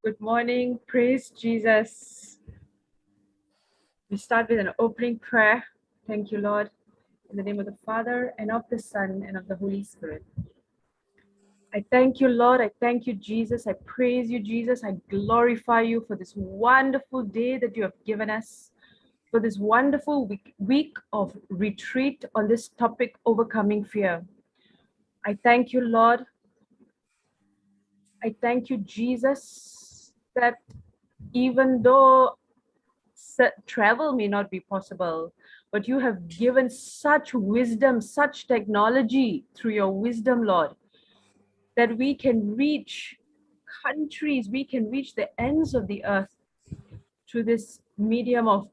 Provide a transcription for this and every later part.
Good morning. Praise Jesus. We start with an opening prayer. Thank you, Lord, in the name of the Father, and of the Son, and of the Holy Spirit. I thank you, Lord. I thank you, Jesus. I praise you, Jesus. I glorify you for this wonderful day that you have given us, for this wonderful week of retreat on this topic, overcoming fear. I thank you, Lord. I thank you, Jesus, that even though travel may not be possible, but you have given such wisdom, such technology through your wisdom, Lord, that we can reach countries, we can reach the ends of the earth through this medium of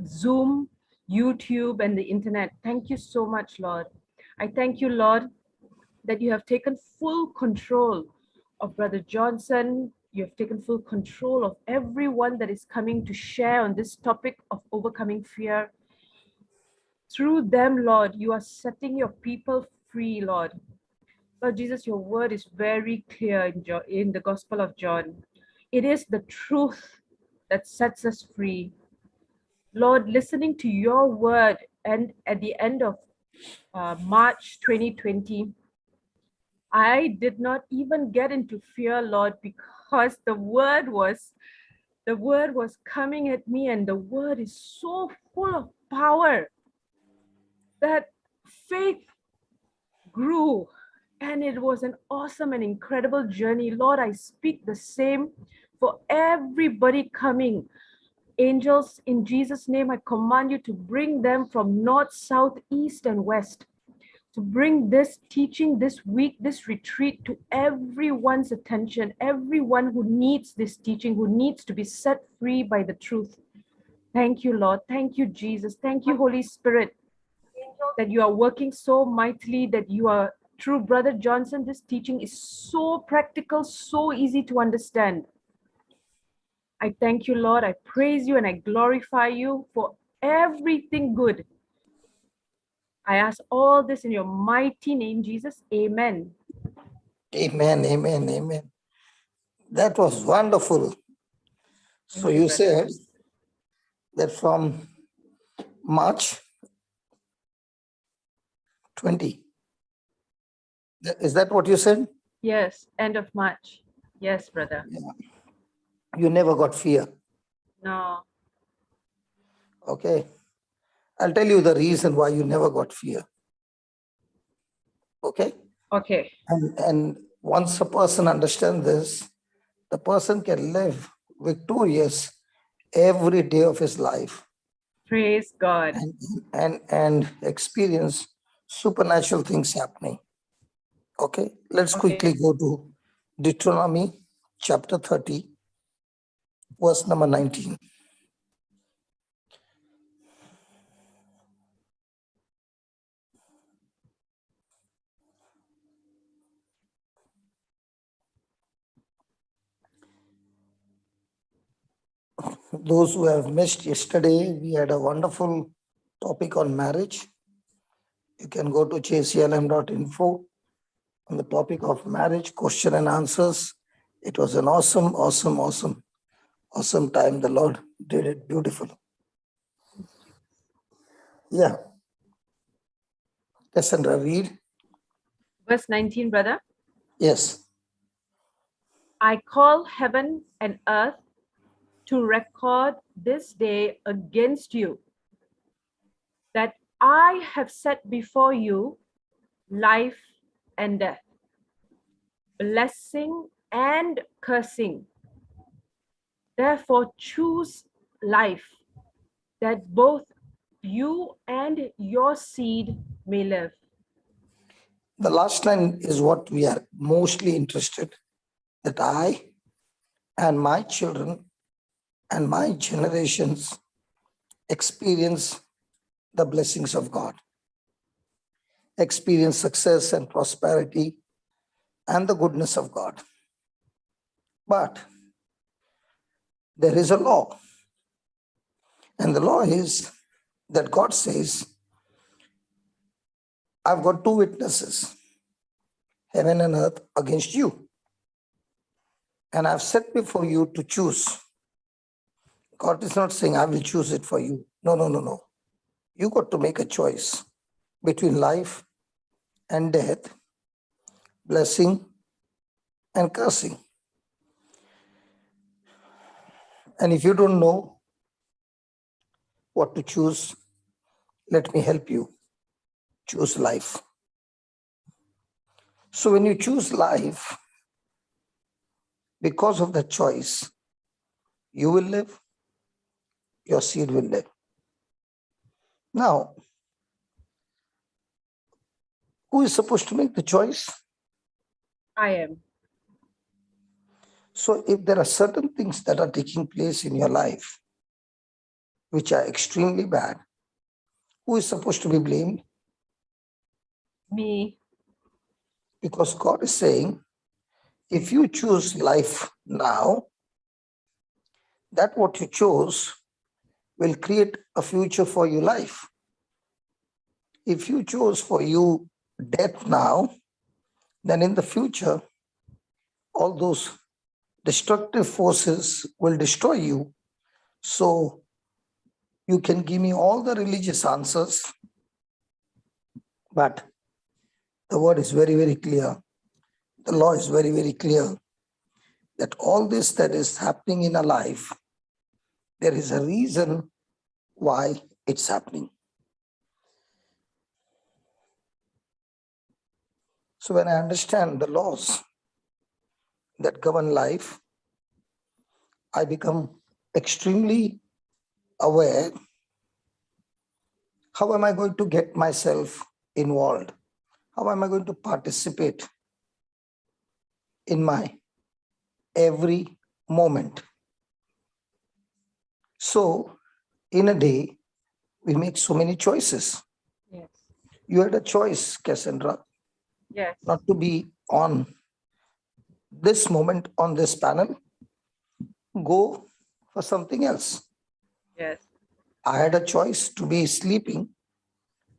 Zoom, YouTube, and the internet. Thank you so much, Lord. I thank you, Lord, that you have taken full control of Brother Johnson. You have taken full control of everyone that is coming to share on this topic of overcoming fear. Through them, Lord, you are setting your people free, Lord. Lord Jesus, your word is very clear in the Gospel of John. It is the truth that sets us free. Lord, listening to your word, and at the end of March 2020, I did not even get into fear, Lord, because the word was coming at me, and the word is so full of power that faith grew, and it was an awesome and incredible journey. Lord, I speak the same for everybody coming. Angels, in Jesus' name, I command you to bring them from north, south, east, and west, to bring this teaching this week, this retreat, to everyone's attention, everyone who needs this teaching, who needs to be set free by the truth. Thank you, Lord. Thank you, Jesus. Thank you, Holy Spirit, that you are working so mightily, that you are, through Brother Johnson, this teaching is so practical, so easy to understand. I thank you, Lord. I praise you and I glorify you for everything good. I ask all this in your mighty name, Jesus. Amen. Amen, amen, amen. That was wonderful. So you said that from March 20. Is that what you said? Yes, end of March. Yes, brother. Yeah. You never got fear. No. Okay. I'll tell you the reason why you never got fear. Okay? Okay. And once a person understands this, the person can live victorious every day of his life. Praise God. And experience supernatural things happening. Okay, let's quickly go to Deuteronomy chapter 30, verse number 19. Those who have missed yesterday, we had a wonderful topic on marriage. You can go to JCILM.info on the topic of marriage, question and answers. It was an awesome time. The Lord did it beautiful. Yeah. Cassandra, read. Verse 19, brother. Yes. I call heaven and earth to record this day against you, that I have set before you life and death, blessing and cursing. Therefore, choose life, that both you and your seed may live. The last line is what we are mostly interested, that I and my children and my generations experience the blessings of God, experience success and prosperity and the goodness of God. But there is a law, and the law is that God says, I've got two witnesses, heaven and earth, against you. And I've set before you to choose. God is not saying, I will choose it for you. No, no, no, no. You got to make a choice between life and death, blessing and cursing. And if you don't know what to choose, let me help you. Choose life. So when you choose life, because of that choice, you will live, your seed will live. Now, who is supposed to make the choice? I am. So if there are certain things that are taking place in your life, which are extremely bad, who is supposed to be blamed? Me. Because God is saying, if you choose life now, that what you chose will create a future for your life. If you chose for you death now, then in the future, all those destructive forces will destroy you. So you can give me all the religious answers, but the word is very, very clear. The law is very, very clear that all this that is happening in our life, there is a reason why it's happening. So when I understand the laws that govern life, I become extremely aware. How am I going to get myself involved? How am I going to participate in my every moment? So in a day, we make so many choices. Yes. You had a choice, Cassandra, Yes. not to be on this moment on this panel. Go for something else. Yes. I had a choice to be sleeping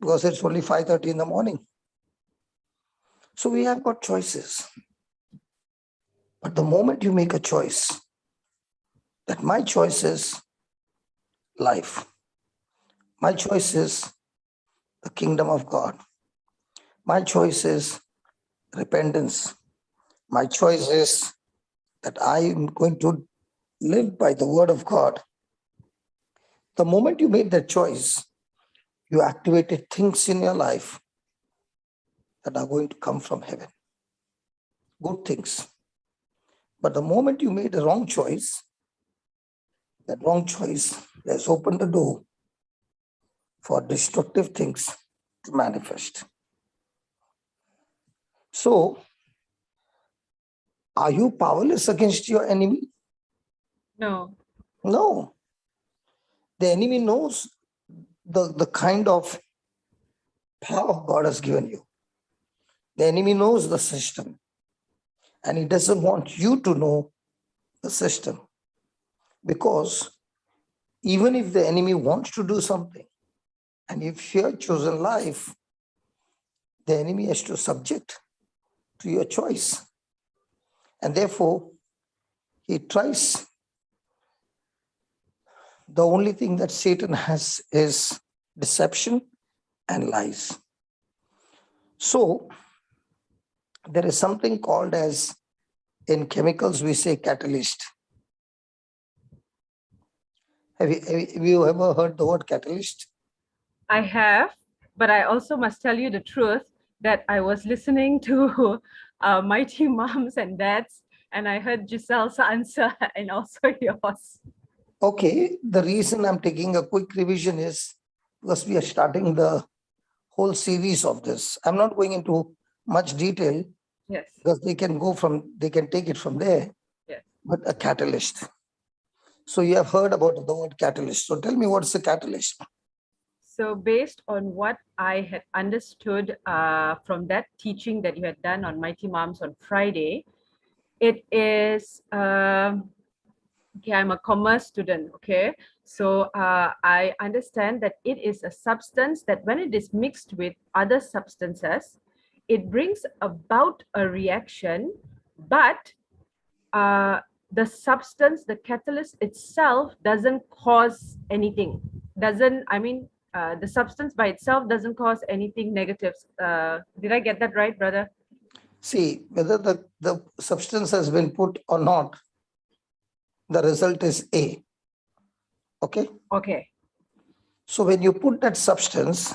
because it's only 5:30 in the morning. So we have got choices. But the moment you make a choice that my choice is life, my choice is the kingdom of God, my choice is repentance, my choice is that I am going to live by the word of God. The moment you made that choice, you activated things in your life that are going to come from heaven, good things. But the moment you made a wrong choice, that wrong choice has opened the door for destructive things to manifest. So, are you powerless against your enemy? No. No. The enemy knows the kind of power God has given you. The enemy knows the system, and he doesn't want you to know the system. Because even if the enemy wants to do something, and if you have chosen life, the enemy has to subject to your choice. And therefore, he tries. The only thing that Satan has is deception and lies. So there is something called as, in chemicals, we say catalyst. Have you ever heard the word catalyst? I have, but I also must tell you the truth that I was listening to Mighty Moms and Dads, and I heard Giselle's answer and also yours. Okay, the reason I'm taking a quick revision is because we are starting the whole series of this. I'm not going into much detail Yes. because they can take it from there, Yes. but a catalyst. So you have heard about the word catalyst. So tell me, what's the catalyst? So based on what I had understood from that teaching that you had done on Mighty Moms on Friday, it is, okay, I'm a commerce student, okay? So I understand that it is a substance that when it is mixed with other substances, it brings about a reaction, but the substance, the catalyst itself doesn't cause anything. The substance by itself doesn't cause anything negative. Did I get that right, brother? See, whether the substance has been put or not, the result is A. Okay? Okay. So when you put that substance,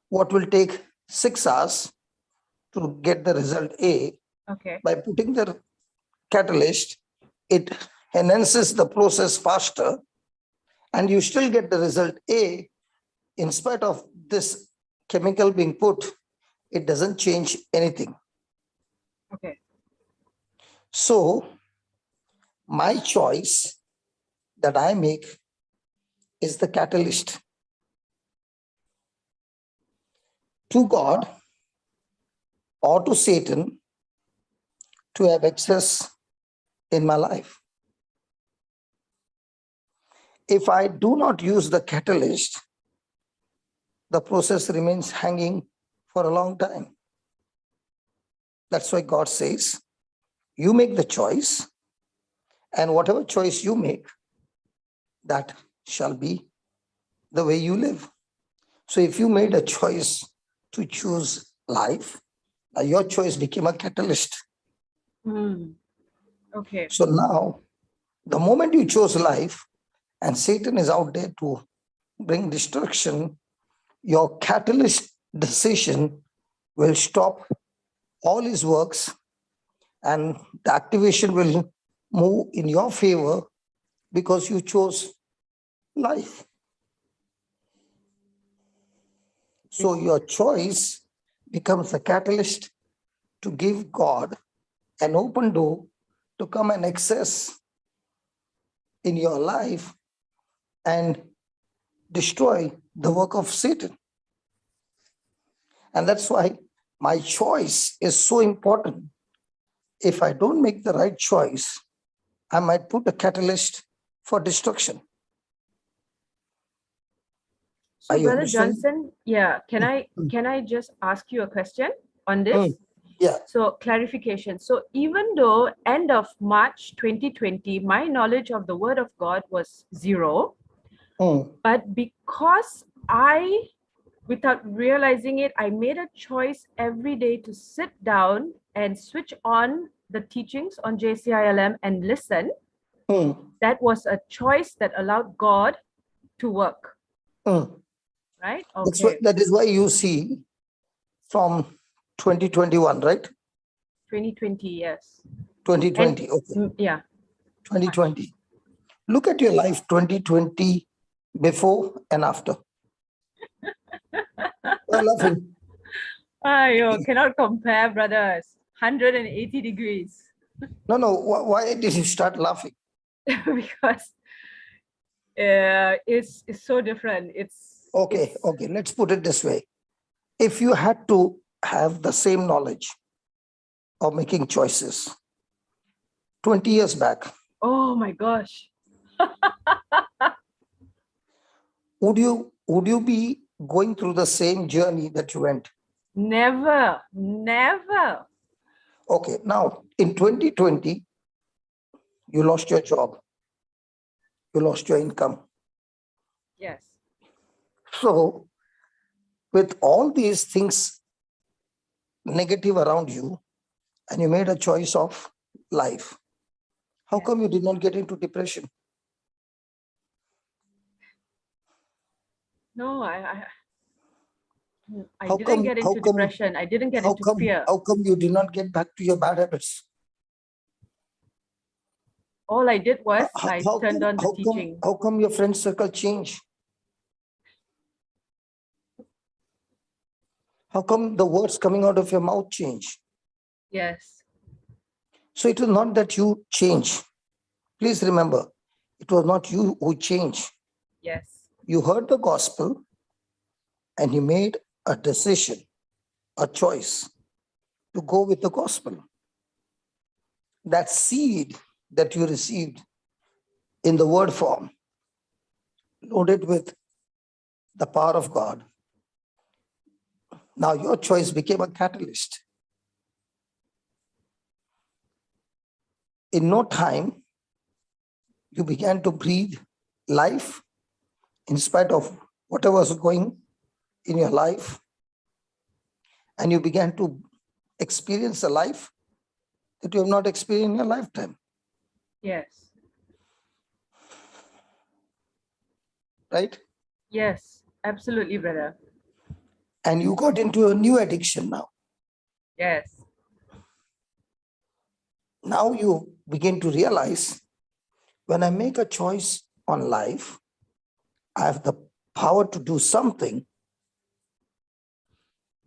what will take 6 hours to get the result A, Okay. by putting the catalyst, it enhances the process faster and you still get the result A. In spite of this chemical being put, it doesn't change anything. Okay. So my choice that I make is the catalyst to God or to Satan to have access in my life. If I do not use the catalyst, the process remains hanging for a long time. That's why God says, you make the choice, and whatever choice you make, that shall be the way you live. So if you made a choice to choose life, your choice became a catalyst. Okay. So now, the moment you chose life and Satan is out there to bring destruction, your catalyst decision will stop all his works and the activation will move in your favor because you chose life. So your choice becomes a catalyst to give God an open door to come and access in your life and destroy the work of Satan. And that's why my choice is so important. If I don't make the right choice, I might put a catalyst for destruction. So, Are you Brother understanding? Johnson, yeah, can I just ask you a question on this? Yeah. So, clarification. So, even though end of March 2020, my knowledge of the Word of God was 0, but because I, without realizing it, I made a choice every day to sit down and switch on the teachings on JCILM and listen. That was a choice that allowed God to work. Right? Okay. That is why you see from 2021, right? 2020, yes. 2020, okay. Yeah. 2020. Look at your life 2020 before and after. You're laughing. You cannot compare, brothers. 180 degrees. No. Why did you start laughing? Because it's so different. Okay. Let's put it this way. If you had to have the same knowledge of making choices 20 years back, oh my gosh. would you be going through the same journey that you went? Never. Okay, now in 2020, you lost your job. You lost your income. Yes. So with all these things negative around you, and you made a choice of life, how come you did not get into depression? No, I didn't get into depression. I didn't get into fear. How come you did not get back to your bad habits? All I did was I turned on the teaching. How come your friend circle changed? How come the words coming out of your mouth change? Yes. So it was not that you change. Please remember, it was not you who changed. Yes. You heard the gospel and you made a decision, a choice to go with the gospel. That seed that you received in the word form, loaded with the power of God. Now your choice became a catalyst. in no time, you began to breathe life in spite of whatever was going in your life. And you began to experience a life that you have not experienced in your lifetime. Yes. Right? Yes. Absolutely, brother. And you got into a new addiction now. Yes. Now you begin to realize, when I make a choice on life, I have the power to do something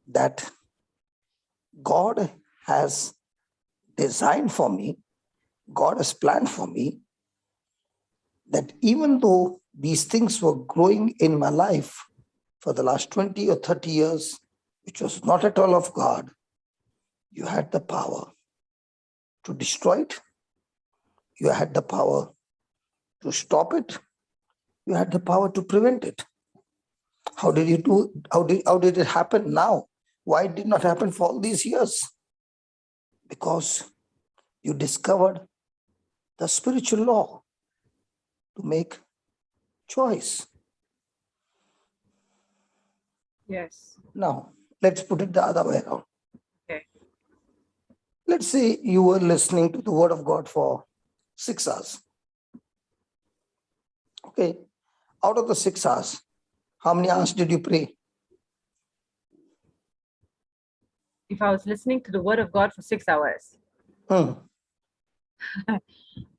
that God has designed for me, God has planned for me, that even though these things were growing in my life for the last 20 or 30 years, which was not at all of God, you had the power to destroy it. You had the power to stop it. You had the power to prevent it. How did you do? How did it happen now? Why it did not happen for all these years? Because you discovered the spiritual law to make choice. Yes. Now, let's put it the other way around. Okay. Let's say you were listening to the word of God for 6 hours. Okay. Out of the 6 hours, how many hours did you pray? If I was listening to the word of God for 6 hours,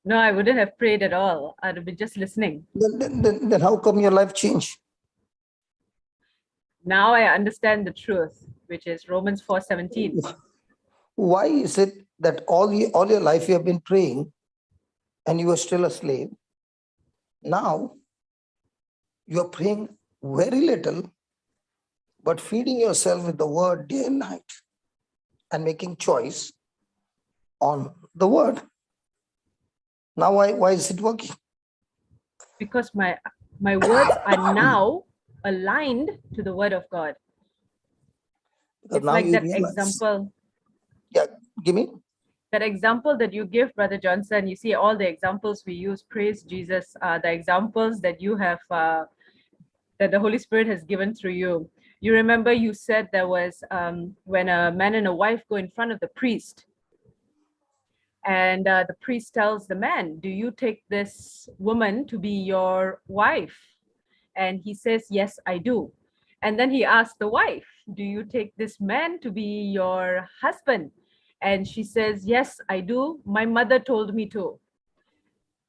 no, I wouldn't have prayed at all. I'd have been just listening. Then how come your life changed? Now I understand the truth, which is Romans 4:17. Why is it that all your life you have been praying and you are still a slave? Now you are praying very little, but feeding yourself with the word day and night and making choice on the word. Now why is it working? Because my words are now aligned to the word of God. Because It's now like you that realize. example. Yeah, give me. That example that you give, Brother Johnson, you see all the examples we use, praise Jesus, the examples that you have, that the Holy Spirit has given through you. You remember you said there was when a man and a wife go in front of the priest, and the priest tells the man, do you take this woman to be your wife? And he says, yes, I do. And then he asks the wife, do you take this man to be your husband? And she says, yes, I do. My mother told me to.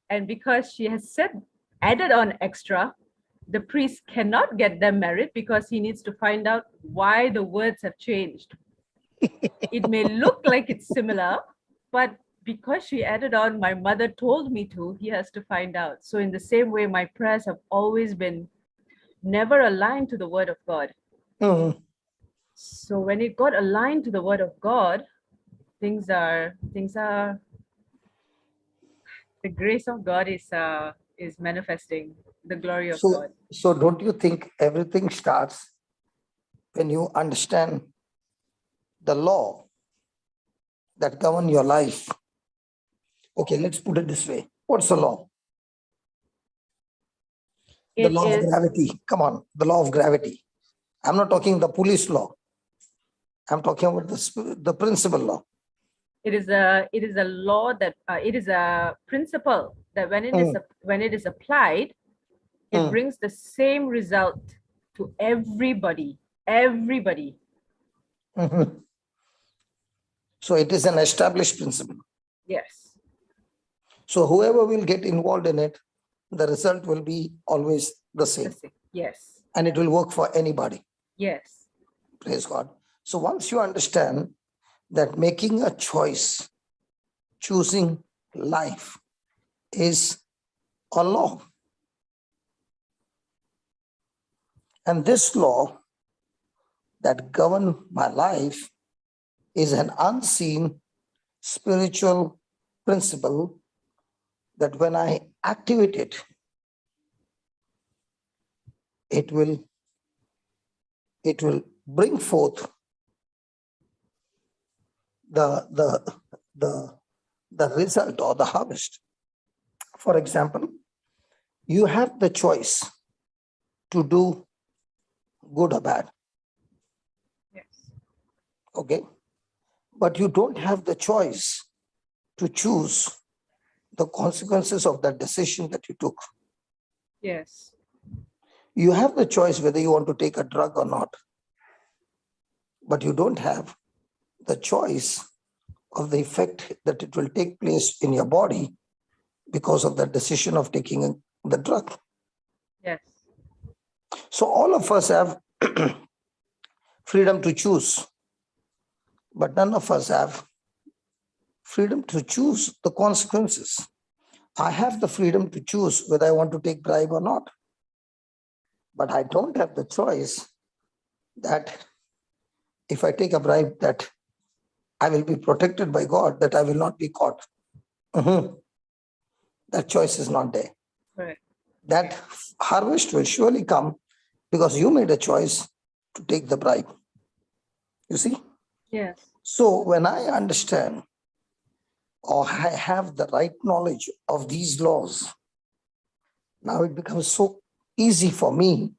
And because she has said, added on extra, the priest cannot get them married because he needs to find out why the words have changed. It may look like it's similar, but because she added on, my mother told me to, he has to find out. So in the same way, my prayers have always been never aligned to the word of God. Mhm. So when it got aligned to the word of God, things are the grace of God is manifesting the glory of God. So don't you think everything starts when you understand the law that govern your life? Okay, let's put it this way. What's the law? The It law of is gravity. Come on, the law of gravity. I'm not talking the police law. I'm talking about the principle law. it is a law that it is a principle that when it is applied, it brings the same result to everybody. Mhm. So it is an established principle. Yes. So whoever will get involved in it, the result will be always the same. Yes. And it will work for anybody. Yes. Praise God. So once you understand that making a choice, choosing life is a law. And this law that governs my life is an unseen spiritual principle that when I activate it, it will bring forth the the result or the harvest. For example, you have the choice to do good or bad, Yes. okay? But you don't have the choice to choose the consequences of that decision that you took. Yes. You have the choice whether you want to take a drug or not, but you don't have the choice of the effect that it will take place in your body because of the decision of taking the drug. Yes. So all of us have freedom to choose, but none of us have freedom to choose the consequences. I have the freedom to choose whether I want to take bribe or not, but I don't have the choice that if I take a bribe that I will be protected by God, that I will not be caught. Mhm. That choice is not there. Correct. That harvest will surely come because you made a choice to take the bribe. You see? Yes. So when I understand or I have the right knowledge of these laws, now it becomes so easy for me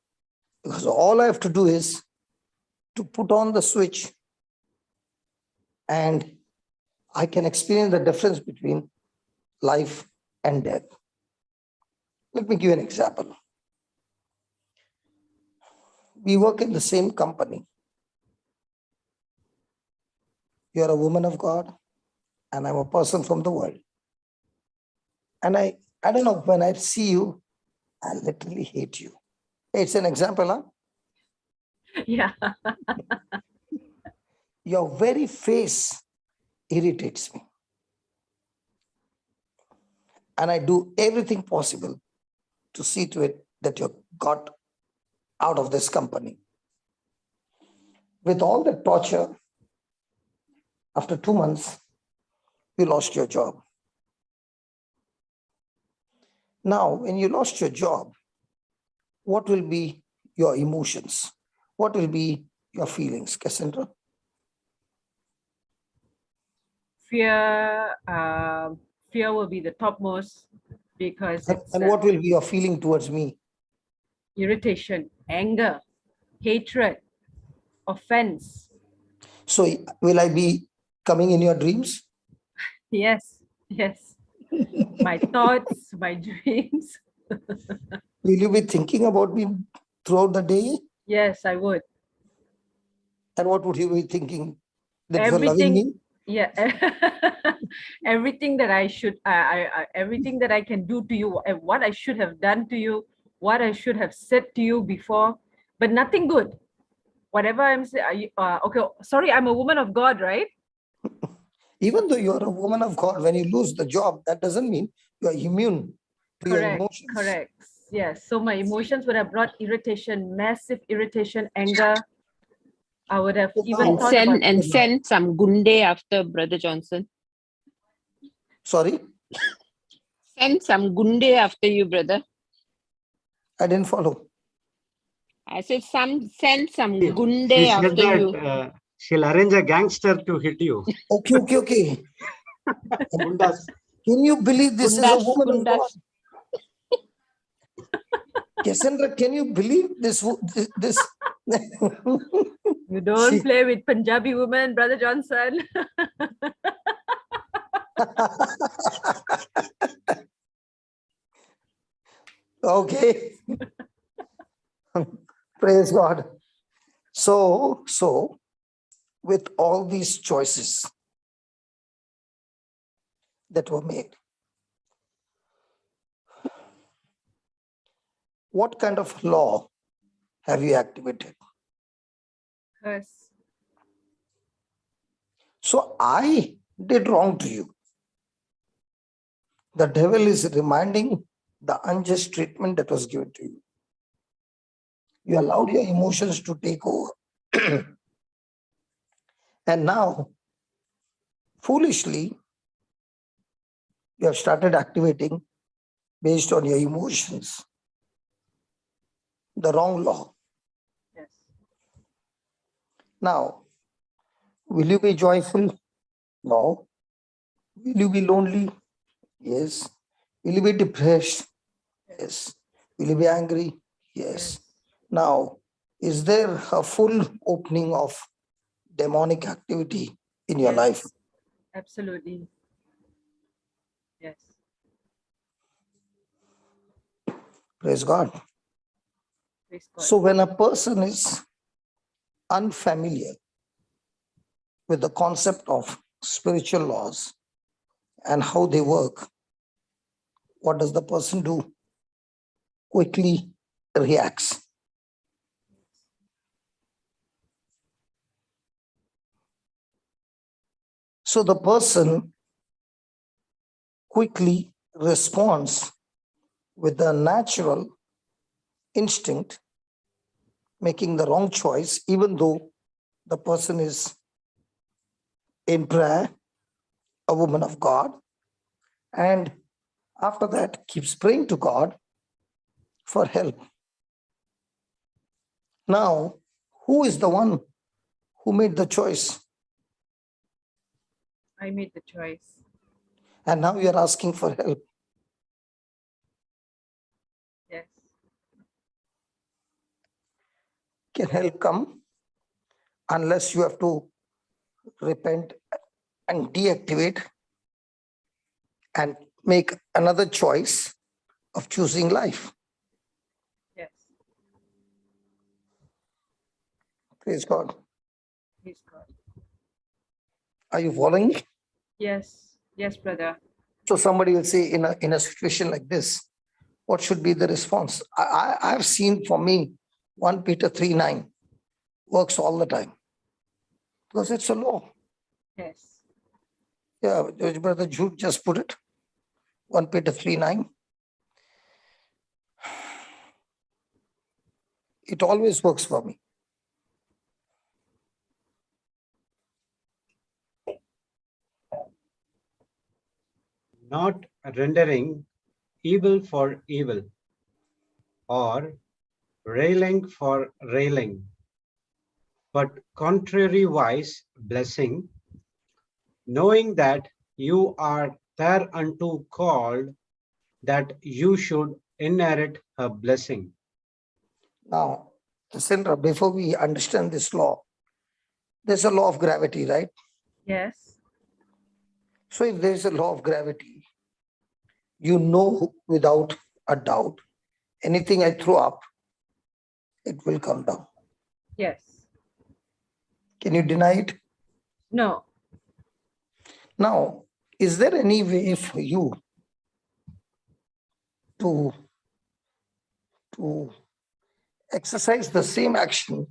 because all I have to do is to put on the switch and I can experience the difference between life and death. Let me give you an example. We work in the same company. You're a woman of God and I'm a person from the world. And I don't know, when I see you, I literally hate you. It's an example, huh? Yeah. Your very face irritates me. And I do everything possible to see to it that you're got out of this company. With all the torture, after 2 months, you lost your job. Now, when you lost your job, what will be your emotions? What will be your feelings, Cassandra? Fear. Fear will be the topmost because it's And what will be your feeling towards me? irritation, anger, hatred, offense. So will I be coming in your dreams? Yes. Yes. My thoughts, my dreams. Will you be thinking about me throughout the day? Yes, I would. And what would you be thinking? That you're loving Everything. me? Yeah. Everything that I should, everything that I can do to you, what I should have done to you, what I should have said to you before, but nothing good. Whatever I'm saying, okay, sorry, I'm a woman of God, right? Even though you're a woman of God, when you lose the job, that doesn't mean you're immune to your Correct, emotions. correct. Yes, so my emotions would have brought irritation, massive irritation, anger. I would have even And thought about send some gunde after Brother Johnson. Sorry, Send some gunde after you, brother. I didn't follow. I said send some She gunde said after that you. she'll arrange a gangster to hit you. Okay. Gundas. Can you believe this is a Gundas, woman of God? gundas. Cassandra, can you believe this? This you don't She- play with Punjabi women, Brother Johnson. Okay. Praise God. So with all these choices that were made, what kind of law have you activated? Yes. So I did wrong to you. The devil is reminding the unjust treatment that was given to you. You allowed your emotions to take over. And now, foolishly, you have started activating based on your emotions the wrong law. Yes. Now, will you be joyful? No. Will you be lonely? Yes. Will you be depressed? Yes. Will you be angry? Yes. Now, is there a full opening of demonic activity in your life? Absolutely. Yes. Praise God. Praise God. So when a person is unfamiliar with the concept of spiritual laws and how they work, what does the person do? Quickly reacts. So the person quickly responds with a natural instinct, making the wrong choice, even though the person is in prayer, a woman of God, and after that keeps praying to God for help. Now, who is the one who made the choice? I made the choice. And now you are asking for help. Yes. Can help come unless you have to repent and deactivate and make another choice of choosing life. Yes. Praise God. Praise God. Are you following? Yes. Yes, brother. So somebody will say in a situation like this, what should be the response? I've seen for me 1 Peter 3:9 works all the time because it's a law. Yes. Yeah, Brother Jude just put it. 1 Peter 3:9. It always works for me. Not rendering evil for evil or railing for railing, but contrariwise blessing, knowing that you are thereunto called, that you should inherit a blessing. Now, Sindra, before we understand this law, there's a law of gravity, right? Yes. So if there's a law of gravity, you know without a doubt, anything I throw up, it will come down. Yes. Can you deny it? No. Now, is there any way for you to exercise the same action,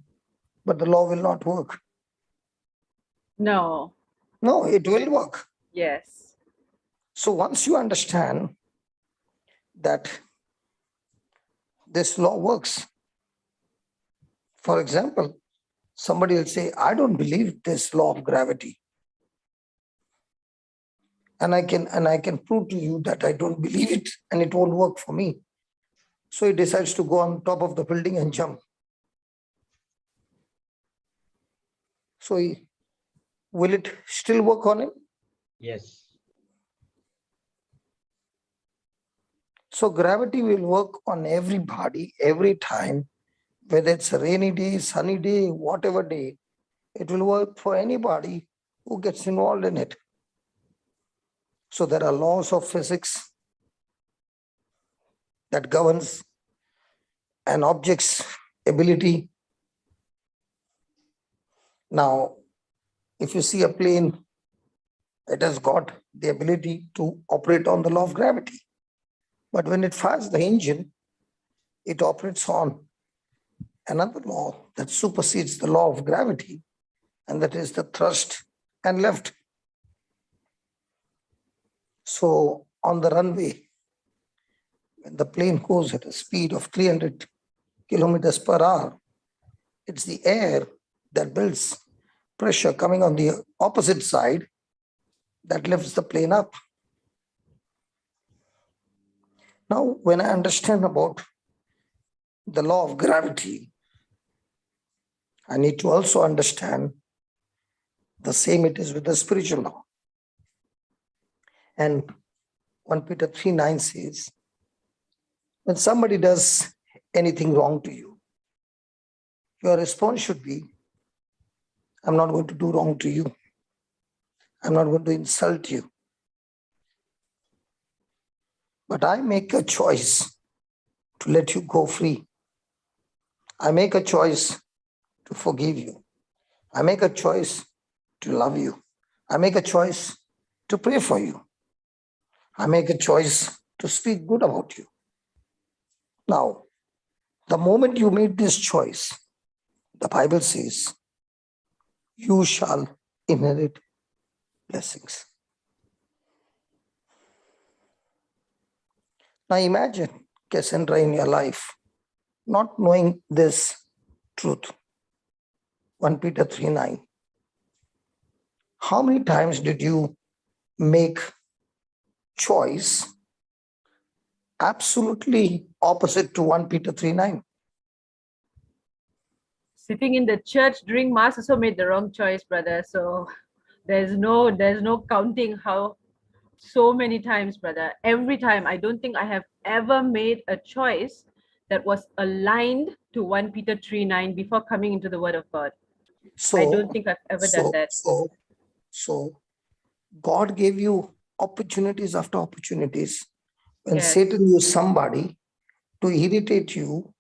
but the law will not work? No. No, it will work. Yes. So once you understand that this law works, for example, somebody will say, I don't believe this law of gravity. And I can prove to you that I don't believe it and it won't work for me. So he decides to go on top of the building and jump. So will it still work on him? Yes. So gravity will work on everybody every time, whether it's a rainy day, sunny day, whatever day, it will work for anybody who gets involved in it. So there are laws of physics that governs an object's ability. Now, if you see a plane, it has got the ability to operate on the law of gravity. But when it fires the engine, it operates on another law that supersedes the law of gravity, and that is the thrust and lift. So on the runway, when the plane goes at a speed of 300 kilometers per hour, it's the air that builds pressure coming on the opposite side that lifts the plane up. Now, when I understand about the law of gravity, I need to also understand the same it is with the spiritual law. And 1 Peter 3:9 says, when somebody does anything wrong to you, your response should be, I'm not going to do wrong to you. I'm not going to insult you. But I make a choice to let you go free. I make a choice to forgive you. I make a choice to love you. I make a choice to pray for you. I make a choice to speak good about you. Now, the moment you made this choice, the Bible says, you shall inherit blessings. Now imagine Cassandra in your life, not knowing this truth. 1 Peter 3:9. How many times did you make choice absolutely opposite to 1 Peter 3:9? Sitting in the church during mass also made the wrong choice, brother. So there's no counting how so many times, brother. Every time. I don't think I have ever made a choice that was aligned to 1 Peter 3:9 before coming into the word of God. I don't think I've ever done that. So God gave you opportunities after opportunities. When Yes. Satan used somebody to irritate you,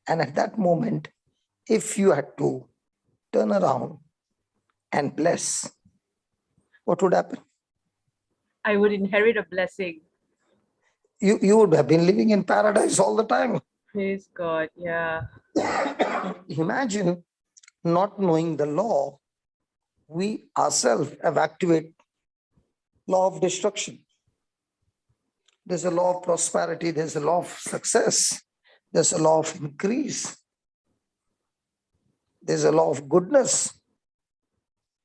and at that moment, if you had to turn around and bless, what would happen? I would inherit a blessing. You would have been living in paradise all the time. Praise God. Yeah. Imagine not knowing the law. We ourselves have activated law of destruction. There's a law of prosperity. There's a law of success. There's a law of increase. There's a law of goodness.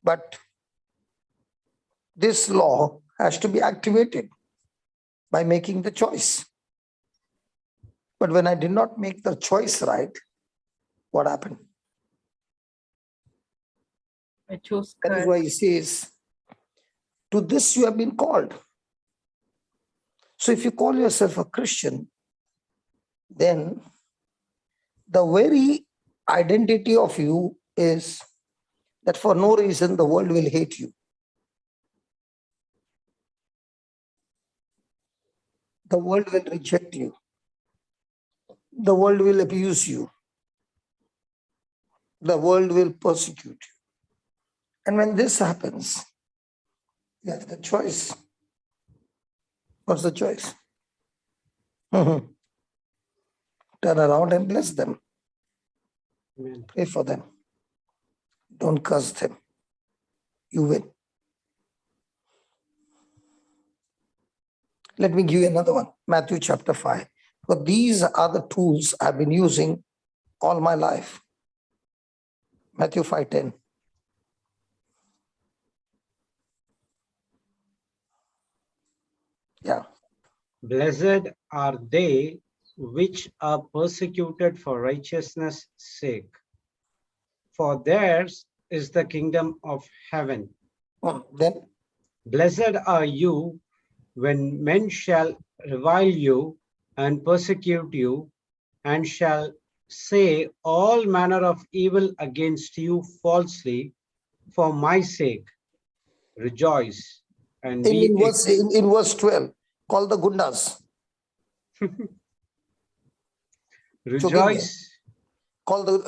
But this law has to be activated by making the choice. But when I did not make the choice right, what happened? I chose That is curse. why he says, to this you have been called. So if you call yourself a Christian, then the very identity of you is that for no reason the world will hate you. The world will reject you. The world will abuse you. The world will persecute you. And when this happens, you have the choice. What's the choice? Turn around and bless them. Amen. Pray for them. Don't curse them. You win. Let me give you another one. Matthew chapter 5. But these are the tools I've been using all my life. Matthew 5:10. Yeah. Blessed are they which are persecuted for righteousness' sake, for theirs is the kingdom of heaven. Then Blessed are you when men shall revile you and persecute you, and shall say all manner of evil against you falsely for my sake. Rejoice and be in verse 12, call the gundas. rejoice. Call the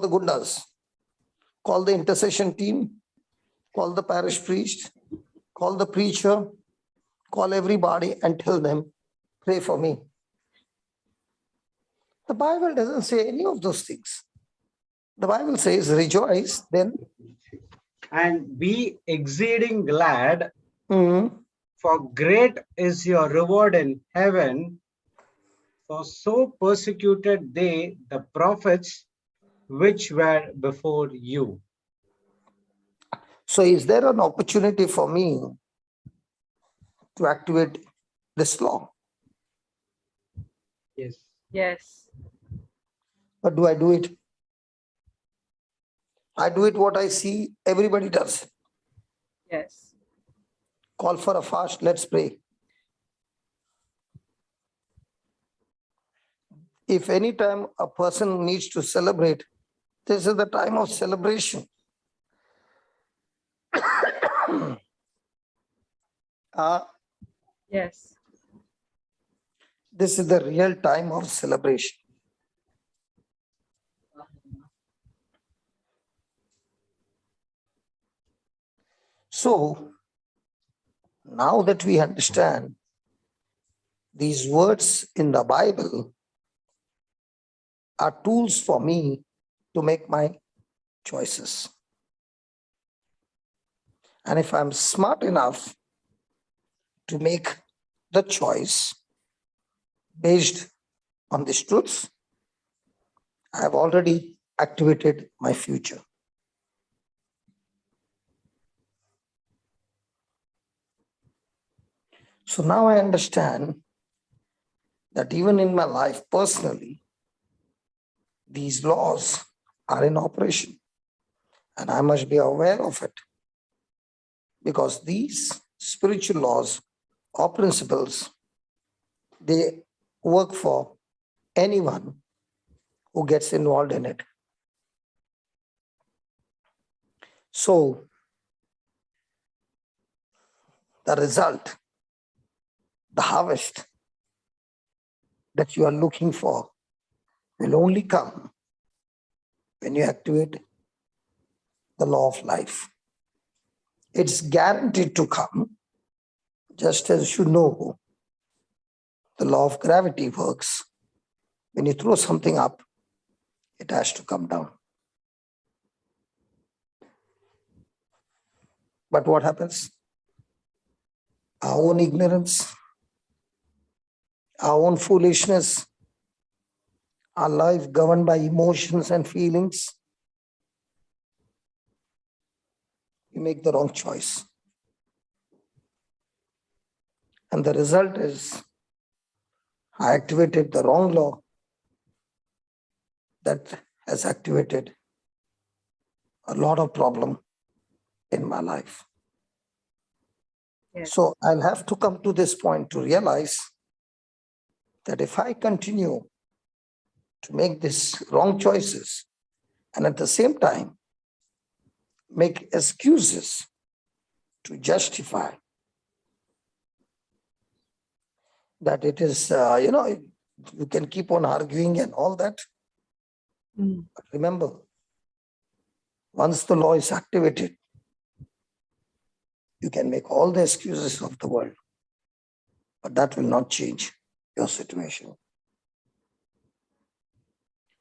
gundas. Call the intercession team. Call the parish priest. Call the preacher. Call everybody and tell them, pray for me. The Bible doesn't say any of those things. The Bible says, rejoice, then And be exceeding glad, mhm, for great is your reward in heaven. For so persecuted they the prophets which were before you. so is there an opportunity for me to activate this law? Yes. Yes. But do I do it? I do it what I see everybody does. Yes. call for a fast. Let's pray. If any time a person needs to celebrate, this is the time of celebration. Yes. This is the real time of celebration. So, now that we understand these words in the Bible are tools for me to make my choices. And if I'm smart enough to make the choice based on these truths, I have already activated my future. So now I understand that even in my life personally, these laws are in operation and I must be aware of it, because these spiritual laws or principles, they work for anyone who gets involved in it. So the result, the harvest that you are looking for will only come when you activate the law of life. It's guaranteed to come, just as you know the law of gravity works. When you throw something up, it has to come down. But what happens? Our own ignorance, our own foolishness, our life governed by emotions and feelings, we make the wrong choice. And the result is I activated the wrong law that has activated a lot of problem in my life. Yes. So I'll have to come to this point to realize that if I continue to make these wrong choices and at the same time make excuses to justify that it is, you can keep on arguing and all that. Mm. But remember, once the law is activated, you can make all the excuses of the world, but that will not change your situation.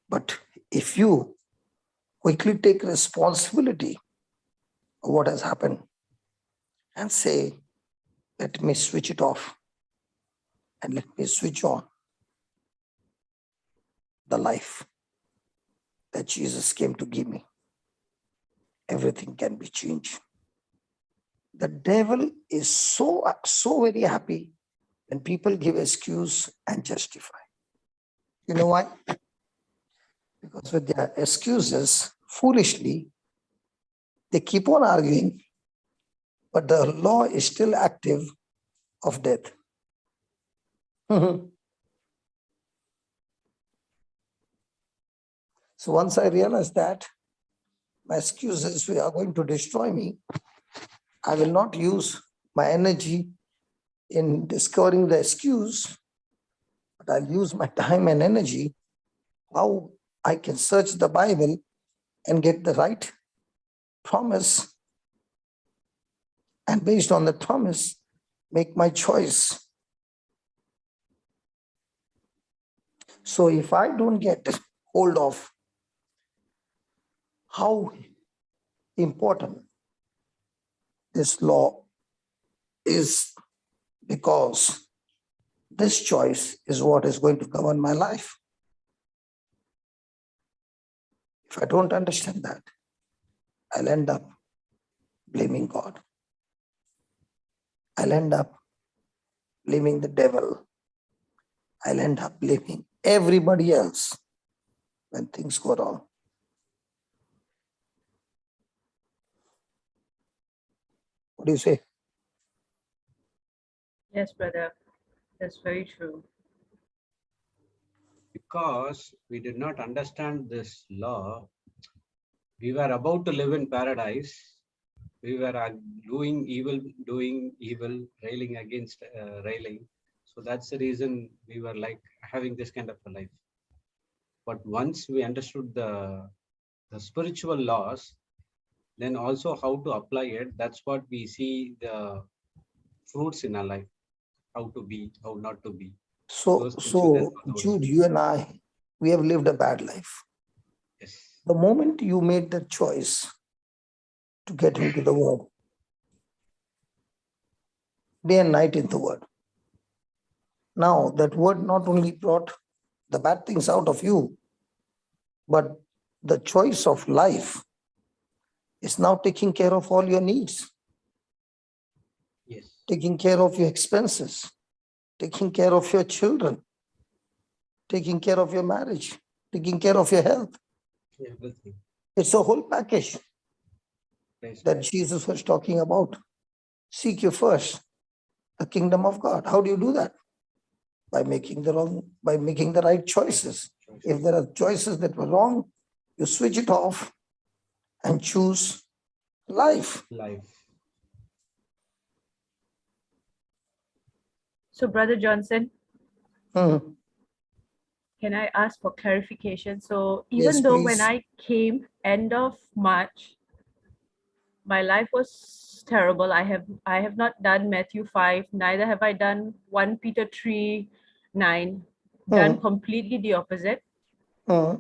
But if you quickly take responsibility of what has happened and say, let me switch it off and let me switch on the life that Jesus came to give me, everything can be changed. The devil is so very happy when people give excuse and justify. You know why? Because with their excuses, foolishly, they keep on arguing, but the law is still active of death. So once I realized that my excuses are going to destroy me, I will not use my energy in discovering the excuse, but I'll use my time and energy how I can search the Bible and get the right promise, and based on the promise, make my choice. So if I don't get hold of how important this law is, because this choice is what is going to govern my life. If I don't understand that, I'll end up blaming God. I'll end up blaming the devil. I'll end up blaming everybody else when things go wrong. What do you say? Yes, brother. That's very true. Because we did not understand this law, we were about to live in paradise. We were doing evil, railing against railing. So that's the reason we were like having this kind of a life. But once we understood the spiritual laws, then also how to apply it, that's what we see the fruits in our life, how to be, how not to be. So, Those things will help us. Jude, you and I, we have lived a bad life. Yes. The moment you made the choice to get into the word, day and night in the word, now that word not only brought the bad things out of you, but the choice of life is now taking care of all your needs, Yes. taking care of your expenses, taking care of your children, taking care of your marriage, taking care of your health. Everything. It's a whole package Praise that God. Jesus was talking about. Seek you first the kingdom of God. How do you do that? By making the right choices. If there are choices that were wrong, you switch it off and choose life. Life. So, Brother Johnson, Hmm. can I ask for clarification? So, Yes, even though when please. I came end of March, my life was terrible. I have not done Matthew 5, neither have I done 1 Peter 3, 9. Done completely the opposite. Hmm.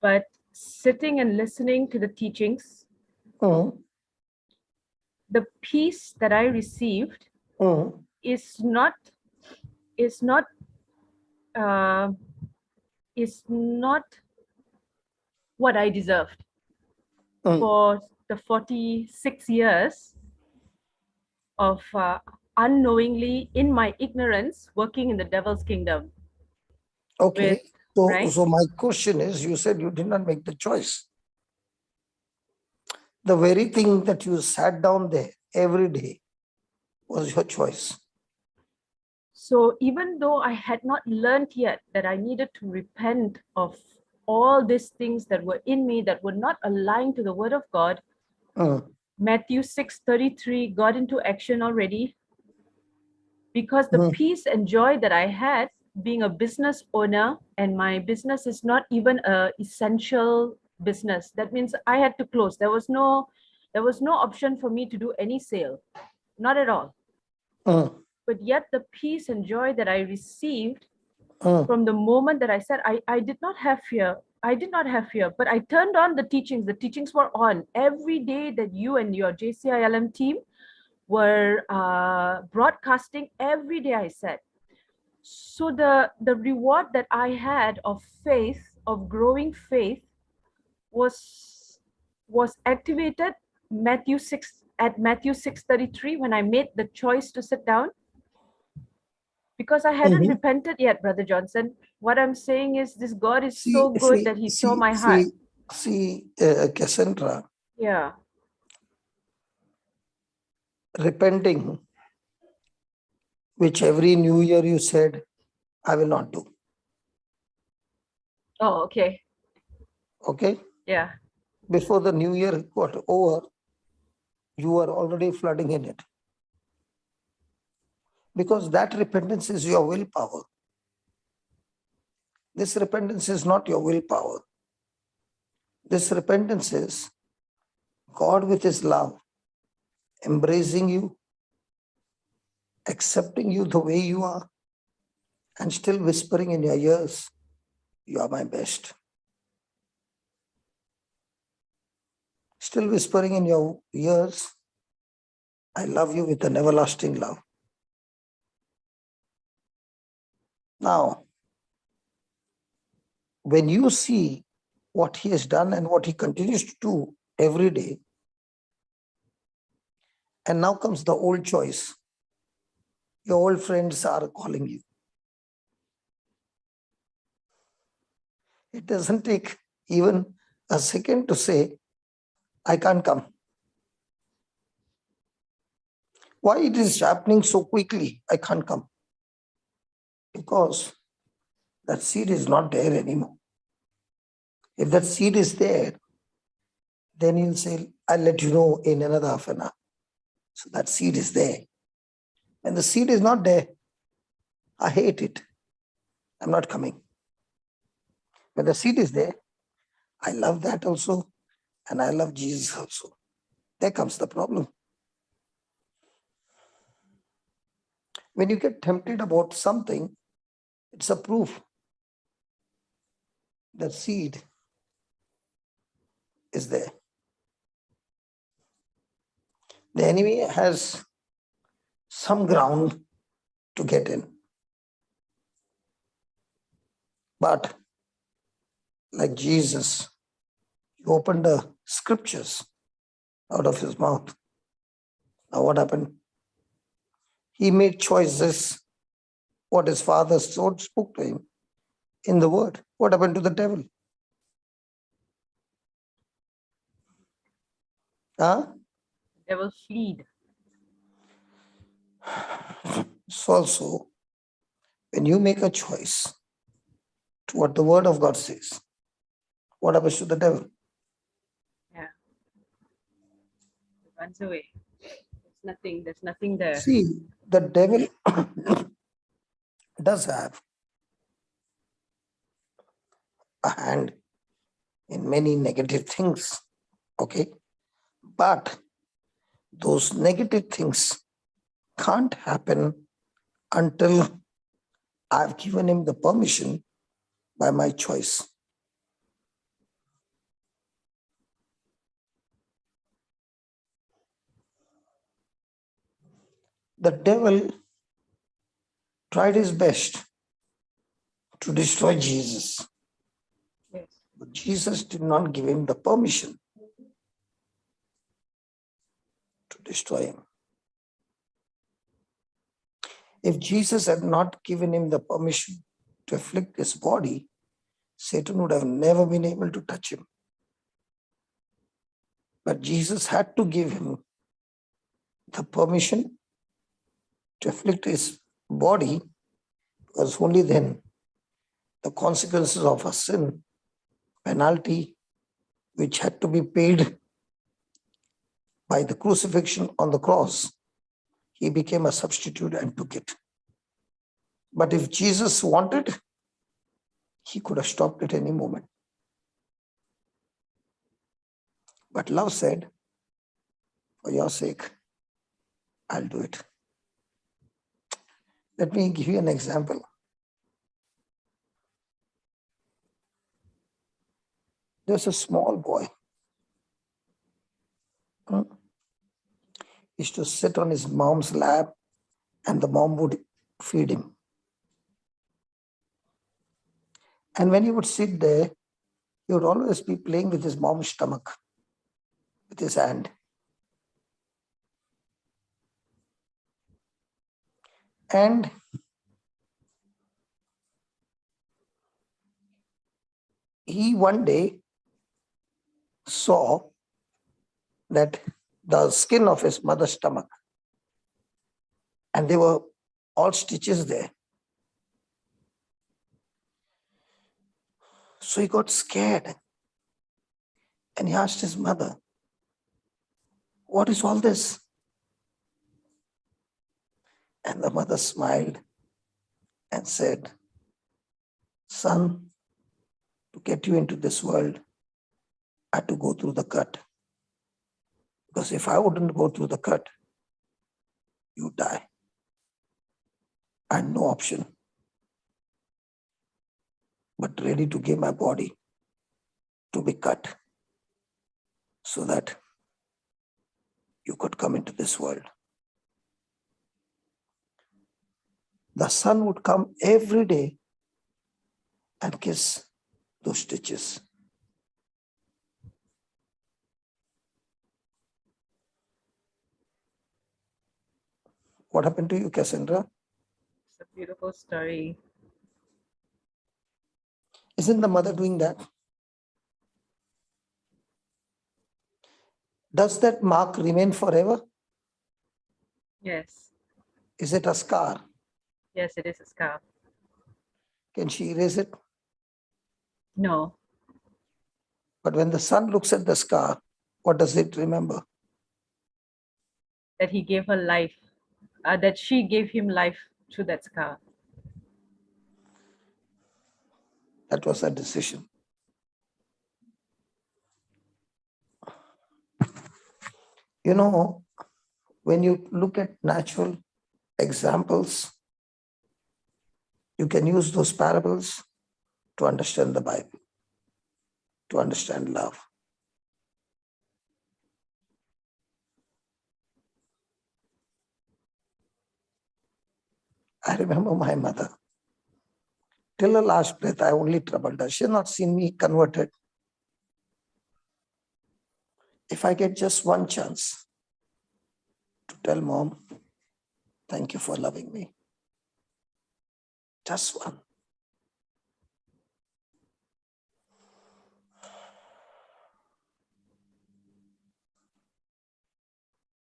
But sitting and listening to the teachings, Hmm. the peace that I received Hmm. is not is not uh, is not what I deserved Hmm. for the 46 years of unknowingly, in my ignorance, working in the devil's kingdom. With, Okay. So, right? so my question is, you said you did not make the choice. The very thing that you sat down there every day was your choice. So even though I had not learned yet that I needed to repent of all these things that were in me that were not aligned to the word of God, Hmm. Matthew 6:33 got into action already, because the Hmm. peace and joy that I had being a business owner, and my business is not even a essential business. That means I had to close. There was no option for me to do any sale, not at all. Hmm. But yet the peace and joy that I received Hmm. from the moment that I said, I did not have fear. I did not have fear, but I turned on the teachings. The teachings were on every day that you and your JCILM team were broadcasting. Every day I said. So the reward that I had of faith, of growing faith, was activated Matthew 6:33 when I made the choice to sit down, because I hadn't Mhm. repented yet, Brother Johnson. What I'm saying is, this God is See, so good that He saw my heart. Cassandra, Yeah. repenting, which every new year you said, I will not do. Oh, okay. Okay. Yeah. Before the new year got over, you were already flooding in it. Because that repentance is your willpower. This repentance is not your willpower. This repentance is God with His love, embracing you, accepting you the way you are, and still whispering in your ears, you are my best. Still whispering in your ears, I love you with an everlasting love. Now, when you see what He has done and what He continues to do every day, and now comes the old choice. Your old friends are calling you. It doesn't take even a second to say, I can't come. Why it is happening so quickly? I can't come. Because that seed is not there anymore. If that seed is there, then he'll say, I'll let you know in another half an hour. So that seed is there. When the seed is not there, I hate it. I'm not coming. When the seed is there, I love that also, and I love Jesus also. There comes the problem. When you get tempted about something, it's a proof that seed is there. The enemy has some ground to get in. But like Jesus, he opened the scriptures out of his mouth. Now what happened? He made choices, what his father spoke to him in the word. What happened to the devil? Huh? Devil fleed. So also, when you make a choice to what the word of God says, what happens to the devil? Yeah. It runs away. There's nothing there. See, the devil does have a hand in many negative things, okay? But those negative things can't happen until I've given him the permission by my choice. The devil tried his best to destroy Jesus, Yes. but Jesus did not give him the permission to destroy him. If Jesus had not given him the permission to afflict his body, Satan would have never been able to touch him. But Jesus had to give him the permission to afflict his body, because only then the consequences of a sin, penalty, which had to be paid by the crucifixion on the cross, he became a substitute and took it. But if Jesus wanted, he could have stopped at any moment. But love said, for your sake, I'll do it. Let me give you an example. There's a small boy. He used to sit on his mom's lap and the mom would feed him. And when he would sit there, he would always be playing with his mom's stomach, with his hand. And he one day saw that the skin of his mother's stomach, and there were all stitches there. So he got scared and he asked his mother, what is all this? And the mother smiled and said, son, to get you into this world, I had to go through the cut. Because if I wouldn't go through the cut, you die. I had no option but ready to give my body to be cut so that you could come into this world. The son would come every day and kiss those stitches. What happened to you, Cassandra? It's a beautiful story. Isn't the mother doing that? Does that mark remain forever? Yes. Is it a scar? Yes, it is a scar. Can she erase it? No. But when the son looks at the scar, what does it remember? That he gave her life. That she gave him life through that scar. That was a decision. You know, when you look at natural examples, you can use those parables to understand the Bible, to understand love. I remember my mother. Till her last breath, I only troubled her. She has not seen me converted. If I get just one chance to tell mom, thank you for loving me. Just one.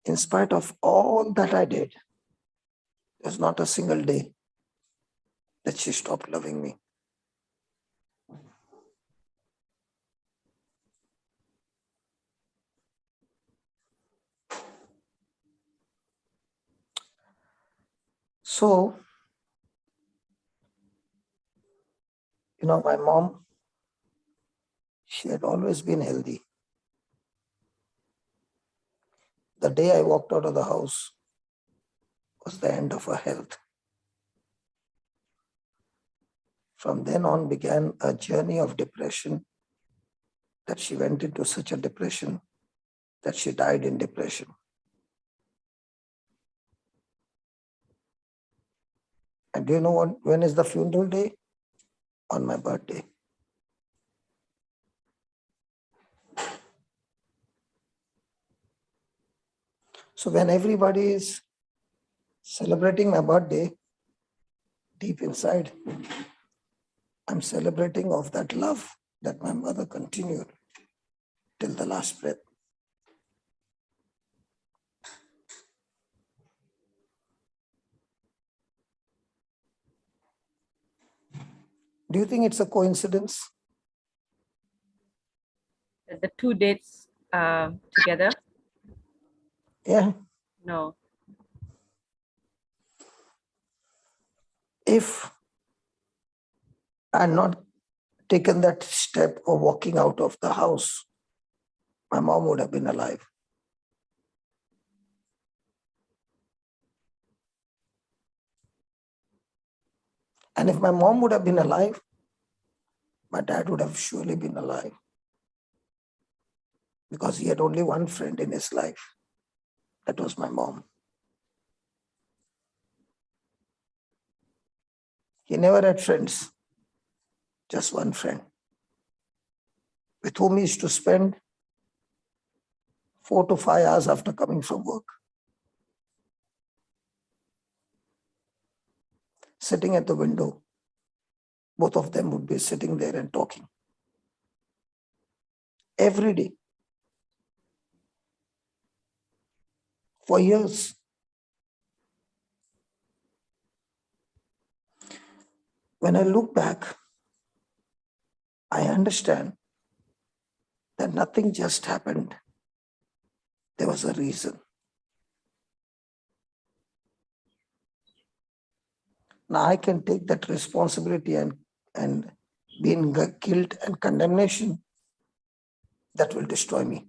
In spite of all that I did, there's not a single day that she stopped loving me. So, my mom, she had always been healthy. The day I walked out of the house was the end of her health. From then on began a journey of depression, that she went into such a depression that she died in depression. And do you know when is the funeral day? On my birthday. So when everybody is celebrating my birthday, deep inside, I'm celebrating of that love that my mother continued till the last breath. Do you think it's a coincidence? The two dates together? Yeah. No. If I had not taken that step of walking out of the house, my mom would have been alive. And if my mom would have been alive, my dad would have surely been alive, because he had only one friend in his life. That was my mom. He never had friends, just one friend, with whom he used to spend 4 to 5 hours after coming from work, sitting at the window. Both of them would be sitting there and talking every day for years. When I look back, I understand that nothing just happened. There was a reason. Now I can take that responsibility and be in guilt and condemnation that will destroy me.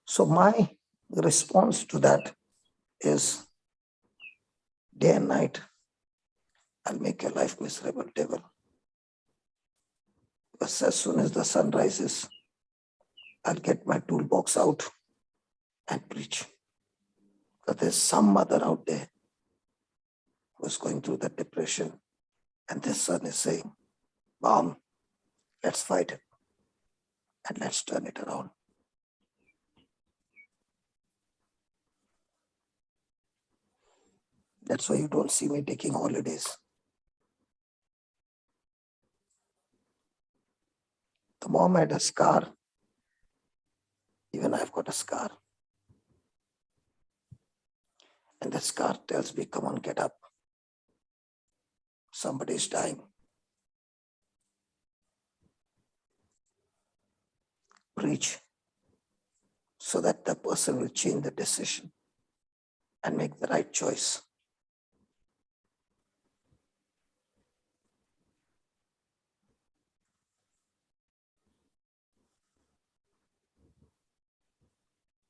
So my response to that is, day and night, I'll make your life miserable, devil. Because as soon as the sun rises, I'll get my toolbox out and preach. Because there's some mother out there who's going through that depression, and this son is saying, Mom, let's fight it and let's turn it around. That's why you don't see me taking holidays. The mom had a scar. Even I've got a scar. And this car tells me, come on, get up. Somebody's dying. Preach so that the person will change the decision and make the right choice.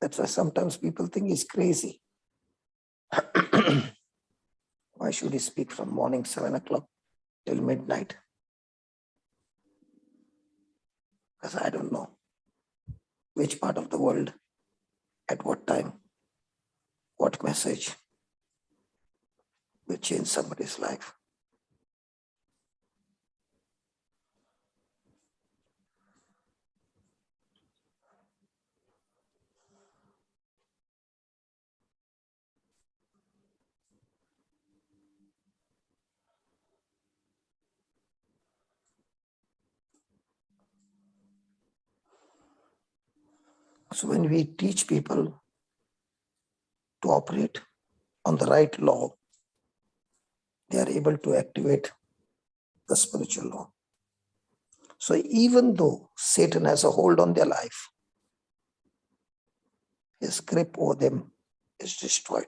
That's why sometimes people think he's crazy. Why should he speak from morning 7 o'clock till midnight? Because I don't know which part of the world, at what time, what message will change somebody's life. So when we teach people to operate on the right law, they are able to activate the spiritual law. So even though Satan has a hold on their life, his grip over them is destroyed.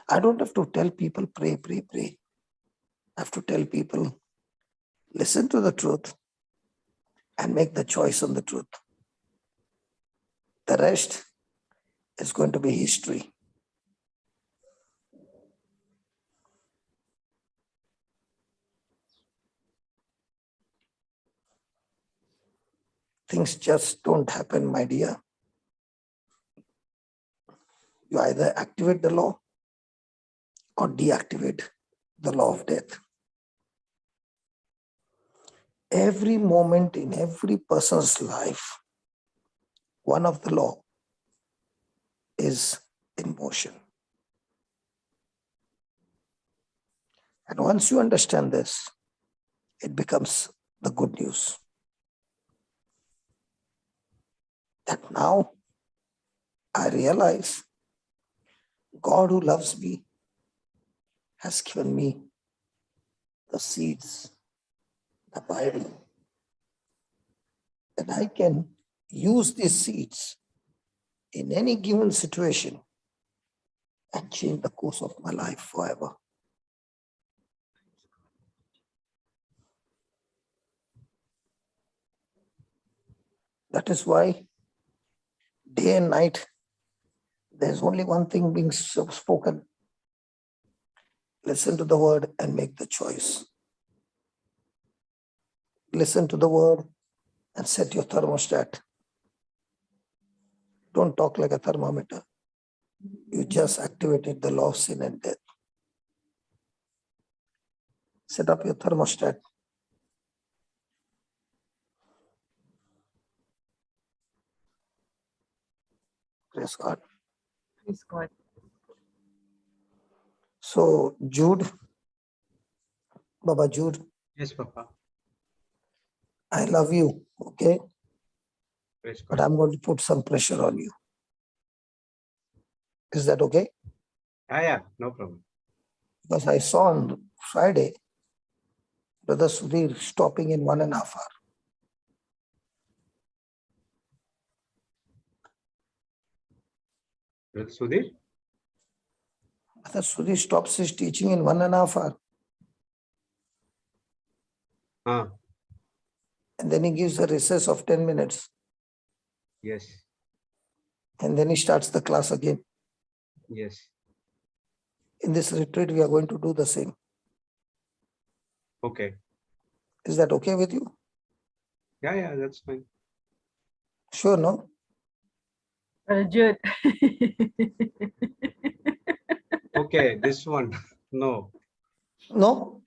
I don't have to tell people, pray, pray, pray. I have to tell people, listen to the truth and make the choice on the truth. The rest is going to be history. Things just don't happen, my dear. You either activate the law or deactivate the law of death. Every moment in every person's life, one of the law is in motion. And once you understand this, it becomes the good news. That now I realize God who loves me has given me the seeds, the Bible, that I can use these seeds in any given situation and change the course of my life forever. That is why day and night, there's only one thing being spoken. Listen to the word and make the choice. Listen to the word and set your thermostat. Don't talk like a thermometer. You just activated the law of sin and death. Set up your thermostat. Praise God. Praise God. So, Jude, Baba Jude, Yes, Papa. I love you, okay? Praise God. But I'm going to put some pressure on you. Is that okay? Yeah, no problem. Because I saw on Friday, Brother Sudhir stopping in 1.5 hours. Brother Sudhir? Brother Sudhir stops his teaching in 1.5 hours. And then he gives a recess of 10 minutes. Yes, And then he starts the class again. yes. In this retreat, we are going to do the same. Okay. Is that okay with you? Yeah, that's fine. Sure, no? Jude. Okay, this one. No. No?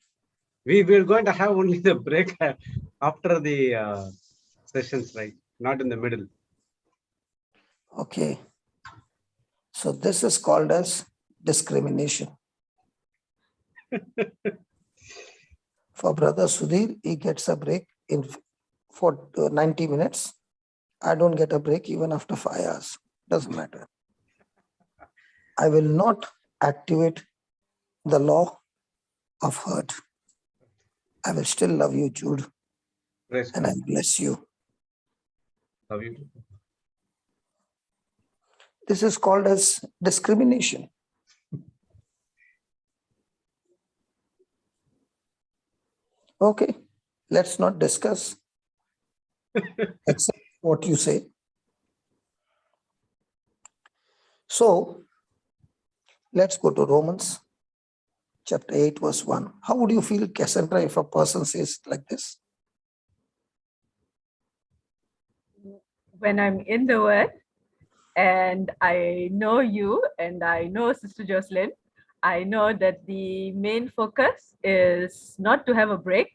We're going to have only the break after the sessions, right? Not in the middle. Okay. So this is called as discrimination. For Brother Sudhir, he gets a break for 90 minutes. I don't get a break even after 5 hours. Doesn't matter. I will not activate the law of hurt. I will still love you, Jude, Praise and God. I'll bless you. Love you too. This is called as discrimination. Okay, let's not discuss except what you say. So let's go to Romans chapter 8, verse 1. How would you feel, Cassandra, if a person says like this? When I'm in the Word and I know you and I know Sister Jocelyn, I know that the main focus is not to have a break,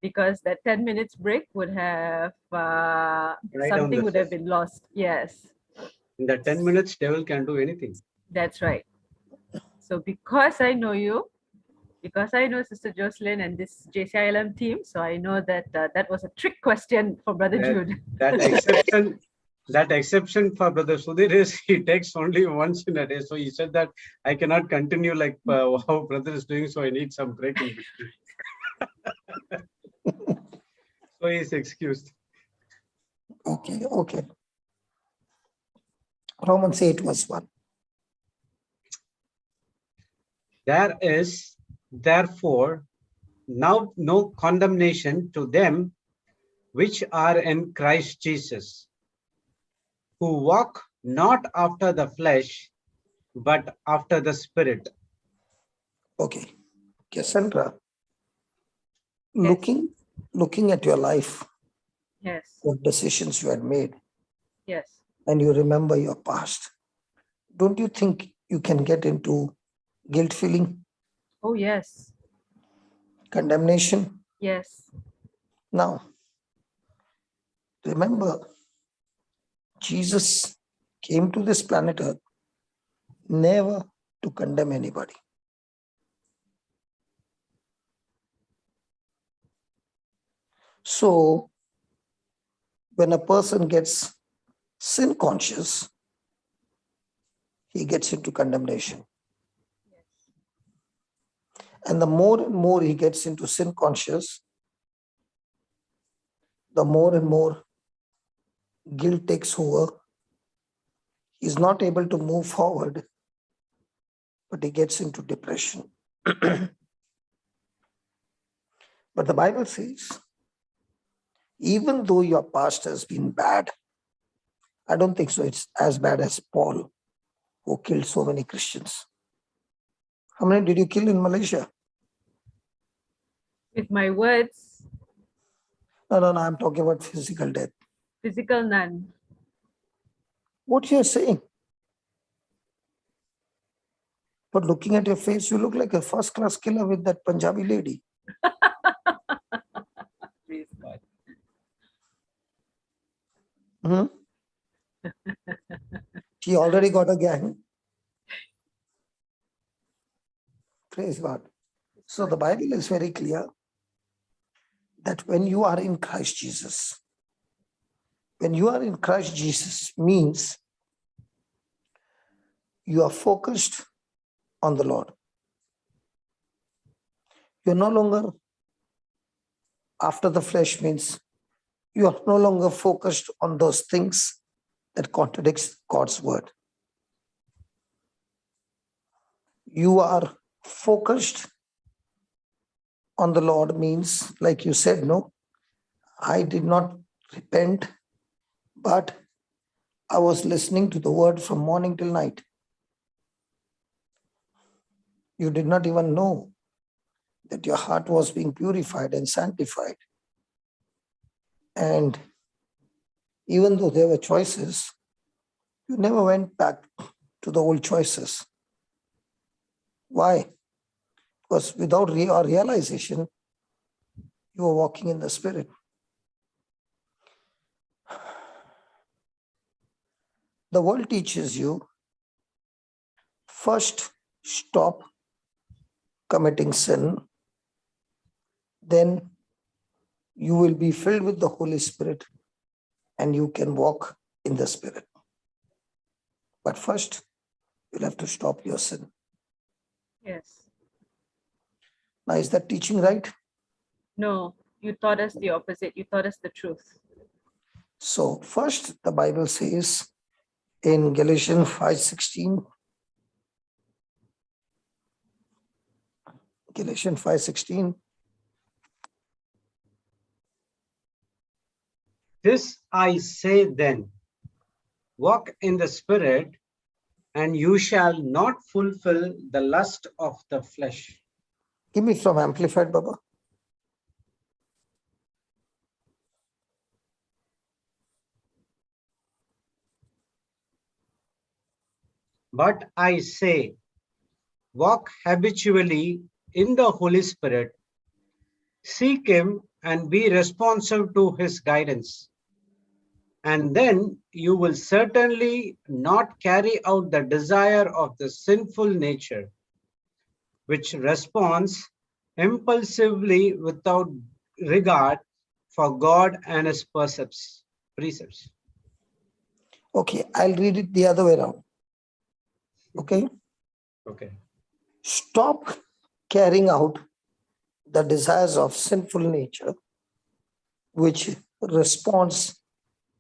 because that 10 minutes break would have down something the would have session. been lost. Yes, In the 10 minutes, devil can do anything. that's right. So because I know you, because I know Sister Jocelyn and this JCILM team, so I know that that was a trick question for Brother Jude. That exception for Brother Sudhir is he takes only once in a day. So he said that I cannot continue like how brother is doing, so I need some break in between. So he is excused. Okay. Romans 8, verse 1. There is therefore now no condemnation to them which are in Christ Jesus, who walk not after the flesh, but after the Spirit. Okay. Cassandra, Yes. looking at your life, Yes, what decisions you had made, yes, and you remember your past, don't you think you can get into guilt feeling, oh yes, condemnation? yes, Now, remember, Jesus came to this planet Earth never to condemn anybody. So, when a person gets sin conscious, he gets into condemnation. And the more and more he gets into sin conscious, the more and more guilt takes over. He's not able to move forward, but he gets into depression. But the Bible says, even though your past has been bad, I don't think so it's as bad as Paul, who killed so many Christians. How many did you kill in Malaysia? with my words, No, I'm talking about physical death. physical none. What you're saying? But looking at your face, you look like a first-class killer with that Punjabi lady. Praise God. Hmm? She already got a gang. Praise God. So the Bible is very clear that when you are in Christ Jesus, means you are focused on the Lord. You're no longer after the flesh, means you are no longer focused on those things that contradicts God's word. You are focused on the Lord means, like you said, no, I did not repent, but I was listening to the word from morning till night. You did not even know that your heart was being purified and sanctified. And even though there were choices, you never went back to the old choices. Why? Because without your realization, you were walking in the Spirit. The world teaches you, first stop committing sin, then you will be filled with the Holy Spirit and you can walk in the Spirit. But first, you'll have to stop your sin. Yes. Now, is that teaching right? No, you taught us the opposite. You taught us the truth. So first, the Bible says in Galatians 5:16, Galatians 5:16, This I say then, walk in the Spirit, and you shall not fulfill the lust of the flesh. give me from Amplified, Baba. But I say, walk habitually in the Holy Spirit, seek Him and be responsive to His guidance. And then you will certainly not carry out the desire of the sinful nature, which responds impulsively without regard for God and His precepts. Okay, I'll read it the other way around. Okay, Okay. stop carrying out the desires of sinful nature, which responds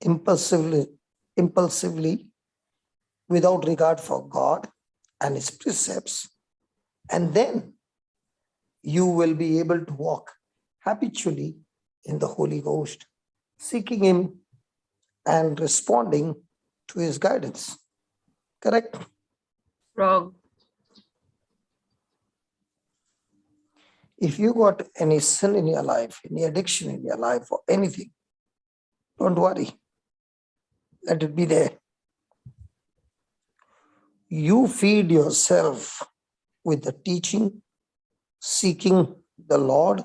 impulsively without regard for God and His precepts, and then you will be able to walk habitually in the Holy Ghost, seeking Him and responding to His guidance. Correct? Wrong. If you got any sin in your life, any addiction in your life, or anything, don't worry. Let it be there. You feed yourself with the teaching, seeking the Lord,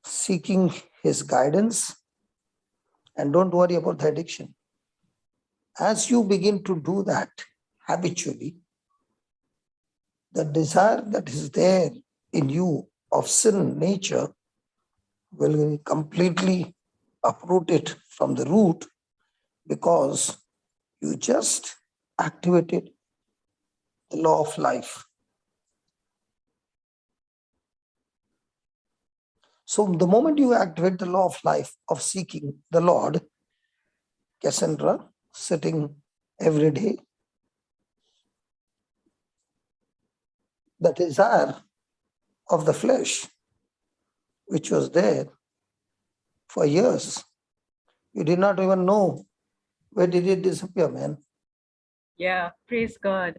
seeking His guidance, and don't worry about the addiction. As you begin to do that habitually, the desire that is there in you of sin nature will be completely uprooted from the root, because you just activated the law of life. So the moment you activate the law of life of seeking the Lord, Cassandra, sitting every day, the desire of the flesh, which was there for years, you did not even know where did it disappear, man. Yeah, praise God.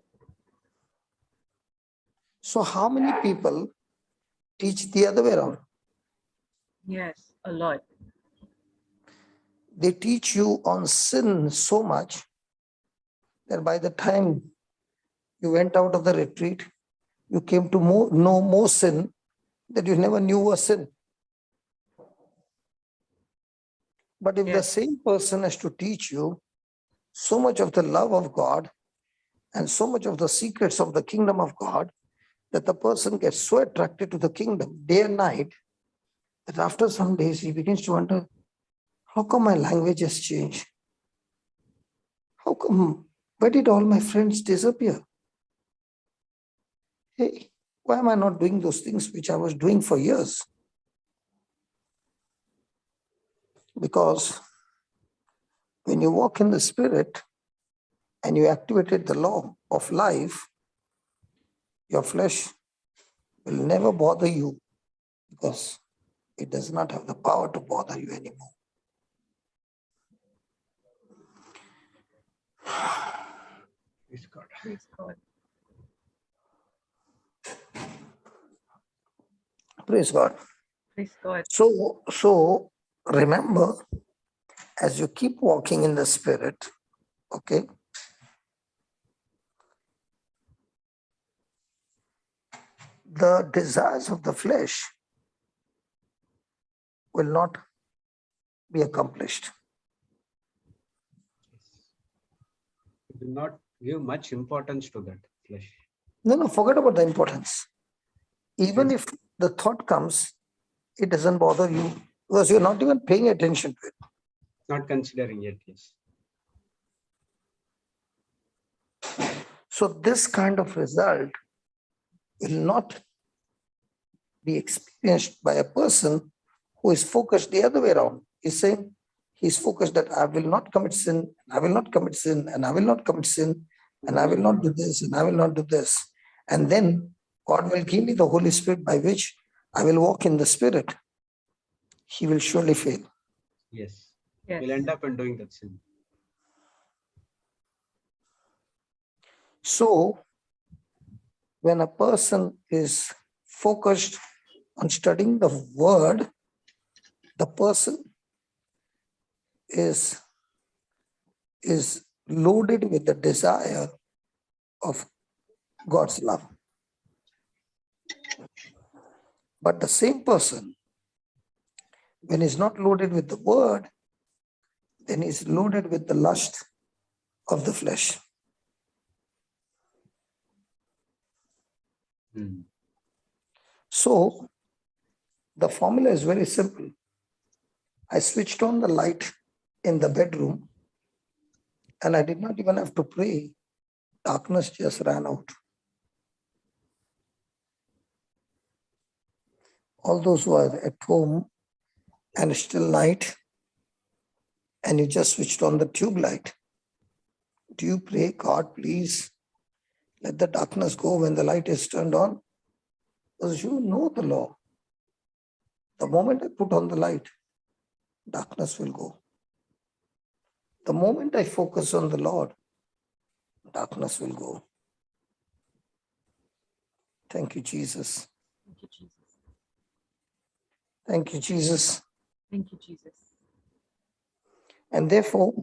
So how many people teach the other way around? Yes, a lot. They teach you on sin so much that by the time you went out of the retreat, you came to know more sin that you never knew was sin. But if the Yes. same person has to teach you so much of the love of God and so much of the secrets of the kingdom of God, that the person gets so attracted to the kingdom day and night, that after some days he begins to wonder, how come my language has changed? How come, where did all my friends disappear? Hey, why am I not doing those things which I was doing for years? Because when you walk in the Spirit and you activated the law of life, your flesh will never bother you, because it does not have the power to bother you anymore. Praise God. Praise God. Praise God. Praise God. So remember, as you keep walking in the Spirit, okay, the desires of the flesh will not be accomplished. Do not give much importance to that flesh. No, forget about the importance. Even Yes. if the thought comes, it doesn't bother you, because you're not even paying attention to it. Not considering it, yes. So this kind of result will not be experienced by a person who is focused the other way around. He's saying, he's focused that I will not commit sin, I will not commit sin, and I will not commit sin, and I will not do this, and I will not do this. And then God will give me the Holy Spirit by which I will walk in the Spirit. He will surely fail. Yes. Yes. We'll end up in doing that sin. So, when a person is focused on studying the word, the person is loaded with the desire of God's love. But the same person, when he's not loaded with the word, then he's loaded with the lust of the flesh. Hmm. So the formula is very simple. I switched on the light in the bedroom and I did not even have to pray. Darkness just ran out. All those who are at home and it's still night and you just switched on the tube light, do you pray, God, please let the darkness go when the light is turned on? Because you know the law. The moment I put on the light, darkness will go. The moment I focus on the Lord, darkness will go. Thank you, Jesus. Thank you, Jesus. Thank you, Jesus. Thank you, Jesus. And therefore,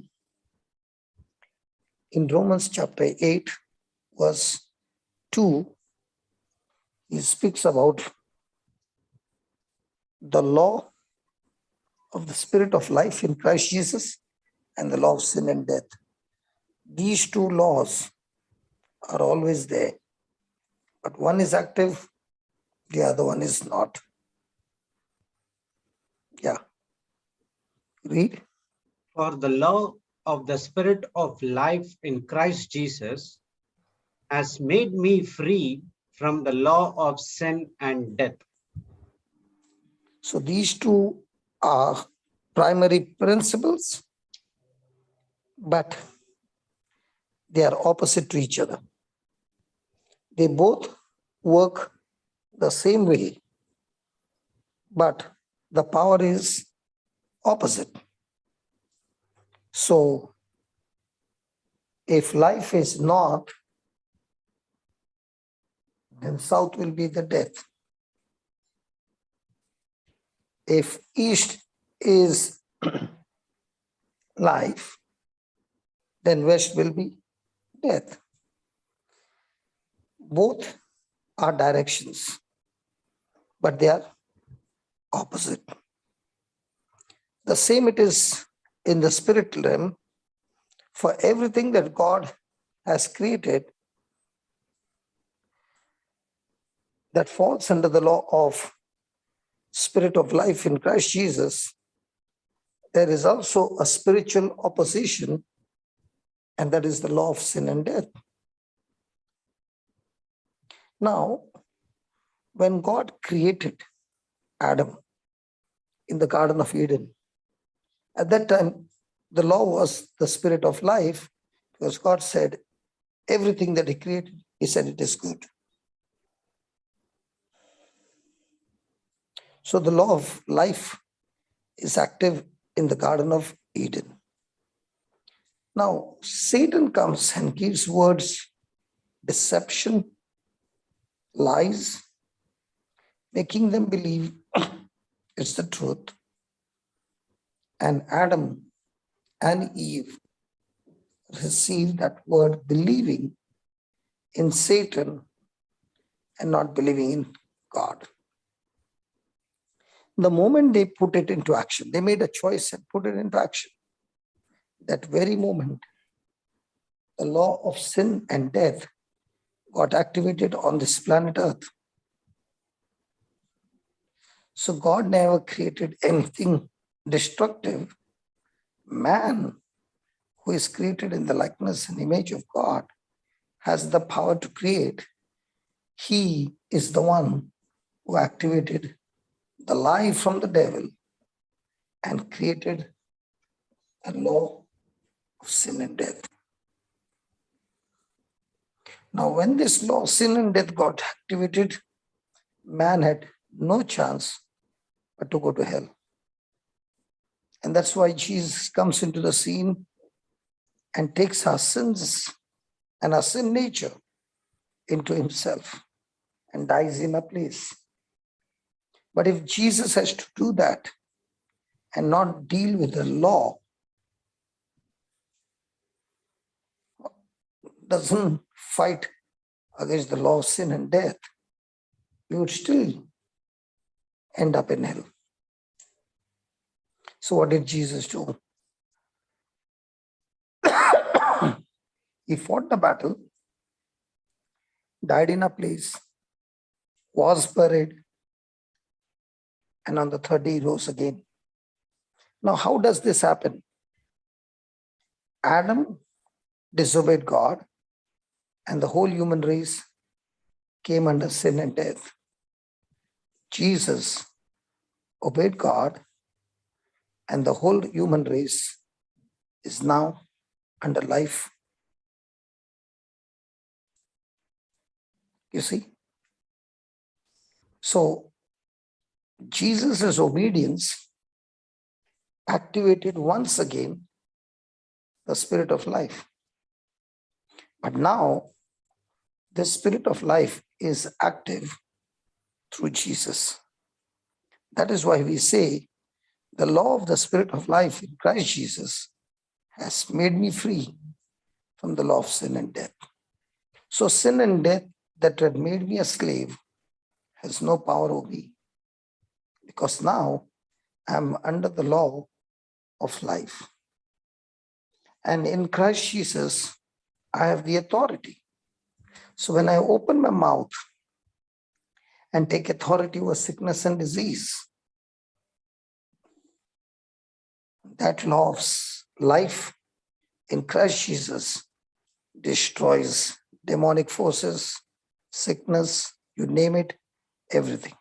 in Romans chapter 8, verse 2, he speaks about the law of the Spirit of life in Christ Jesus and the law of sin and death. These two laws are always there, but one is active, the other one is not. Yeah. Read. For the law of the Spirit of life in Christ Jesus has made me free from the law of sin and death. So these two are primary principles, but they are opposite to each other. They both work the same way, but the power is opposite. So if life is north, then south will be the death. If east is life, then west will be death. Both are directions, but they are opposite. The same it is in the spirit realm. For everything that God has created that falls under the law of Spirit of life in Christ Jesus, there is also a spiritual opposition, and that is the law of sin and death. Now, when God created Adam in the Garden of Eden, at that time, the law was the Spirit of life, because God said everything that He created, He said it is good. So the law of life is active in the Garden of Eden. Now, Satan comes and gives words, deception, lies, making them believe it's the truth. And Adam and Eve received that word believing in Satan and not believing in God. The moment they put it into action, they made a choice and put it into action. That very moment, the law of sin and death got activated on this planet Earth. So God never created anything destructive. Man, who is created in the likeness and image of God, has the power to create. He is the one who activated the lie from the devil and created a law of sin and death. Now, when this law of sin and death got activated, man had no chance but to go to hell. And that's why Jesus comes into the scene and takes our sins and our sin nature into himself and dies in a place. But if Jesus has to do that and not deal with the law, doesn't fight against the law of sin and death, we would still end up in hell. So what did Jesus do? He fought the battle, died in a place, was buried, and on the third day he rose again. Now, how does this happen? Adam disobeyed God, and the whole human race came under sin and death. Jesus obeyed God, and the whole human race is now under life. You see? So, Jesus' obedience activated once again the spirit of life. But now, the spirit of life is active through Jesus. That is why we say the law of the spirit of life in Christ Jesus has made me free from the law of sin and death. So sin and death that had made me a slave has no power over me, because now I'm under the law of life. And in Christ Jesus, I have the authority. So when I open my mouth and take authority over sickness and disease, that law of life in Christ Jesus destroys demonic forces, sickness, you name it, everything.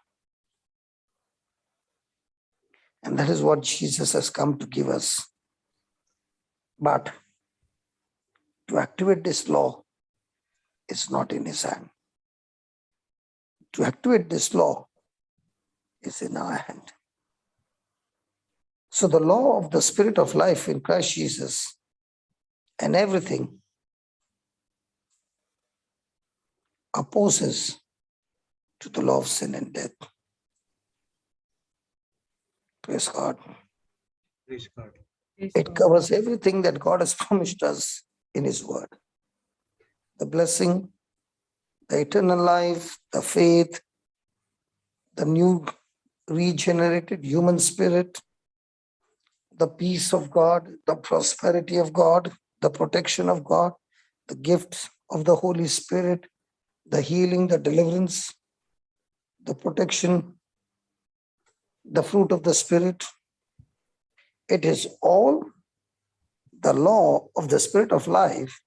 And that is what Jesus has come to give us. But to activate this law is not in his hand. To activate this law is in our hand. So the law of the spirit of life in Christ Jesus and everything opposes to the law of sin and death. Praise God. Praise God. It covers everything that God has promised us in his word. The blessing, the eternal life, the faith, the new regenerated human spirit, the peace of God, the prosperity of God, the protection of God, the gift of the Holy Spirit, the healing, the deliverance, the protection, the fruit of the Spirit. It is all the law of the Spirit of life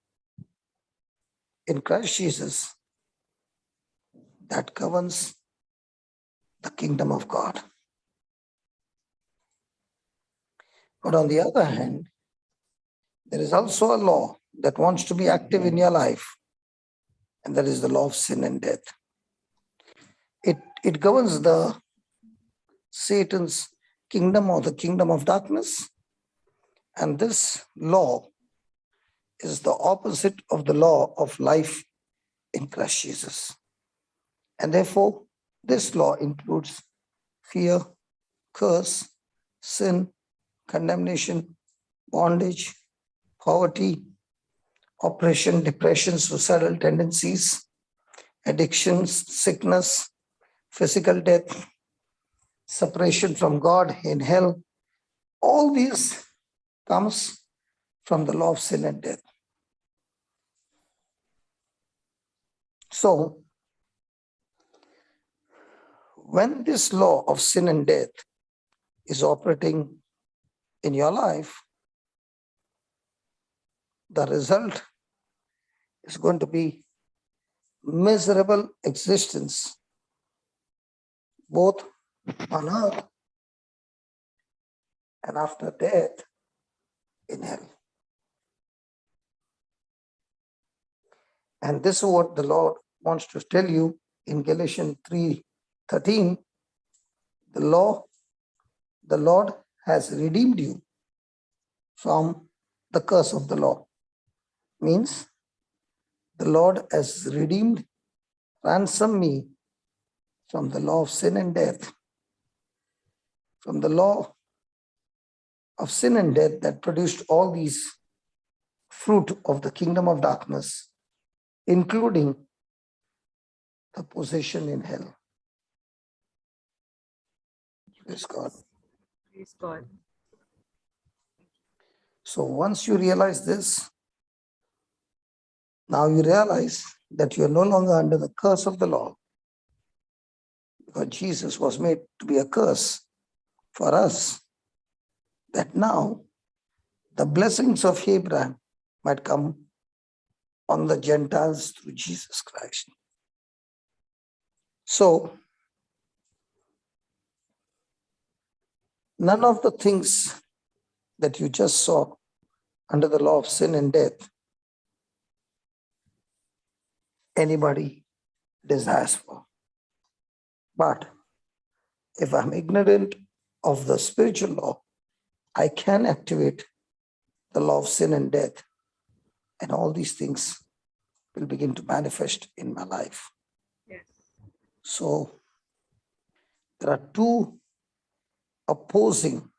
in Christ Jesus that governs the kingdom of God. But on the other hand, there is also a law that wants to be active in your life, and that is the law of sin and death. It governs the Satan's kingdom or the kingdom of darkness, and this law is the opposite of the law of life in Christ Jesus. And therefore, this law includes fear, curse, sin, condemnation, bondage, poverty, oppression, depression, suicidal tendencies, addictions, sickness, physical death, separation from God in hell. All these comes from the law of sin and death. So, when this law of sin and death is operating in your life, the result is going to be miserable existence, both on earth and after death in hell. And this is what the Lord wants to tell you in Galatians 3:13. The Lord has redeemed you from the curse of the law. Means the Lord has redeemed, ransomed me from the law of sin and death, from the law of sin and death that produced all these fruit of the kingdom of darkness, including the position in hell. Praise God. Praise God. So once you realize this, now you realize that you are no longer under the curse of the law, because Jesus was made to be a curse for us, that now the blessings of Abraham might come on the Gentiles through Jesus Christ. So none of the things that you just saw under the law of sin and death, anybody desires for. But if I'm ignorant of the spiritual law, I can activate the law of sin and death, and all these things will begin to manifest in my life. Yes. So there are two opposing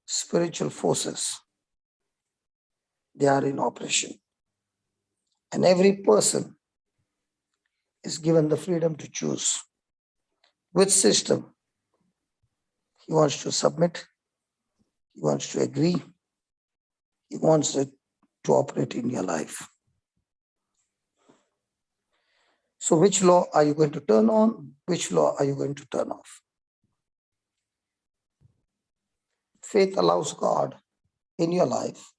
spiritual forces. They are in operation. And every person is given the freedom to choose which system he wants to submit, he wants to agree, he wants it to operate in your life. So which law are you going to turn on? Which law are you going to turn off? Faith allows God in your life,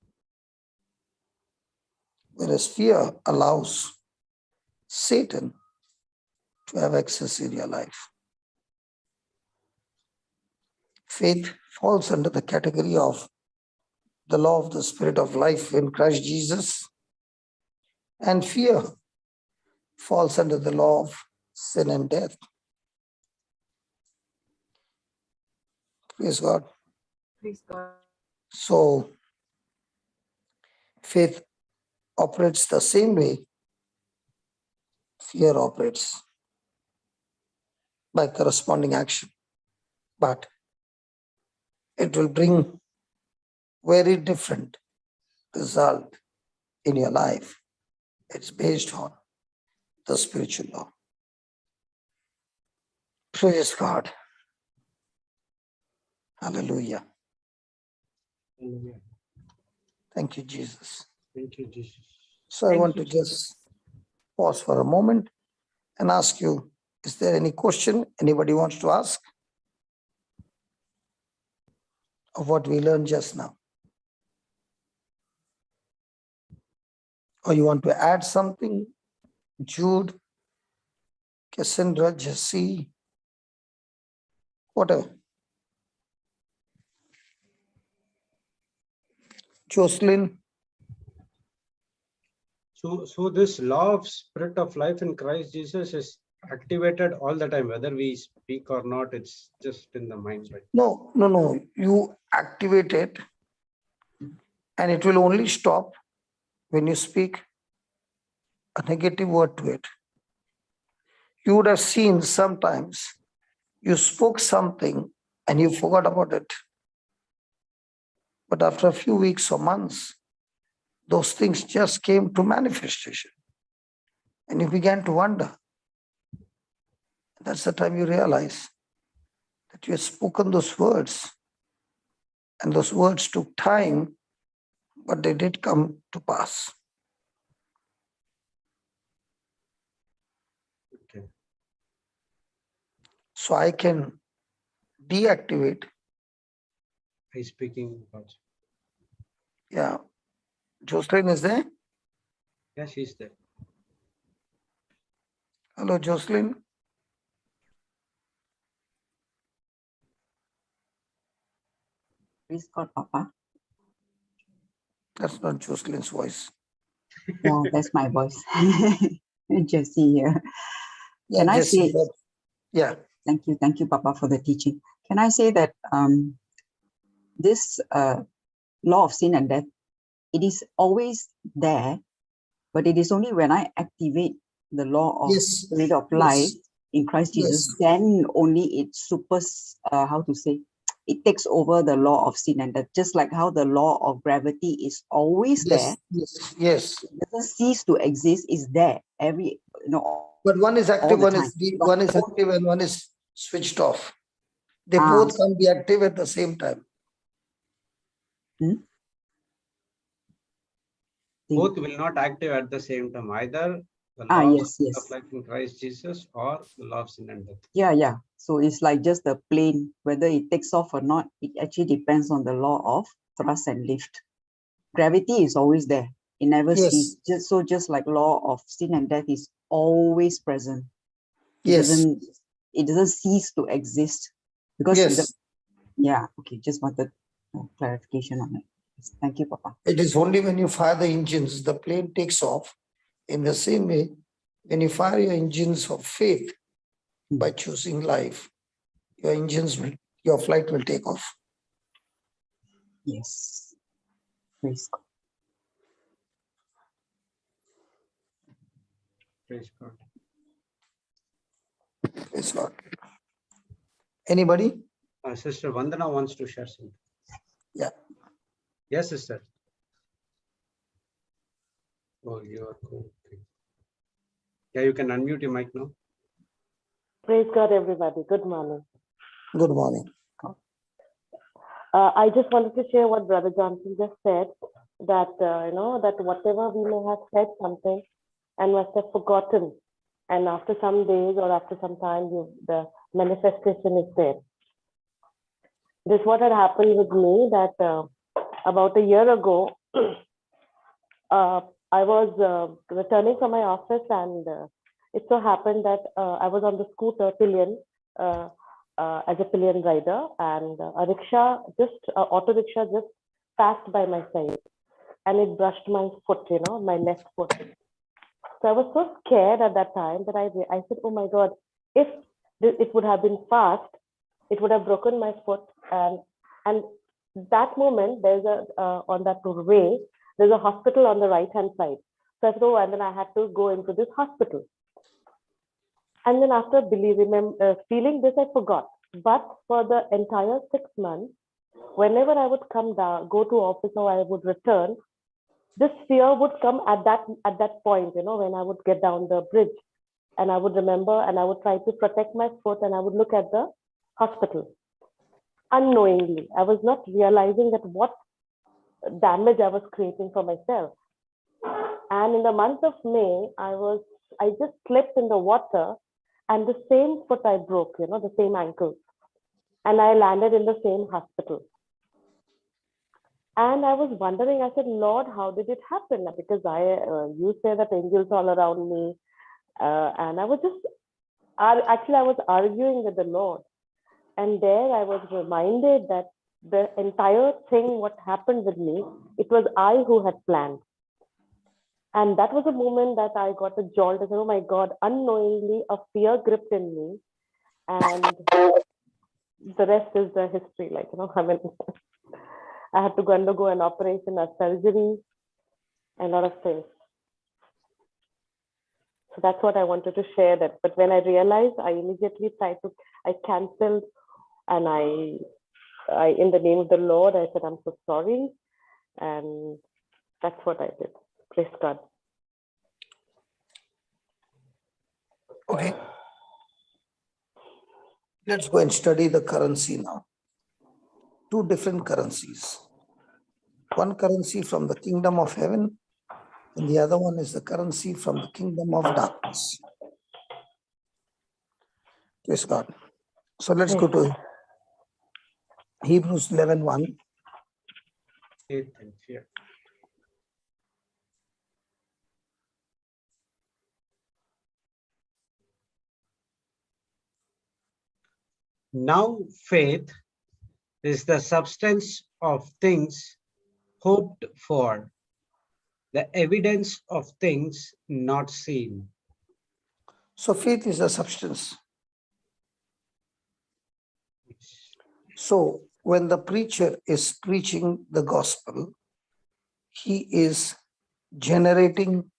whereas fear allows Satan to have access in your life. Faith falls under the category of the law of the Spirit of life in Christ Jesus, and fear falls under the law of sin and death. Praise God. Praise God. So faith operates the same way fear operates, by corresponding action. But it will bring very different result in your life. It's based on the spiritual law. Praise God. Hallelujah. Hallelujah. Thank you, Jesus. Thank you, Jesus. So I Thank want you, to just pause for a moment and ask you, is there any question anybody wants to ask of what we learned just now? Or you want to add something? Jude, Cassandra, Jesse, whatever. Jocelyn, So this law of spirit of life in Christ Jesus is activated all the time, whether we speak or not. It's just in the mind, right? no. You activate it and it will only stop when you speak a negative word to it. You would have seen sometimes you spoke something and you forgot about it. But after a few weeks or months, those things just came to manifestation. And you began to wonder. That's the time you realize that you have spoken those words. And those words took time, but they did come to pass. Okay. So I can deactivate. I speaking God's. Yeah. Jocelyn is there? Yeah, she's there. Hello, Jocelyn. Praise God, Papa. That's not Jocelyn's voice. Yeah, that's my voice. Jesse here. Yeah, Can I Jesse, say, but- yeah. thank you, Papa, for the teaching. Can I say that this law of sin and death, it is always there, but it is only when I activate the law of Yes. spirit of life in Christ Jesus, Yes. then only it it takes over the law of sin and death. Just like how the law of gravity is always there, Yes. it doesn't cease to exist, is there every, But one is active, the one time. is deep, one is active, and one is switched off. They Ah. both can be active at the same time. Both will not active at the same time. Either the law of Yes. life in Christ Jesus or the law of sin and death. Yeah. So it's like just the plane, whether it takes off or not, it actually depends on the law of thrust and lift. Gravity is always there. It never Yes. ceases. Just like law of sin and death is always present. Yes. It doesn't cease to exist. Because Yes. Okay, just wanted clarification on it. Thank you, Papa. It is only when you fire the engines, the plane takes off. In the same way, when you fire your engines of faith by choosing life, your flight will take off. Yes. Praise God. Praise God. It's not. Anybody? Sister Vandana wants to share something. Yeah. Yes, sister. Oh, you are cool. Yeah, you can unmute your mic now. Praise God, everybody. Good morning. Good morning. I just wanted to share what Brother Johnson just said, that, that whatever we may have said something and must have forgotten, and after some days or after some time, the manifestation is there. This is what had happened with me, that about a year ago, I was returning from my office, and it so happened that I was on the scooter pillion as a pillion rider, and auto rickshaw just passed by my side, and it brushed my foot, my left foot. So I was so scared at that time that I said, oh my God, if it would have been fast, it would have broken my foot. And that moment, there's on that way, there's a hospital on the right-hand side. So I said, and then I had to go into this hospital. And then after feeling this, I forgot. But for the entire 6 months, whenever I would come down, go to office, or I would return, this fear would come at that point, when I would get down the bridge, and I would remember, and I would try to protect my foot, and I would look at the hospital. Unknowingly, I was not realizing that what damage I was creating for myself. And in the month of May, I just slipped in the water, and the same foot I broke, the same ankle, and I landed in the same hospital. And I was wondering, I said, Lord, how did it happen? Because you say that angels all around me, and I was I was arguing with the Lord. And there I was reminded that the entire thing, what happened with me, it was I who had planned. And that was a moment that I got a jolt. I said, oh my God, unknowingly a fear gripped in me. And the rest is the history. I had to undergo an operation, a surgery, and a lot of things. So that's what I wanted to share. That, but when I realized, I immediately I canceled, and I, in the name of the Lord, I said, I'm so sorry. And that's what I did. Praise God. Okay. Let's go and study the currency now. 2 different currencies. One currency from the kingdom of heaven, and the other one is the currency from the kingdom of darkness. Praise God. So let's go to Hebrews 11:1. Faith and fear. Now faith is the substance of things hoped for, the evidence of things not seen. So faith is a substance. So when the preacher is preaching the gospel, he is generating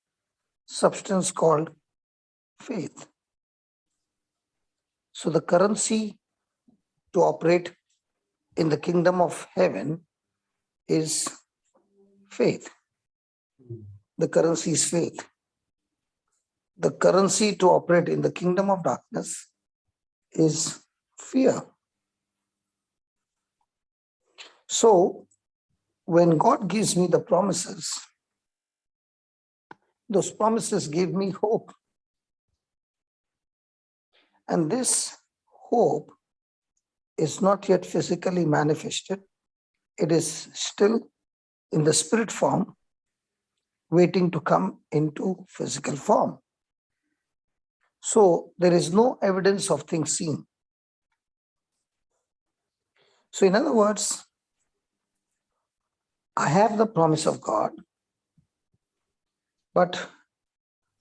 substance called faith. So the currency to operate in the kingdom of heaven is faith. The currency is faith. The currency to operate in the kingdom of darkness is fear. So when God gives me the promises, those promises give me hope. And this hope is not yet physically manifested. It is still in the spirit form, waiting to come into physical form. So there is no evidence of things seen. So in other words, I have the promise of God, but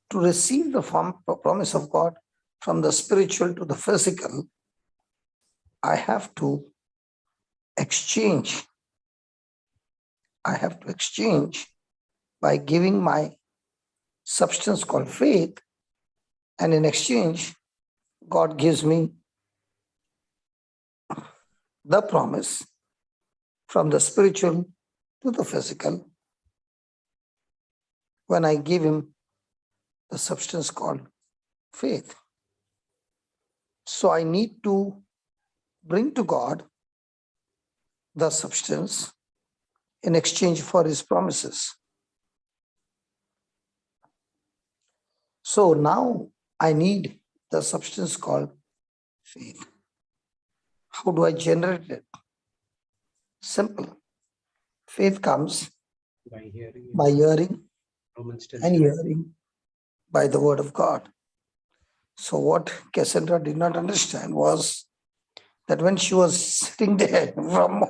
to receive the promise of God from the spiritual to the physical, I have to exchange. I have to exchange by giving my substance called faith, and in exchange, God gives me the promise from the spiritual to the physical when I give him the substance called faith. So I need to bring to God the substance in exchange for his promises. So now I need the substance called faith. How do I generate it? Simple. Faith comes By hearing, by hearing, Romans 10. and hearing by the word of God. So what Cassandra did not understand was that when she was sitting there from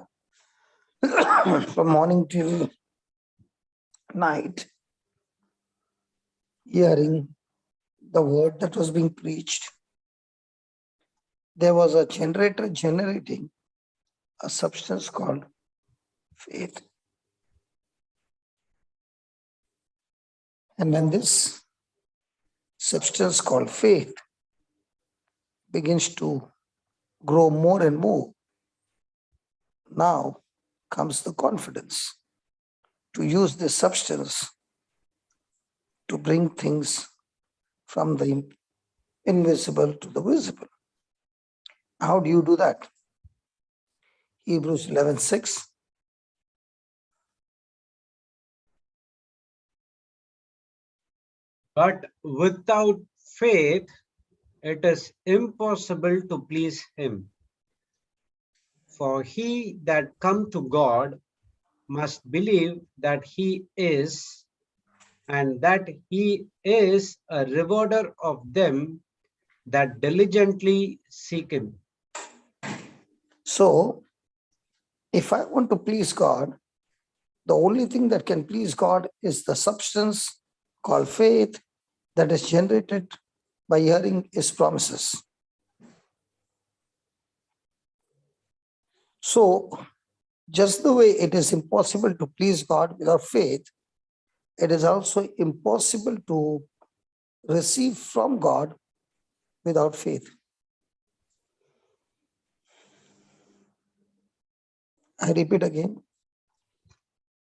morning till night, hearing the word that was being preached, there was a generator generating a substance called faith. And when this substance called faith begins to grow more and more, now comes the confidence to use this substance to bring things from the invisible to the visible. How do you do that? Hebrews 11:6. But without faith, it is impossible to please him. For he that come to God must believe that he is, and that he is a rewarder of them that diligently seek him. So, if I want to please God, the only thing that can please God is the substance called faith that is generated by hearing his promises. So, just the way it is impossible to please God without faith, it is also impossible to receive from God without faith. I repeat again,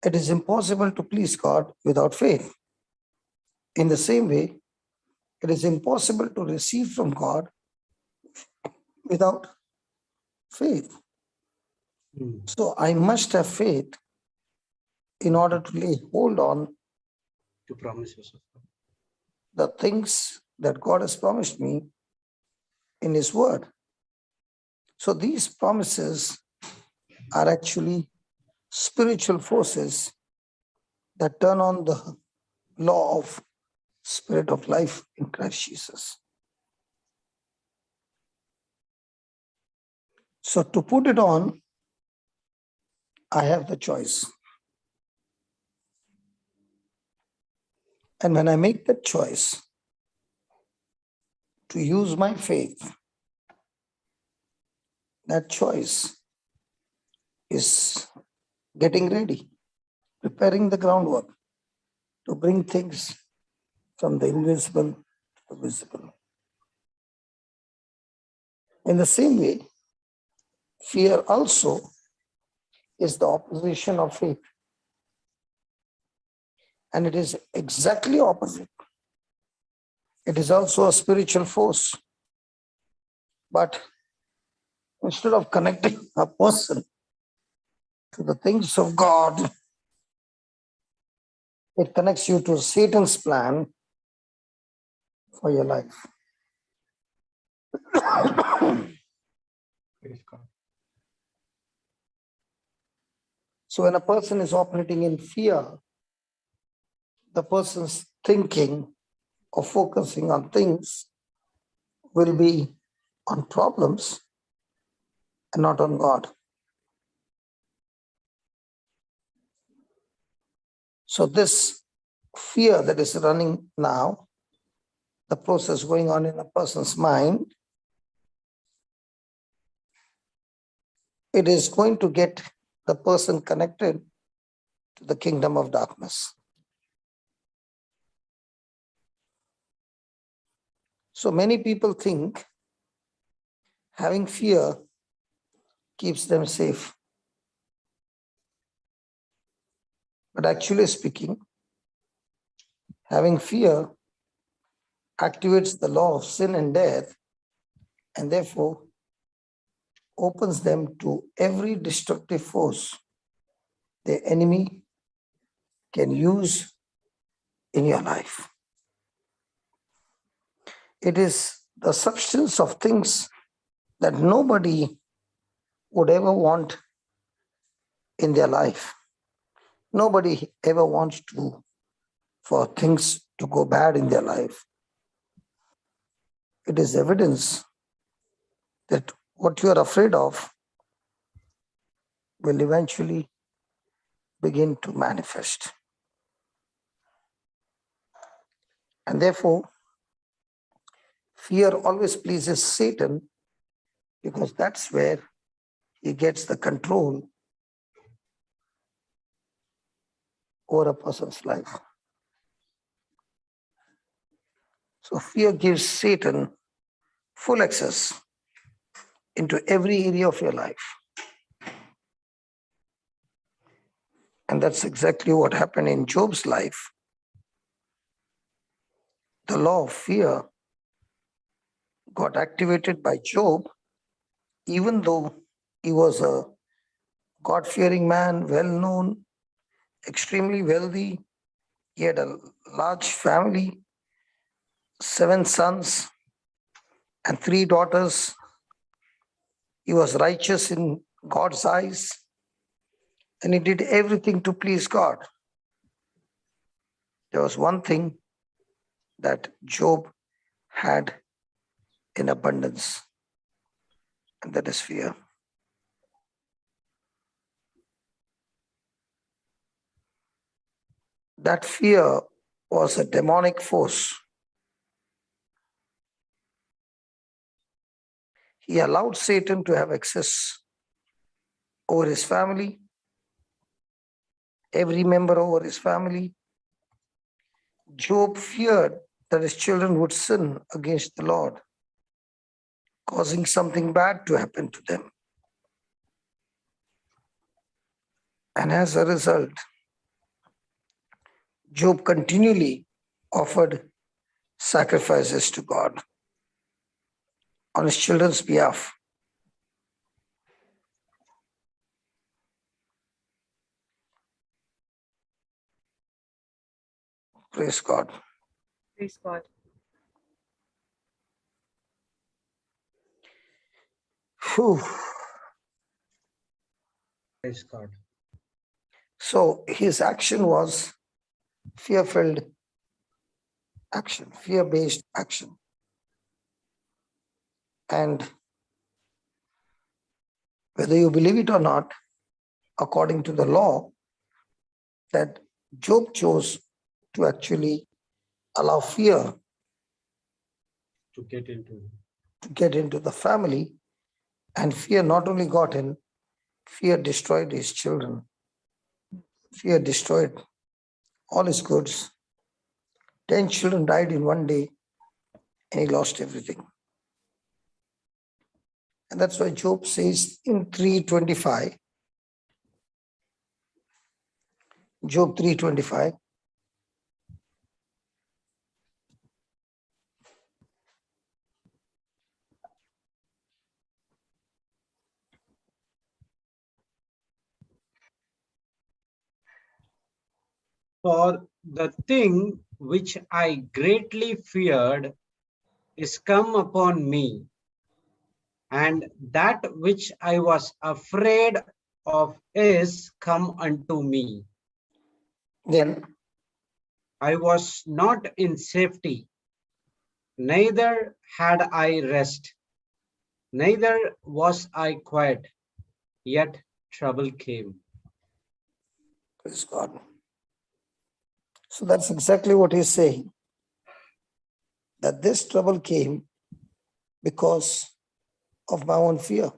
it is impossible to please God without faith. In the same way, it is impossible to receive from God without faith. So I must have faith in order to lay hold on To promises of God. the things that God has promised me in his word. So these promises are actually spiritual forces that turn on the law of spirit of life in Christ Jesus. So to put it on, I have the choice. And when I make that choice to use my faith, that choice is getting ready, preparing the groundwork to bring things from the invisible to the visible. In the same way, fear also is the opposition of faith. And it is exactly opposite. It is also a spiritual force. But instead of connecting a person to the things of God, it connects you to Satan's plan for your life. Praise God. So when a person is operating in fear, the person's thinking or focusing on things will be on problems and not on God. So this fear that is running now, the process going on in a person's mind, it is going to get the person connected to the kingdom of darkness. So many people think having fear keeps them safe. But actually speaking, having fear activates the law of sin and death, and therefore opens them to every destructive force the enemy can use in your life. It is the substance of things that nobody would ever want in their life. Nobody ever wants for things to go bad in their life. It is evidence that what you are afraid of will eventually begin to manifest. And therefore, fear always pleases Satan because that's where he gets the control over a person's life. So fear gives Satan full access into every area of your life. And that's exactly what happened in Job's life. The law of fear got activated by Job, even though he was a God-fearing man, well-known, extremely wealthy. He had a large family, 7 sons and 3 daughters. He was righteous in God's eyes, and he did everything to please God. There was one thing that Job had in abundance, and that is fear. That fear was a demonic force. He allowed Satan to have access over his family, every member over his family. Job feared that his children would sin against the Lord, causing something bad to happen to them. And as a result, Job continually offered sacrifices to God on his children's behalf. Praise God. Praise God. Whew. Praise God. So his action was fear-filled action, fear-based action. And whether you believe it or not, according to the law, that Job chose to actually allow fear To get into the family, and fear not only got in, fear destroyed his children. Fear destroyed all his goods. 10 children died in one day, and he lost everything. And that's why Job says in 3:25, Job 3:25, For the thing which I greatly feared is come upon me, and that which I was afraid of is come unto me. then I was not in safety, neither had I rest, neither was I quiet, yet trouble came. praise God. So that's exactly what he's saying, that this trouble came because of my own fear.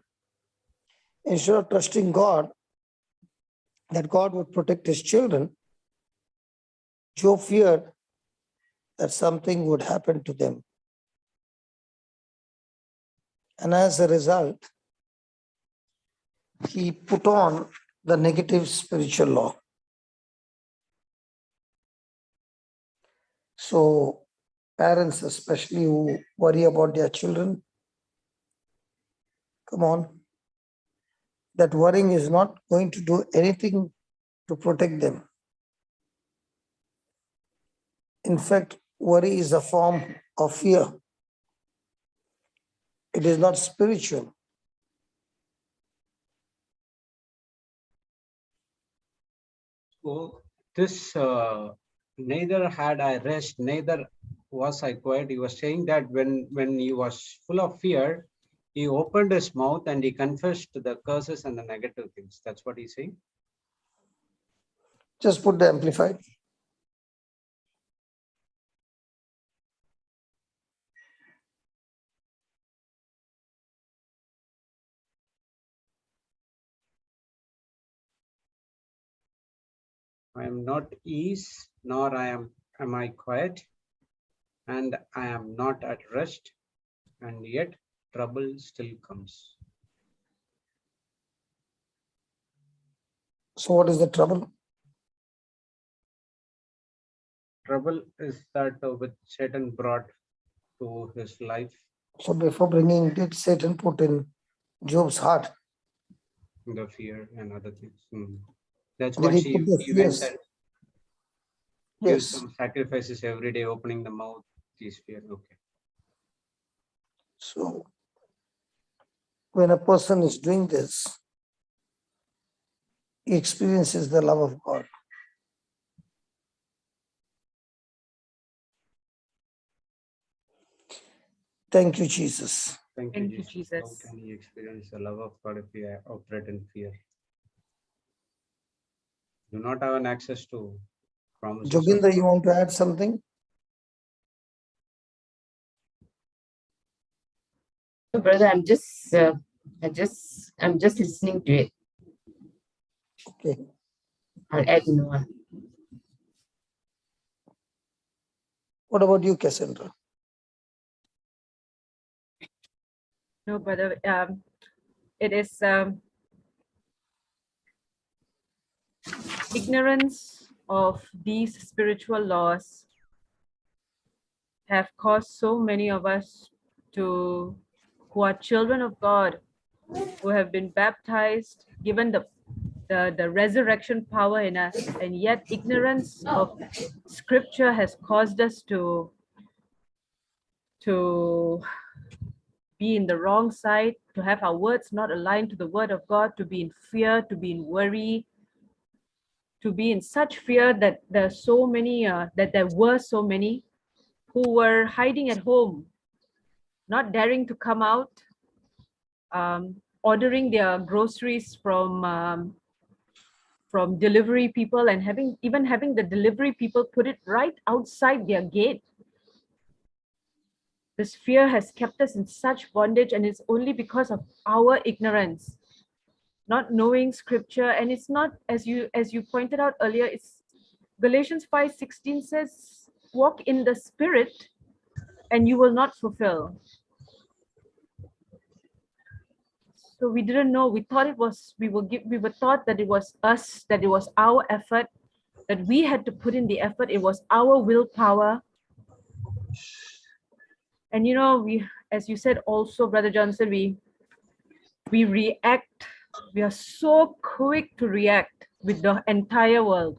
Instead of trusting God, that God would protect his children, Job feared that something would happen to them. And as a result, he put on the negative spiritual law. So parents, especially who worry about their children, come on, that worrying is not going to do anything to protect them. In fact, worry is a form of fear. It is not spiritual. So this neither had I rest, neither was I quiet. He was saying that when he was full of fear, he opened his mouth and he confessed the curses and the negative things. That's what he's saying. Just put the amplified. I am not ease, nor am I quiet, and I am not at rest, and yet trouble still comes. So what is the trouble? Trouble is that which Satan brought to his life. So before bringing, did Satan put in Job's heart? The fear and other things. That's Did what he put the he went fears? and give Yes. some sacrifices every day, opening the mouth. These fear. Okay. So when a person is doing this, he experiences the love of God. Thank you, Jesus. Thank Thank you, you, Jesus. How Jesus. can he experience the love of God if we operate in fear? Do not have an access to promises of Joginder, you God. want to add something? So, brother, I'm just listening to it. Okay. I'll add no one. What about you, Cassandra? No, brother. It is ignorance of these spiritual laws have caused so many of us who are children of God, who have been baptized, given the resurrection power in us, and yet ignorance of scripture has caused us to be in the wrong side, to have our words not aligned to the word of God, to be in fear, to be in worry, to be in such fear that there were so many who were hiding at home, not daring to come out, ordering their groceries from delivery people, and having the delivery people put it right outside their gate. This fear has kept us in such bondage, and it's only because of our ignorance, not knowing scripture. And it's not, as you pointed out earlier, it's Galatians 5:16 says, walk in the spirit and you will not fulfill. So we didn't know. We thought it was, we were taught that it was us, that it was our effort, that we had to put in the effort. It was our willpower. And you know, we, as you said also, Brother Johnson, we react. We are so quick to react with the entire world.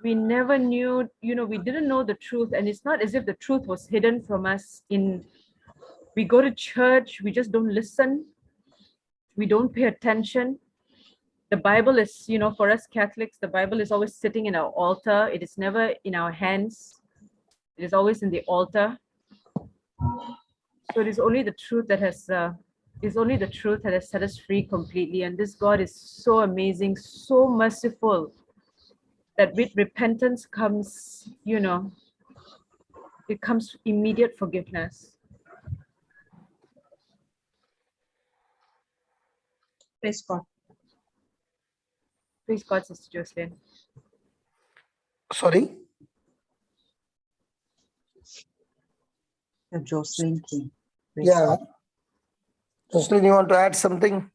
We never knew, you know, we didn't know the truth. And it's not as if the truth was hidden from us. We go to church, we just don't listen. We don't pay attention. The Bible is, you know, for us Catholics, the Bible is always sitting in our altar. It is never in our hands. It is always in the altar. So it is only the truth that has set us free completely. And this God is so amazing, so merciful, that with repentance comes, you know, it comes immediate forgiveness. Praise God. Praise God, Sister Jocelyn. Sorry? Jocelyn came. Praise Yeah. God. Jocelyn, you want to add something?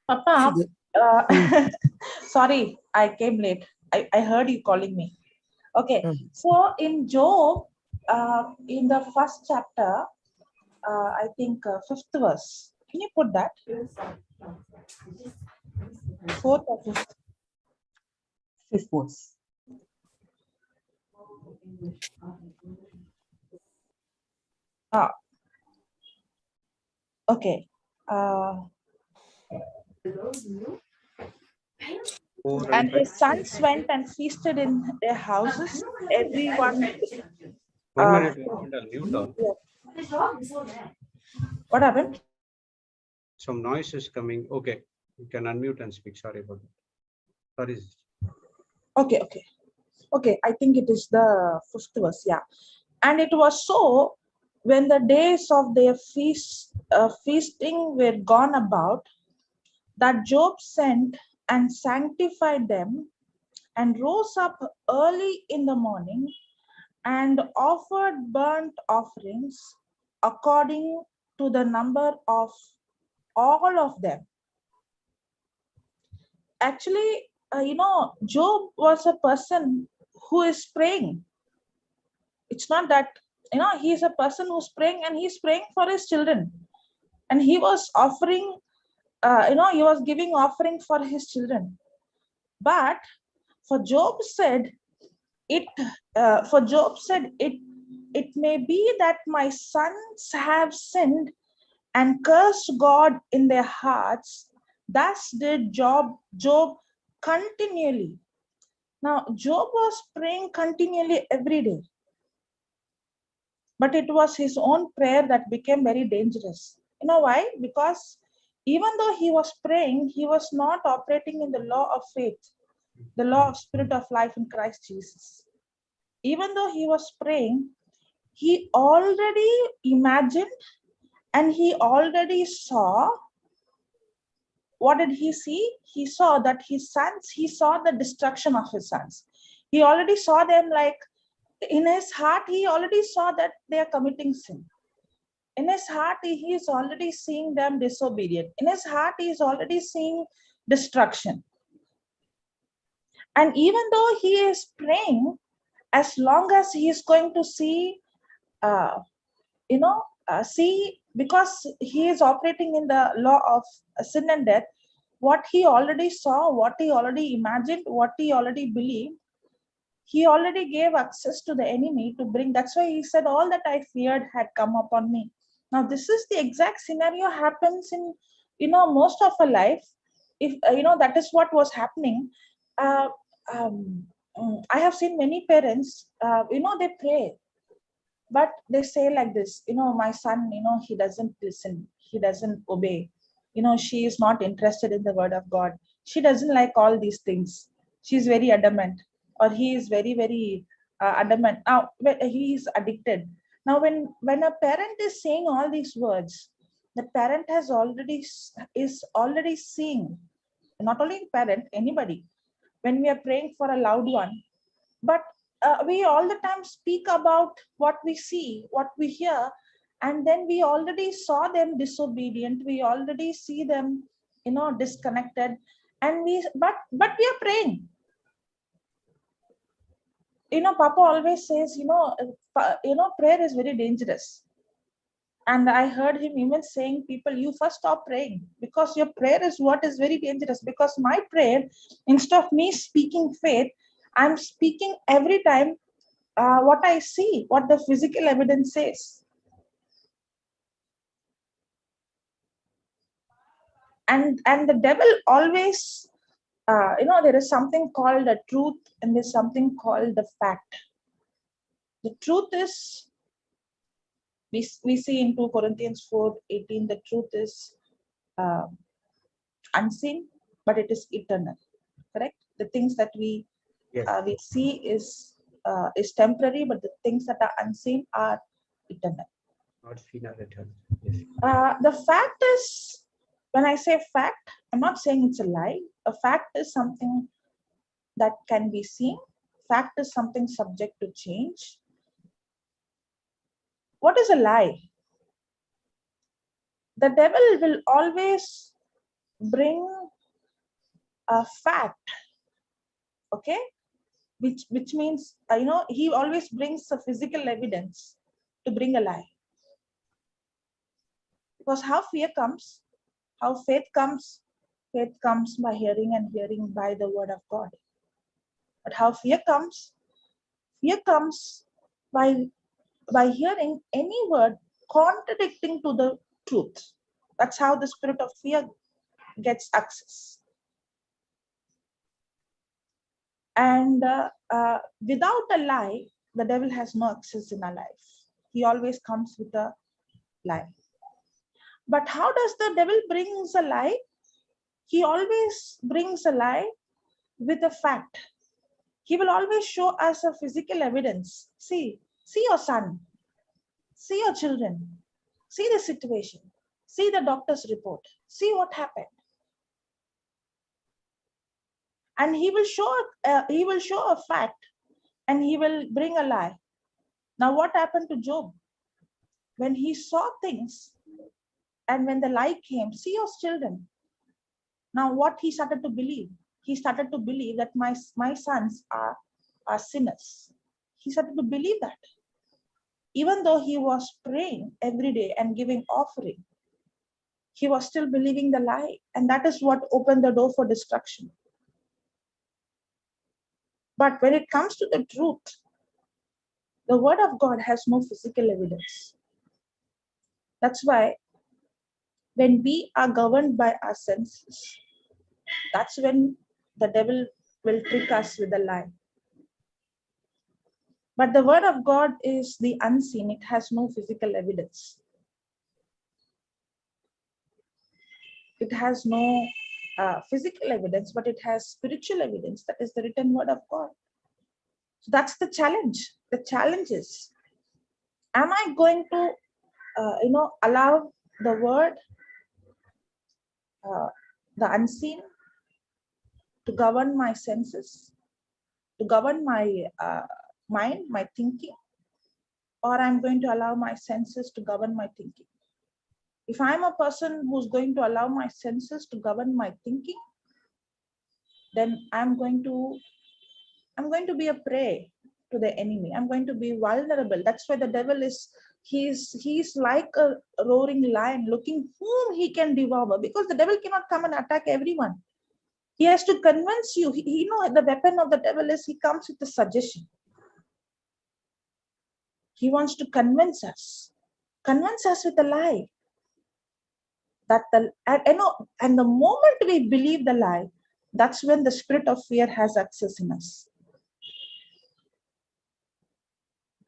Papa, sorry, I came late. I heard you calling me. Okay, so in Job, in the first chapter, I think 5th verse. Can you put that? 4th or 5th? 5th verse. Okay. And his sons went and feasted in their houses. Everyone. 1 minute. Mute all. What happened? Some noise is coming. Okay, you can unmute and speak. Sorry about that. Sorry. Okay. I think it is the 5th verse. Yeah. And it was so, when the days of their feasting were gone about, that Job sent and sanctified them, and rose up early in the morning, and offered burnt offerings according to the number of all of them. Actually, Job was a person who is praying. It's not that, he's a person who's praying, and he's praying for his children. And he was offering, he was giving offering for his children. But for Job said, it may be that my sons have sinned and cursed God in their hearts. Thus did Job continually. Now, Job was praying continually every day. But it was his own prayer that became very dangerous. You know why? Because even though he was praying, he was not operating in the law of faith, the law of spirit of life in Christ Jesus. Even though he was praying, he already imagined and he already saw. What did he see? He saw that his sons, he saw the destruction of his sons. He already saw them, like in his heart, he already saw that they are committing sin. In his heart, he is already seeing them disobedient. In his heart, he is already seeing destruction. And even though he is praying, as long as he is going to see, because he is operating in the law of sin and death, what he already saw, what he already imagined, what he already believed, he already gave access to the enemy to bring. That's why he said, all that I feared had come upon me. Now, this is the exact scenario happens in, most of our life. If, that is what was happening. I have seen many parents, they pray, but they say like this, my son, he doesn't listen, he doesn't obey. she is not interested in the word of God. She doesn't like all these things. She's very adamant, or he is very, very adamant. Now, he is addicted. Now, when a parent is saying all these words, the parent is already seeing, not only parent, anybody, when we are praying for a loved one, but we all the time speak about what we see, what we hear, and then we already saw them disobedient. We already see them, disconnected, and but we are praying. Papa always says, prayer is very dangerous. And I heard him even saying, people, you first stop praying, because your prayer is what is very dangerous. Because my prayer, instead of me speaking faith, I'm speaking every time what I see, what the physical evidence says. And the devil always, there is something called a truth, and there's something called the fact. The truth is, we see in 2 Corinthians 4:18, the truth is unseen, but it is eternal. Correct? The things that we see is temporary, but the things that are unseen are eternal. Not seen or eternal. Yes. The fact is, when I say fact, I'm not saying it's a lie. A fact is something that can be seen. Fact is something subject to change. What is a lie? The devil will always bring a fact, okay, which means he always brings a physical evidence to bring a lie. Because how fear comes, how faith comes by hearing, and hearing by the word of God. But how fear comes by hearing any word contradicting to the truth. That's how the spirit of fear gets access. And without a lie, the devil has no access in our life. He always comes with a lie. But how does the devil brings a lie? He always brings a lie with a fact. He will always show us a physical evidence. See your son, see your children, see the situation, see the doctor's report, see what happened. And he will show a fact, and he will bring a lie. Now, what happened to Job? When he saw things, and when the lie came, see your children. Now, what he started to believe? He started to believe that my sons are sinners. He started to believe that. Even though he was praying every day and giving offering, he was still believing the lie. And that is what opened the door for destruction. But when it comes to the truth, the word of God has no physical evidence. That's why when we are governed by our senses, that's when the devil will trick us with a lie. But the word of God is the unseen. It has no physical evidence. It has no physical evidence, but it has spiritual evidence. That is the written word of God. So that's the challenge. The challenge is, am I going to, allow the word, the unseen, to govern my senses, to govern my mind, my thinking, or I'm going to allow my senses to govern my thinking? If I'm a person who's going to allow my senses to govern my thinking, then I'm going to be a prey to the enemy. I'm going to be vulnerable. That's why the devil is, he's like a roaring lion looking whom he can devour, because the devil cannot come and attack everyone. He has to convince you. The weapon of the devil is, he comes with a suggestion. He wants to convince us with a lie. And the moment we believe the lie, that's when the spirit of fear has access in us.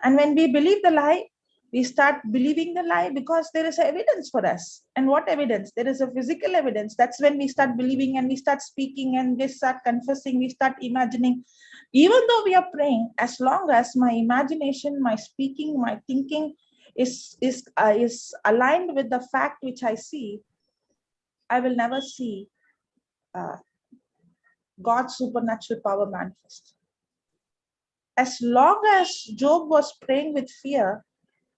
And when we believe the lie, We start believing the lie because there is evidence for us. And what evidence? There is a physical evidence. That's when we start believing and we start speaking and we start confessing, we start imagining. Even though we are praying, as long as my imagination, my speaking, my thinking is aligned with the fact which I see, I will never see God's supernatural power manifest. As long as Job was praying with fear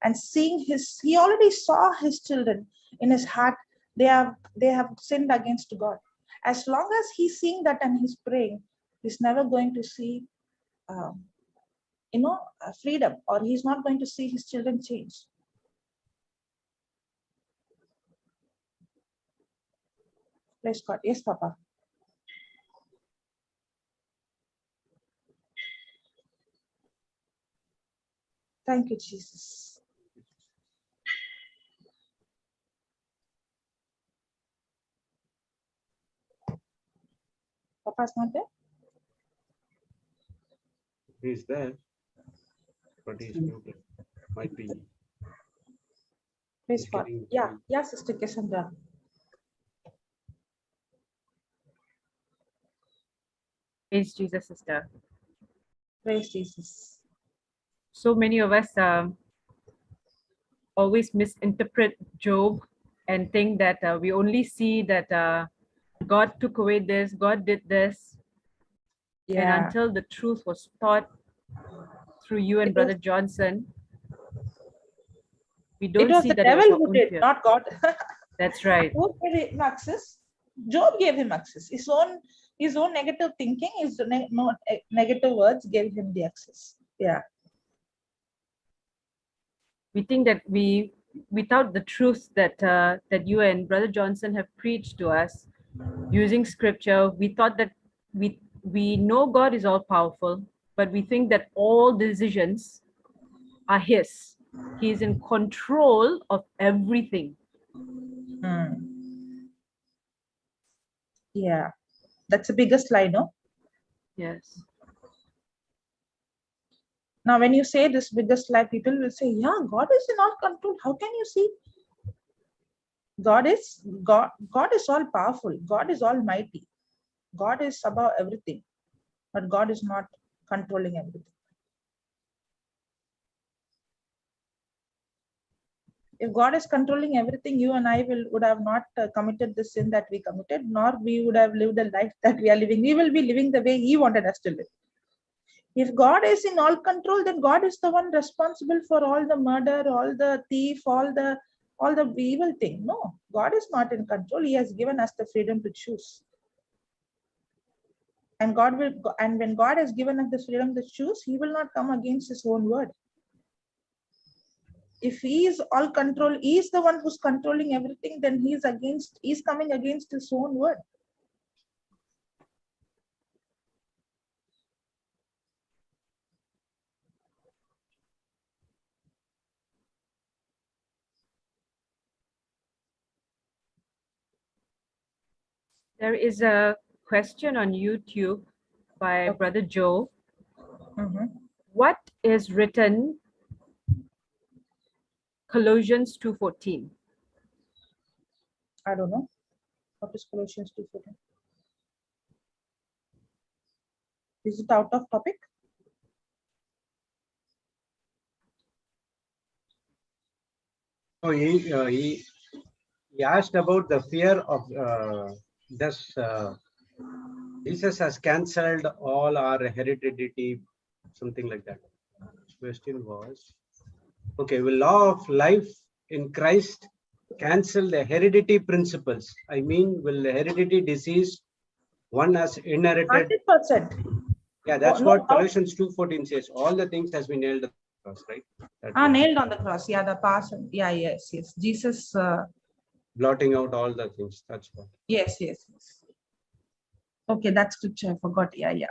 and seeing he already saw his children in his heart, they have sinned against God. As long as he's seeing that and he's praying, he's never going to see freedom, or he's not going to see his children change. Praise God. Yes, Papa. Thank you, Jesus. Papa's not there? He's there, but he's muted. Might be. Praise God. Yeah, Sister Cassandra. Praise Jesus, sister. Praise Jesus. So many of us always misinterpret Job and think that we only see that God took away this, God did this. Yeah. And until the truth was taught through you and Brother Johnson, we don't it was see the that devil it was who our own did, fear. not God. That's right. Who gave him access? Job gave him access. His own negative thinking, negative words gave him the access. Yeah. We think that without the truth that you and Brother Johnson have preached to us using scripture, we thought that we know God is all powerful, but we think that all decisions are his. He is in control of everything. Yeah. That's the biggest lie, no? Yes. Now, when you say this biggest lie, people will say, yeah, God is in all control. How can you see? God is all powerful. God is almighty. God is above everything. But God is not controlling everything. If God is controlling everything, you and I would have not committed the sin that we committed, nor we would have lived the life that we are living. We will be living the way He wanted us to live. If God is in all control, then God is the one responsible for all the murder, all the thief, all the evil thing. No, God is not in control. He has given us the freedom to choose. And when God has given us the freedom to choose, He will not come against His own word. If He is all control, He is the one who's controlling everything, then He's coming against His own word. There is a question on YouTube by Brother Joe. What is written Colossians 2:14? I don't know. What is Colossians 2:14? Is it out of topic? Oh, he asked about the fear of this. Jesus has cancelled all our heredity, something like that. Question was, okay, will law of life in Christ cancel the heredity principles? I mean, will the heredity disease one has inherited? 100%. Yeah, that's what Colossians 2:14 says. All the things has been nailed on the cross, right? Nailed on the cross. Yeah, the past. Yeah, yes. Jesus. Blotting out all the things. That's what. Yes. Okay, that scripture I forgot. Yeah.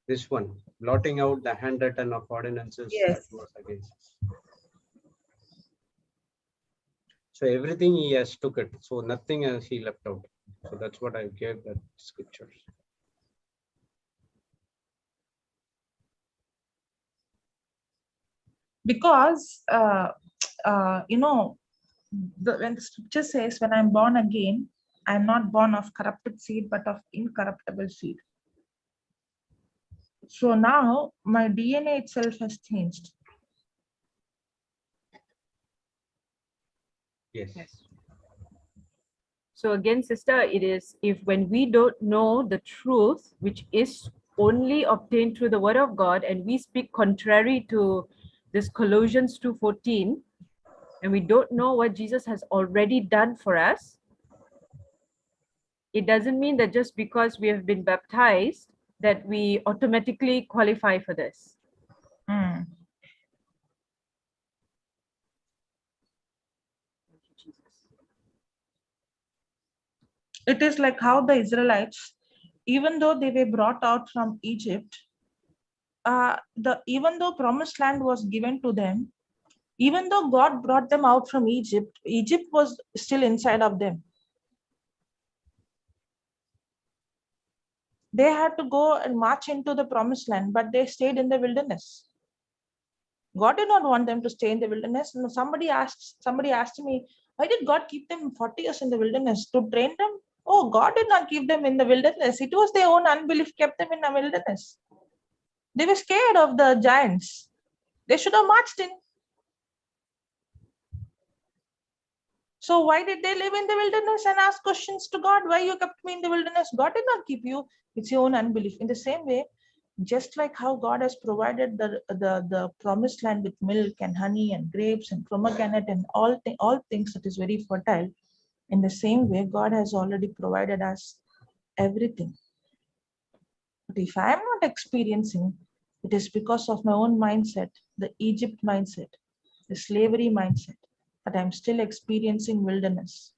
This one, blotting out the handwritten of ordinances that was against us. So everything He has took it. So nothing else He left out. So that's what I gave that scriptures. Because when the scripture says, when I'm born again, I'm not born of corrupted seed, but of incorruptible seed. So now my DNA itself has changed. Yes. So again, sister, it is if when we don't know the truth, which is only obtained through the word of God, and we speak contrary to this Colossians 2:14, and we don't know what Jesus has already done for us, it doesn't mean that just because we have been baptized that we automatically qualify for this. Mm. It is like how the Israelites, even though they were brought out from Egypt, even though promised land was given to them, even though God brought them out from Egypt, Egypt was still inside of them. They had to go and march into the promised land, but they stayed in the wilderness. God did not want them to stay in the wilderness. And somebody asked me, why did God keep them 40 years in the wilderness? To train them? Oh, God did not keep them in the wilderness. It was their own unbelief kept them in the wilderness. They were scared of the giants. They should have marched in. So why did they live in the wilderness and ask questions to God? Why you kept me in the wilderness? God did not keep you. It's your own unbelief. In the same way, just like how God has provided the promised land with milk and honey and grapes and pomegranate and all things that is very fertile, in the same way, God has already provided us everything. But if I am not experiencing, it is because of my own mindset, the Egypt mindset, the slavery mindset, that I'm still experiencing wilderness.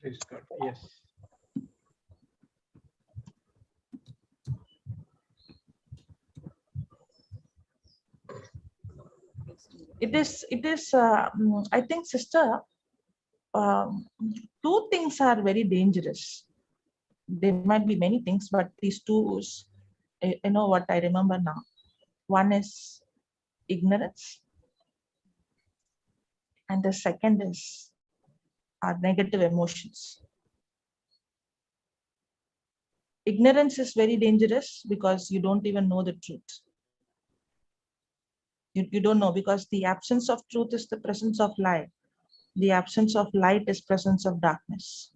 Praise God. Yes. It is I think, sister, two things are very dangerous. There might be many things, but these two, you know what I remember now. One is ignorance, and the second is our negative emotions. Ignorance is very dangerous because you don't even know the truth. You don't know, because the absence of truth is the presence of light. The absence of light is presence of darkness.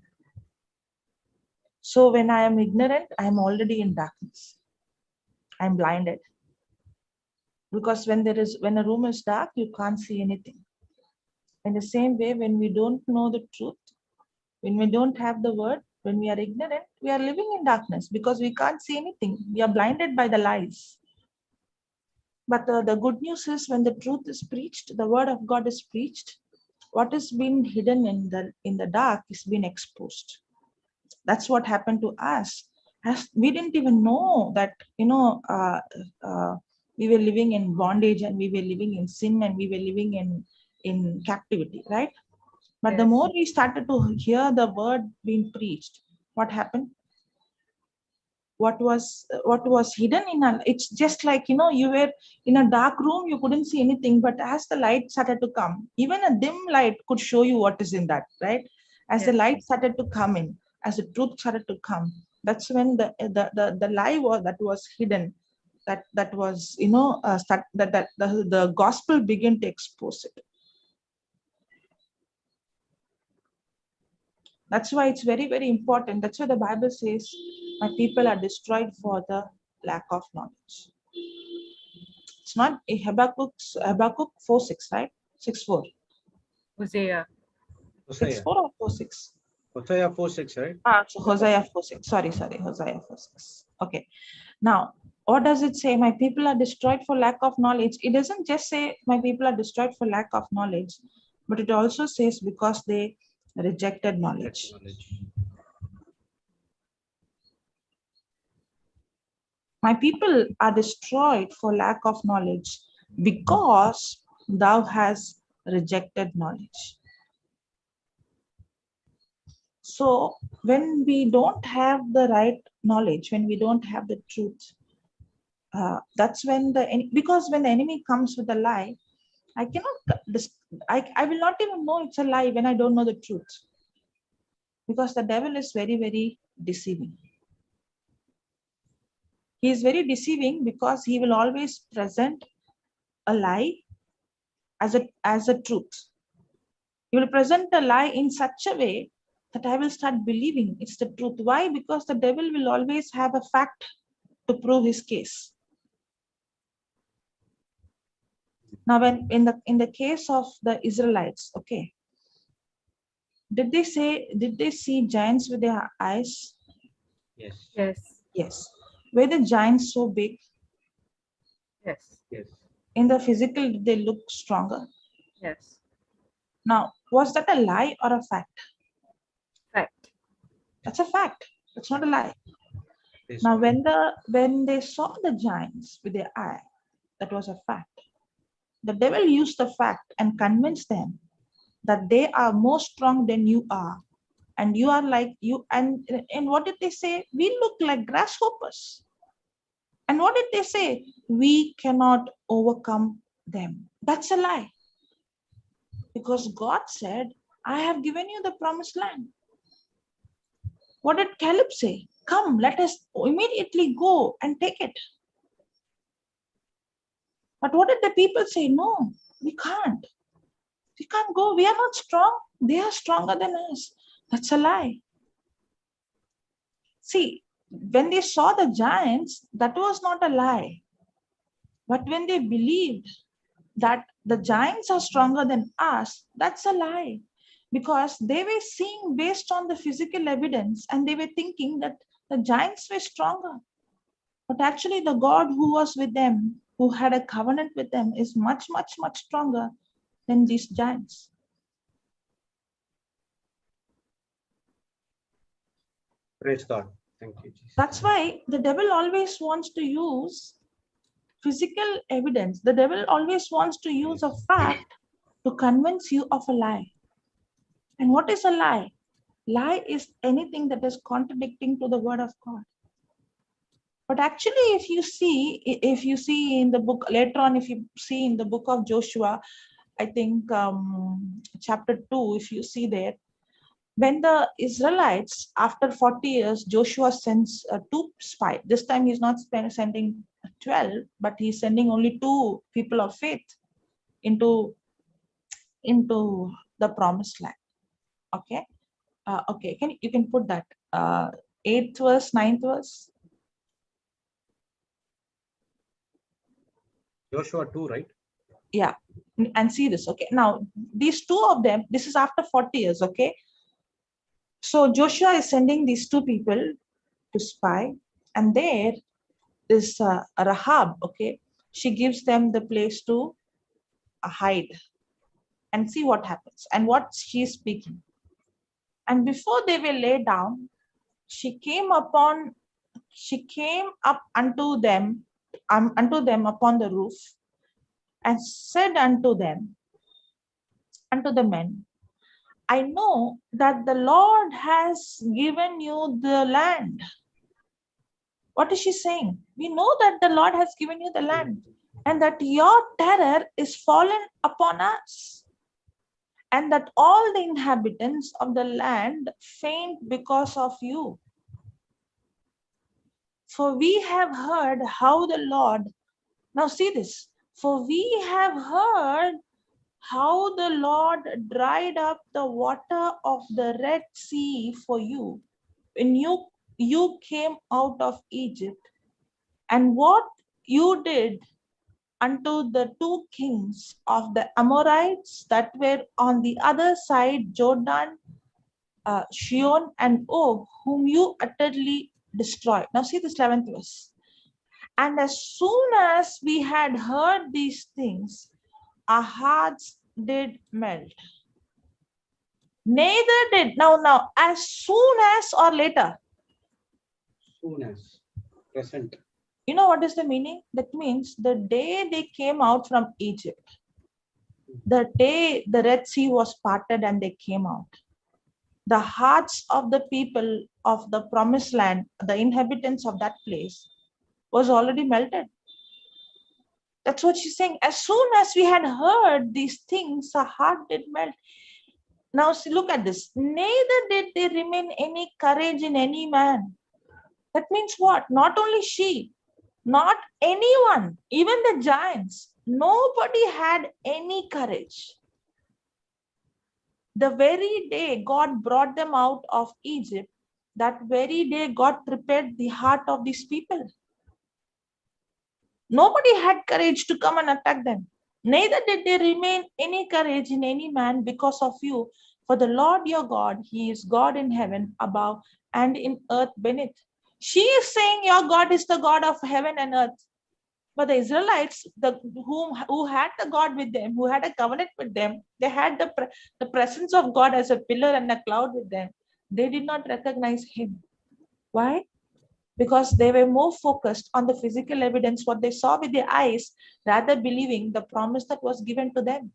So when I am ignorant, I am already in darkness. I'm blinded. Because when a room is dark, you can't see anything. In the same way, when we don't know the truth, when we don't have the word, when we are ignorant, we are living in darkness because we can't see anything. We are blinded by the lies. But the good news is, when the truth is preached, the word of God is preached, what is being hidden in the dark is being exposed. That's what happened to us. As we didn't even know that, we were living in bondage, and we were living in sin, and we were living in captivity, right? But the Yes. more we started to hear the word being preached, what happened? What was hidden it's just like, you were in a dark room, you couldn't see anything, but as the light started to come, even a dim light could show you what is in that, right? As the Yes. light started to come in, as the truth started to come, that's when the lie that was hidden, that was, the gospel began to expose it. That's why it's very, very important. That's why the Bible says, my people are destroyed for the lack of knowledge. It's not a Habakkuk 4:6, right? 6:4. Hosea. 6:4 or 4:6? Hosea 4:6, right? So Hosea 4:6. Sorry, Hosea 4:6. Okay. Now, what does it say? My people are destroyed for lack of knowledge. It doesn't just say my people are destroyed for lack of knowledge, but it also says because they rejected knowledge. My people are destroyed for lack of knowledge because thou hast rejected knowledge. So when we don't have the right knowledge, when we don't have the truth, That's when because when the enemy comes with a lie, I cannot, I will not even know it's a lie when I don't know the truth. Because the devil is very, very deceiving. He is very deceiving because he will always present a lie as a truth. He will present a lie in such a way that I will start believing it's the truth. Why? Because the devil will always have a fact to prove his case. Now, when in the case of the Israelites, okay, did they see giants with their eyes? Yes. Yes. Yes. Were the giants so big? Yes. Yes. In the physical, did they look stronger? Yes. Now, was that a lie or a fact? Fact. That's a fact. That's not a lie. Yes. Now, when they saw the giants with their eye, that was a fact. The devil used the fact and convinced them that they are more strong than you are, and you are like you. And what did they say? We look like grasshoppers. And what did they say? We cannot overcome them. That's a lie. Because God said, I have given you the promised land. What did Caleb say? Come, let us immediately go and take it. But what did the people say? No, we can't. We can't go. We are not strong. They are stronger than us. That's a lie. See, when they saw the giants, that was not a lie. But when they believed that the giants are stronger than us, that's a lie. Because they were seeing based on the physical evidence and they were thinking that the giants were stronger. But actually, the God who was with them, who had a covenant with them, is much, much, much stronger than these giants. Praise God. Thank you, Jesus. That's why the devil always wants to use physical evidence. The devil always wants to use a fact to convince you of a lie. And what is a lie? Lie is anything that is contradicting to the word of God. But actually, if you see in the book later on, if you see in the book of Joshua, I think chapter 2, if you see there, when the Israelites, after 40 years, Joshua sends 2 spies. This time he's not sending 12, but he's sending only 2 people of faith into the promised land. Okay. Okay, you can put that 8th verse, 9th verse. Joshua 2, right? Yeah, and see this. Okay, now these 2 of them, this is after 40 years. Okay, so Joshua is sending these 2 people to spy, and there is Rahab. Okay, she gives them the place to hide and see what happens and what she's speaking. And before they were laid down, she came up unto them upon the roof, and said unto the men, I know that the Lord has given you the land. What is she saying? We know that the Lord has given you the land, and that your terror is fallen upon us, and that all the inhabitants of the land faint because of you. For we have heard how the Lord, now see this, for we have heard how the Lord dried up the water of the Red Sea for you when you came out of Egypt, and what you did unto the 2 kings of the Amorites that were on the other side Jordan, Shion and Og, whom you utterly destroyed. Now see this 11th verse. And as soon as we had heard these things, our hearts did melt. Neither did, now, as soon as or later. Soon as. Present. You know what is the meaning? That means the day they came out from Egypt, the day the Red Sea was parted and they came out, the hearts of the people of the promised land, the inhabitants of that place, was already melted. That's what she's saying. As soon as we had heard these things, our heart did melt. Now see, look at this. Neither did there remain any courage in any man. That means what? Not only she, not anyone, even the giants. Nobody had any courage. The very day God brought them out of Egypt, that very day God prepared the heart of these people. Nobody had courage to come and attack them. Neither did there remain any courage in any man because of you. For the Lord your God, He is God in heaven above and in earth beneath. She is saying your God is the God of heaven and earth. But the Israelites, who had the God with them, who had a covenant with them, they had the presence of God as a pillar and a cloud with them. They did not recognize Him. Why? Because they were more focused on the physical evidence, what they saw with their eyes, rather believing the promise that was given to them.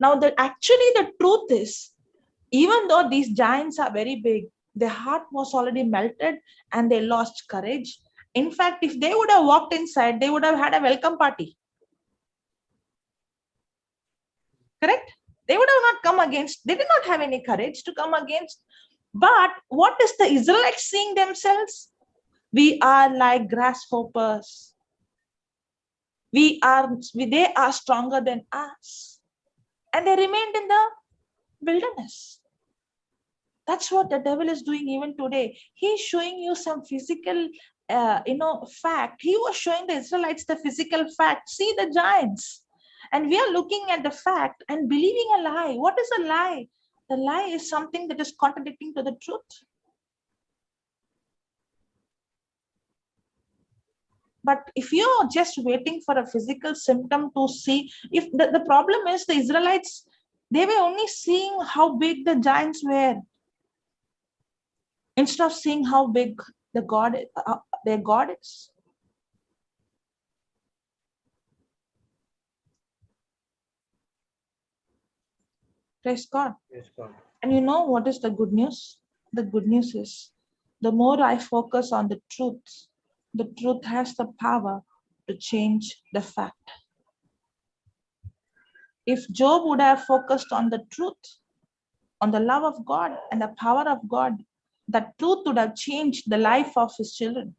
Now, actually the truth is, even though these giants are very big, their heart was already melted and they lost courage. In fact, if they would have walked inside, they would have had a welcome party. Correct? They would have not come against, they did not have any courage to come against. But what is the Israelites seeing themselves? We are like grasshoppers. They are stronger than us. And they remained in the wilderness. That's what the devil is doing even today. He's showing you some physical, fact. He was showing the Israelites the physical fact. See the giants. And we are looking at the fact and believing a lie. What is a lie? The lie is something that is contradicting to the truth. But if you're just waiting for a physical symptom to see, if the problem is the Israelites, they were only seeing how big the giants were, instead of seeing how big their God is. Praise God. Yes, God. And you know what is the good news? The good news is, the more I focus on the truth has the power to change the fact. If Job would have focused on the truth, on the love of God and the power of God, that truth would have changed the life of his children.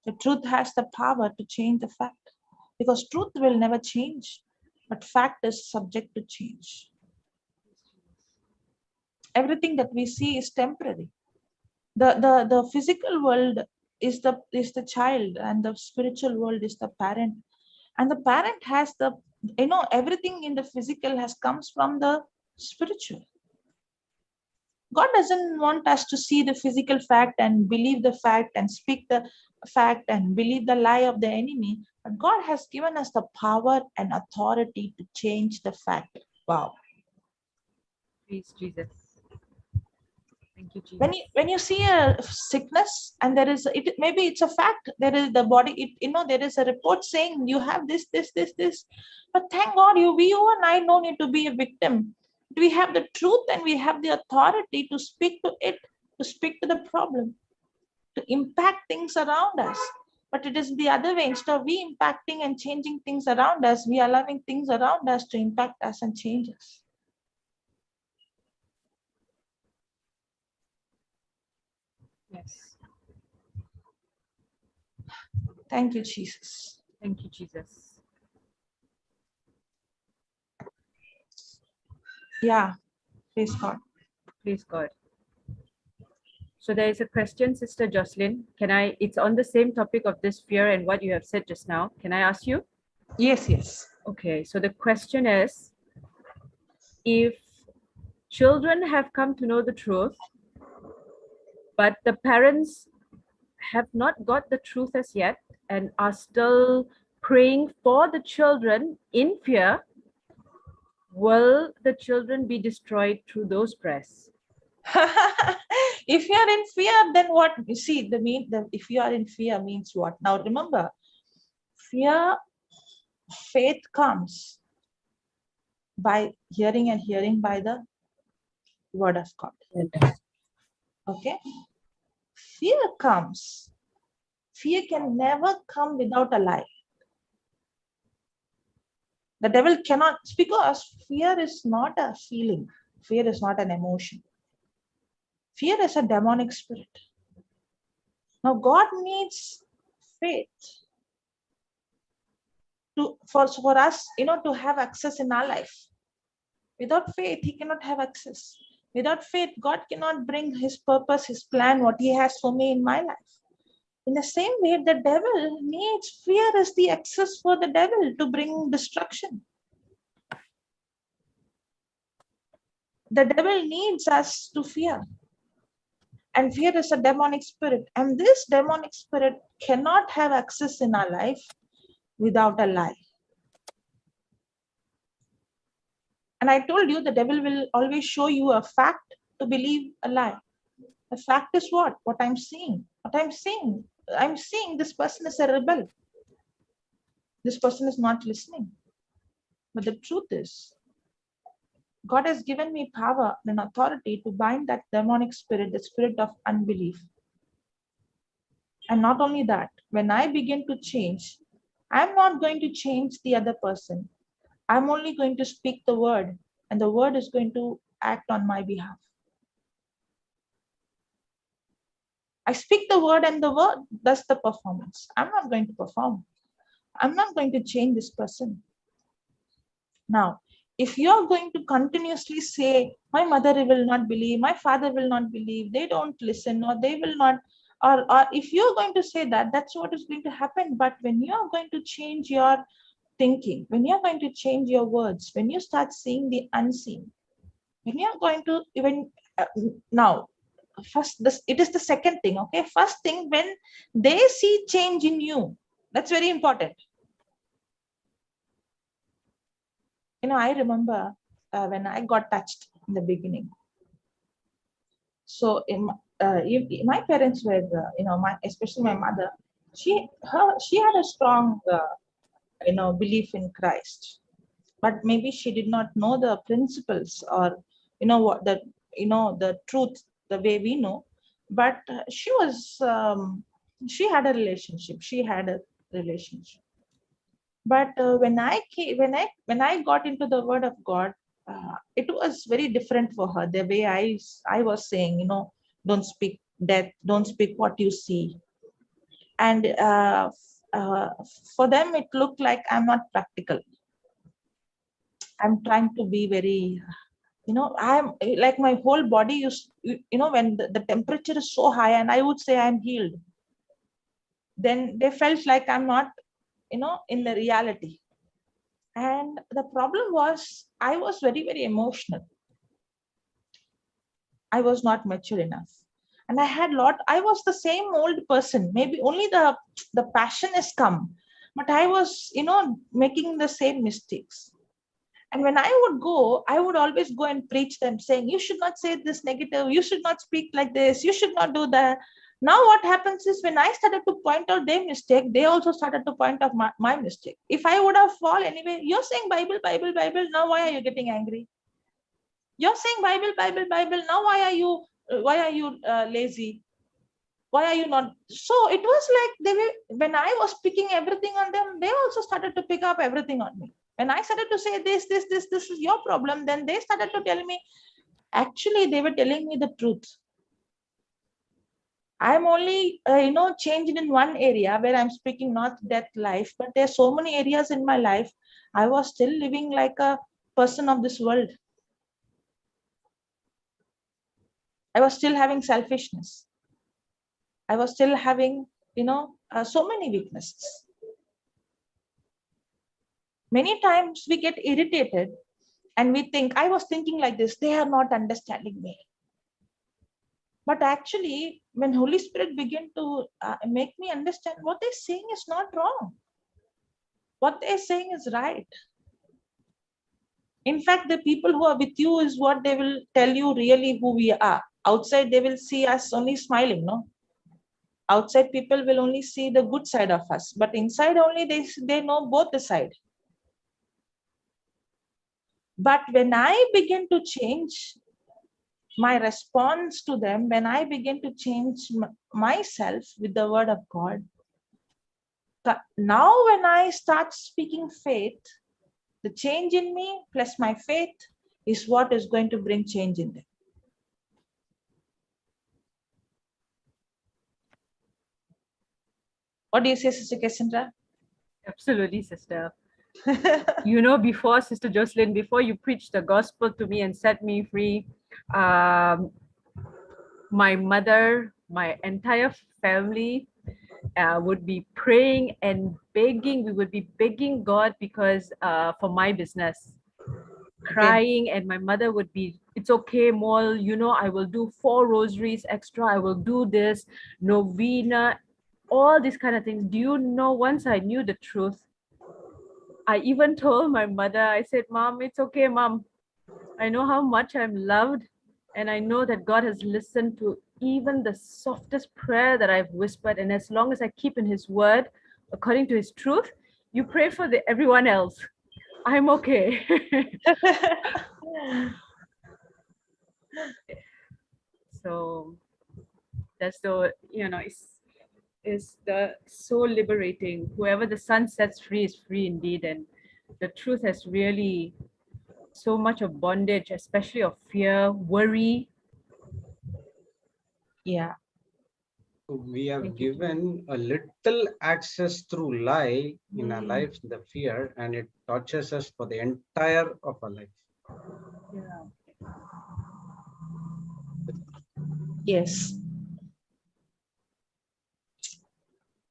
The truth has the power to change the fact, because truth will never change, but fact is subject to change. Everything that we see is temporary. The physical world is the child, and the spiritual world is the parent. And the parent has everything in the physical comes from the spiritual. God doesn't want us to see the physical fact and believe the fact and speak the fact and believe the lie of the enemy. But God has given us the power and authority to change the fact. Wow. Praise Jesus. Thank you, Jesus. When you see a sickness and there is maybe it's a fact, there is the body, there is a report saying you have this. But thank God, you and I don't need to be a victim. We have the truth and we have the authority to speak to it, to speak to the problem, to impact things around us. But it is the other way. Instead of we impacting and changing things around us, we are allowing things around us to impact us and change us. Yes. Thank you, Jesus. Thank you, Jesus. Yeah, praise God. Praise God. So there is a question, Sister Jocelyn. It's on the same topic of this fear and what you have said just now. Can I ask you? Yes. Okay, so the question is, if children have come to know the truth, but the parents have not got the truth as yet and are still praying for the children in fear, will the children be destroyed through those prayers? If you are in fear, then what? You see, if you are in fear means what? Now remember, faith comes by hearing, and hearing by the word of God. Okay? Fear comes fear can never come without a lie. The devil cannot, because fear is not a feeling. Fear is not an emotion. Fear is a demonic spirit. Now God needs faith for us, to have access in our life. Without faith, he cannot have access. Without faith, God cannot bring his purpose, his plan, what he has for me in my life. In the same way, the devil needs fear as the access for the devil to bring destruction. The devil needs us to fear. And fear is a demonic spirit. And this demonic spirit cannot have access in our life without a lie. And I told you the devil will always show you a fact to believe a lie. The fact is what? What I'm seeing. What I'm seeing. I'm seeing this person is a rebel. This person is not listening. But the truth is, God has given me power and authority to bind that demonic spirit, the spirit of unbelief. And not only that, when I begin to change, I'm not going to change the other person. I'm only going to speak the word, and the word is going to act on my behalf. I speak the word, and the word does the performance. I'm not going to perform. I'm not going to change this person. Now, if you're going to continuously say, my mother will not believe, my father will not believe, they don't listen, or they will not, or if you're going to say that, that's what is going to happen. But when you're going to change your thinking, when you're going to change your words, when you start seeing the unseen, when you're going to even now, first, it is the second thing. Okay, first thing, when they see change in you, that's very important. I remember when I got touched in the beginning. So my parents were, especially my mother, she had a strong, belief in Christ, but maybe she did not know the principles, or what the truth the way we know. But she had a relationship. But when I got into the Word of God, it was very different for her. The way I was saying, don't speak death, don't speak what you see, and for them it looked like I'm not practical. I'm trying to be very, I'm like my whole body used, when the temperature is so high, and I would say I'm healed, then they felt like I'm not, in the reality. And the problem was, I was very, very emotional. I was not mature enough. And I was the same old person. Maybe only the passion has come. But I was, making the same mistakes. And when I would always go and preach them, saying, you should not say this negative. You should not speak like this. You should not do that. Now what happens is, when I started to point out their mistake, they also started to point out my mistake. If I would have fall anyway, you're saying Bible, Bible, Bible. Now why are you getting angry? You're saying Bible, Bible, Bible. Now why are you lazy? Why are you not? So it was like when I was picking everything on them, they also started to pick up everything on me. When I started to say this is your problem, then they started to tell me, actually they were telling me the truth. I'm only, changed in one area where I'm speaking not death, life, but there's so many areas in my life. I was still living like a person of this world. I was still having selfishness. I was still having, so many weaknesses. Many times we get irritated and we think, I was thinking like this, they are not understanding me. But actually, when Holy Spirit began to make me understand, what they're saying is not wrong. What they're saying is right. In fact, the people who are with you is what they will tell you really who we are. Outside, they will see us only smiling, no? Outside, people will only see the good side of us. But inside only, they know both the side. But when I begin to change my response to them, when I begin to change myself with the Word of God, now when I start speaking faith, the change in me plus my faith is what is going to bring change in them. What do you say, Sister Cassandra? Absolutely, sister. You know, before, Sister Jocelyn, before you preached the gospel to me and set me free, my mother, my entire family would be praying and begging. We would be begging God because for my business, crying, and my mother would be, it's okay, Mol, you know, I will do 4 rosaries extra, I will do this, novena, all these kind of things. Do you know, once I knew the truth, I even told my mother, I said, Mom, it's okay, Mom. I know how much I'm loved, and I know that God has listened to even the softest prayer that I've whispered. And as long as I keep in His word, according to His truth, you pray for everyone else. I'm okay. So that's the, you know, is the so liberating. Whoever the sun sets free is free indeed. And the truth has really so much of bondage, especially of fear, worry. Yeah. We have Thank you. given a little access through lie in our lives, the fear, and it tortures us for the entire of our life. Yeah. Yes.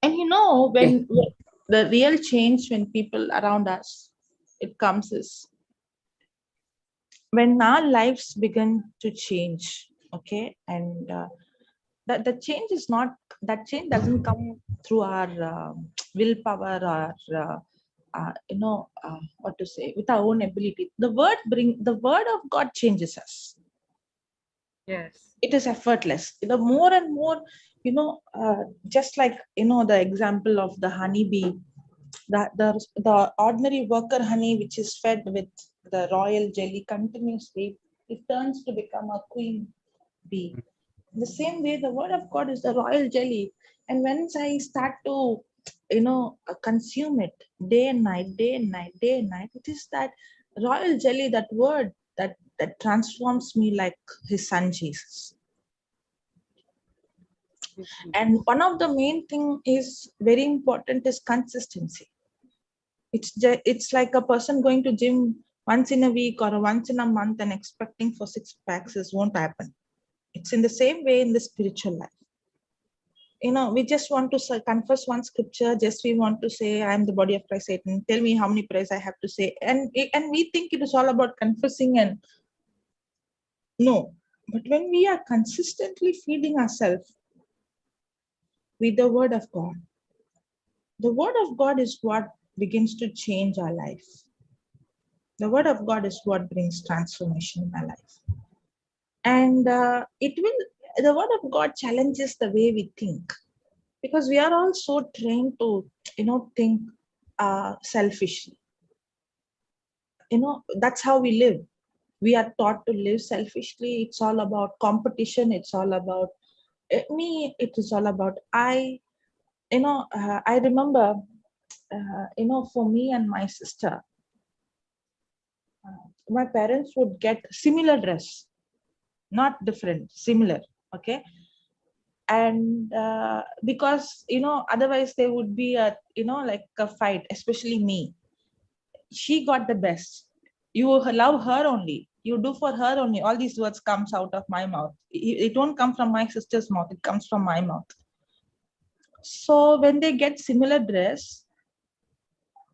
And you know, when the real change when people around us, it comes is when our lives begin to change, okay? And that the change is not, that change doesn't come through our willpower or, what to say, with our own ability. The word of God changes us. Yes. It is effortless. The more and more, just like, the example of the honeybee, the ordinary worker honey, which is fed with the royal jelly continuously, it turns to become a queen bee. In the same way, the word of God is the royal jelly. And once I start to, consume it day and night, day and night, day and night, it is that royal jelly, that word that transforms me like His Son Jesus. And one of the main thing is very important is consistency. It's like a person going to gym once in a week or once in a month and expecting for 6 packs won't happen. It's in the same way in the spiritual life. We just want to confess one scripture, just we want to say, I am the body of Christ, Satan, tell me how many prayers I have to say. And we think it is all about confessing, and no. But when we are consistently feeding ourselves with the word of God, the word of God is what begins to change our life. The word of God is what brings transformation in our life. And the word of God challenges the way we think, because we are all so trained to, think selfishly. That's how we live. We are taught to live selfishly. It's all about competition. It's all about me. It is all about I. I remember, for me and my sister, my parents would get similar dress, not different, similar. Okay. And because, otherwise there would be a, like a fight, especially me. She got the best. You love her only. You do for her only. All these words comes out of my mouth. It won't come from my sister's mouth. It comes from my mouth. So when they get similar dress,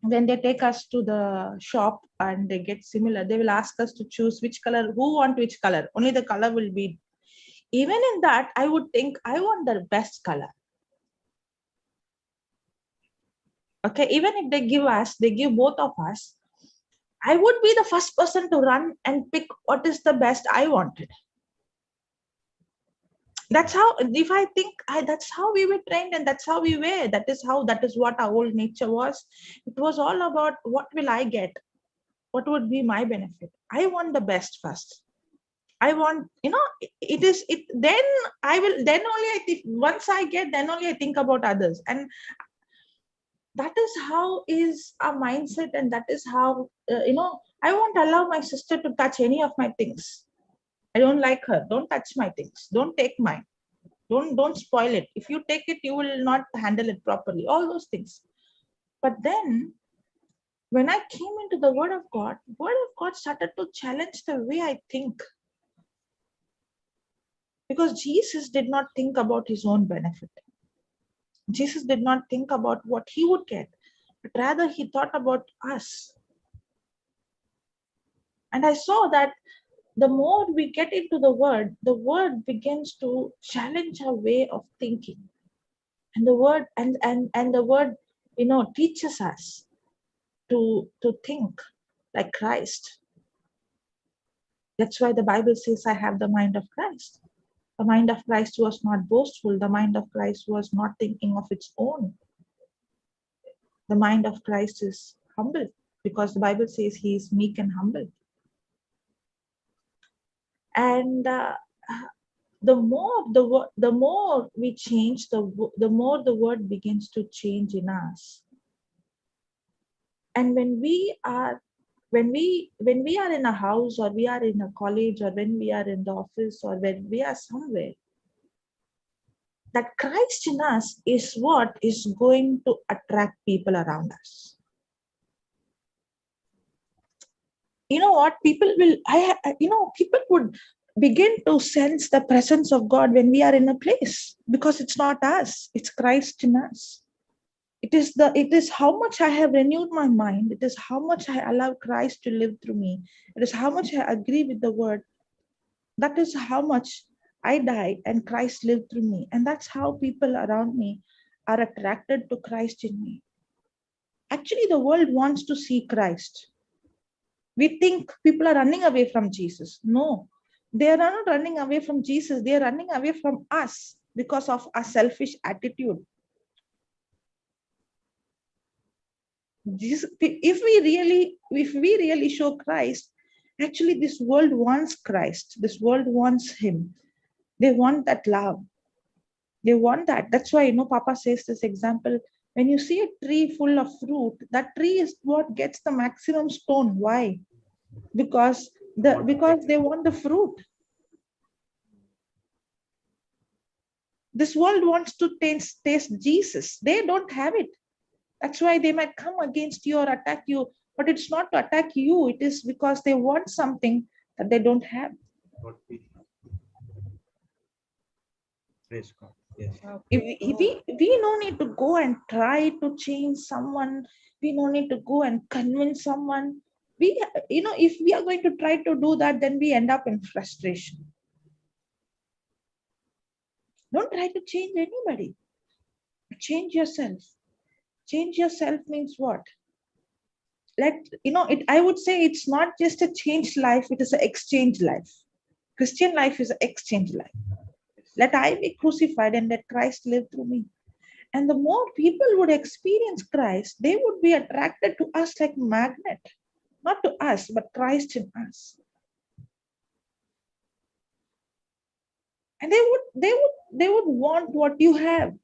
when they take us to the shop and they get similar, they will ask us to choose which color, who want which color. Only the color will be. Even in that, I would think I want the best color. Okay, even if they give both of us, I would be the first person to run and pick what is the best I wanted. That's how, if I think, that's how we were trained, and that's how we were. That is what our old nature was. It was all about what will I get? What would be my benefit? I want the best first. I want, then I will, then only I think, once I get, then only I think about others. And That is how is our mindset, and that is how, I won't allow my sister to touch any of my things. I don't like her. Don't touch my things. Don't take mine. Don't spoil it. If you take it, you will not handle it properly. All those things. But then when I came into the Word of God started to challenge the way I think. Because Jesus did not think about his own benefit. Jesus did not think about what he would get, but rather he thought about us. And I saw that the more we get into the Word begins to challenge our way of thinking. And the Word and the Word, teaches us to think like Christ. That's why the Bible says, I have the mind of Christ. The mind of Christ was not boastful. The mind of Christ was not thinking of its own. The mind of Christ is humble, because the Bible says he is meek and humble. And the more we change, the more the Word begins to change in us. And when we are in a house, or we are in a college, or when we are in the office, or when we are somewhere, that Christ in us is what is going to attract people around us. You know what? People would begin to sense the presence of God when we are in a place, because it's not us, it's Christ in us. It is how much I have renewed my mind. It is how much I allow Christ to live through me. It is how much I agree with the Word. That is how much I die and Christ lived through me. And that's how people around me are attracted to Christ in me. Actually, the world wants to see Christ. We think people are running away from Jesus. No, they are not running away from Jesus. They are running away from us because of our selfish attitude. If we really show Christ, actually this world wants Christ. This world wants him. They want that love. They want that. That's why, Papa says this example. When you see a tree full of fruit, that tree is what gets the maximum stone. Why? Because they want the fruit. This world wants to taste Jesus. They don't have it. That's why they might come against you or attack you. But it's not to attack you. It is because they want something that they don't have. Praise God. Yes. We no need to go and try to change someone. We no need to go and convince someone. If we are going to try to do that, then we end up in frustration. Don't try to change anybody. Change yourself. Change yourself means what? I would say it's not just a changed life, it is an exchange life. Christian life is an exchange life. Let I be crucified and let Christ live through me. And the more people would experience Christ, they would be attracted to us like magnet. Not to us, but Christ in us. And they would want what you have.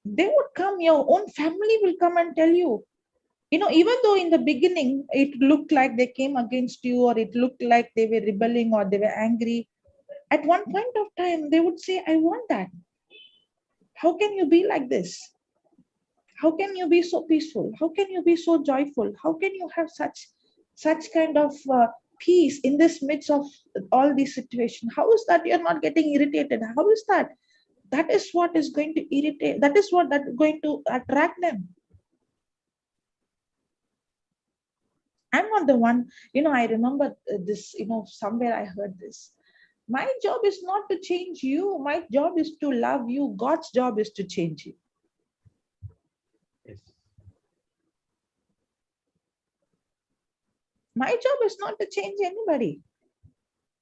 They would come, your own family will come and tell you. Even though in the beginning it looked like they came against you, or it looked like they were rebelling or they were angry, at one point of time they would say, I want that. How can you be like this? How can you be so peaceful? How can you be so joyful? How can you have such kind of peace in this midst of all these situations? How is that you're not getting irritated? How is that? That is what is going to irritate. That is what that's going to attract them. I'm not the one, I remember this, somewhere I heard this. My job is not to change you. My job is to love you. God's job is to change you. Yes. My job is not to change anybody.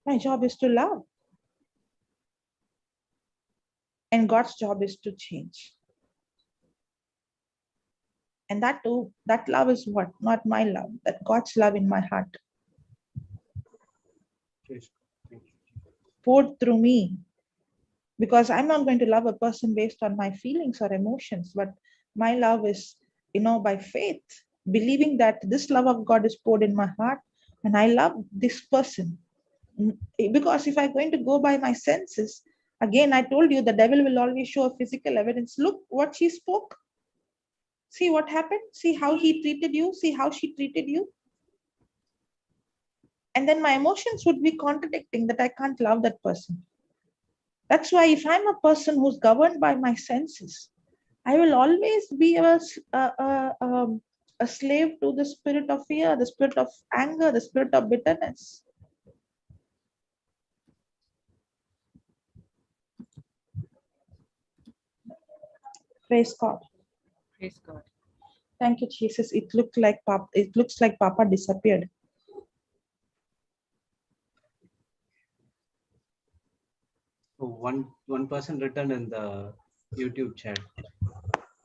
My job is to love. And God's job is to change. And that too, that love is what? Not my love, that God's love in my heart. Praise God. Poured through me. because I'm not going to love a person based on my feelings or emotions, but my love is, by faith, believing that this love of God is poured in my heart and I love this person. Because if I'm going to go by my senses, again, I told you the devil will always show a physical evidence. Look what she spoke. See what happened. See how he treated you. See how she treated you. And then my emotions would be contradicting that I can't love that person. That's why if I'm a person who's governed by my senses, I will always be a slave to the spirit of fear, the spirit of anger, the spirit of bitterness. Praise God. Praise God. Thank you, Jesus. It looks like Papa disappeared. So one person written in the YouTube chat.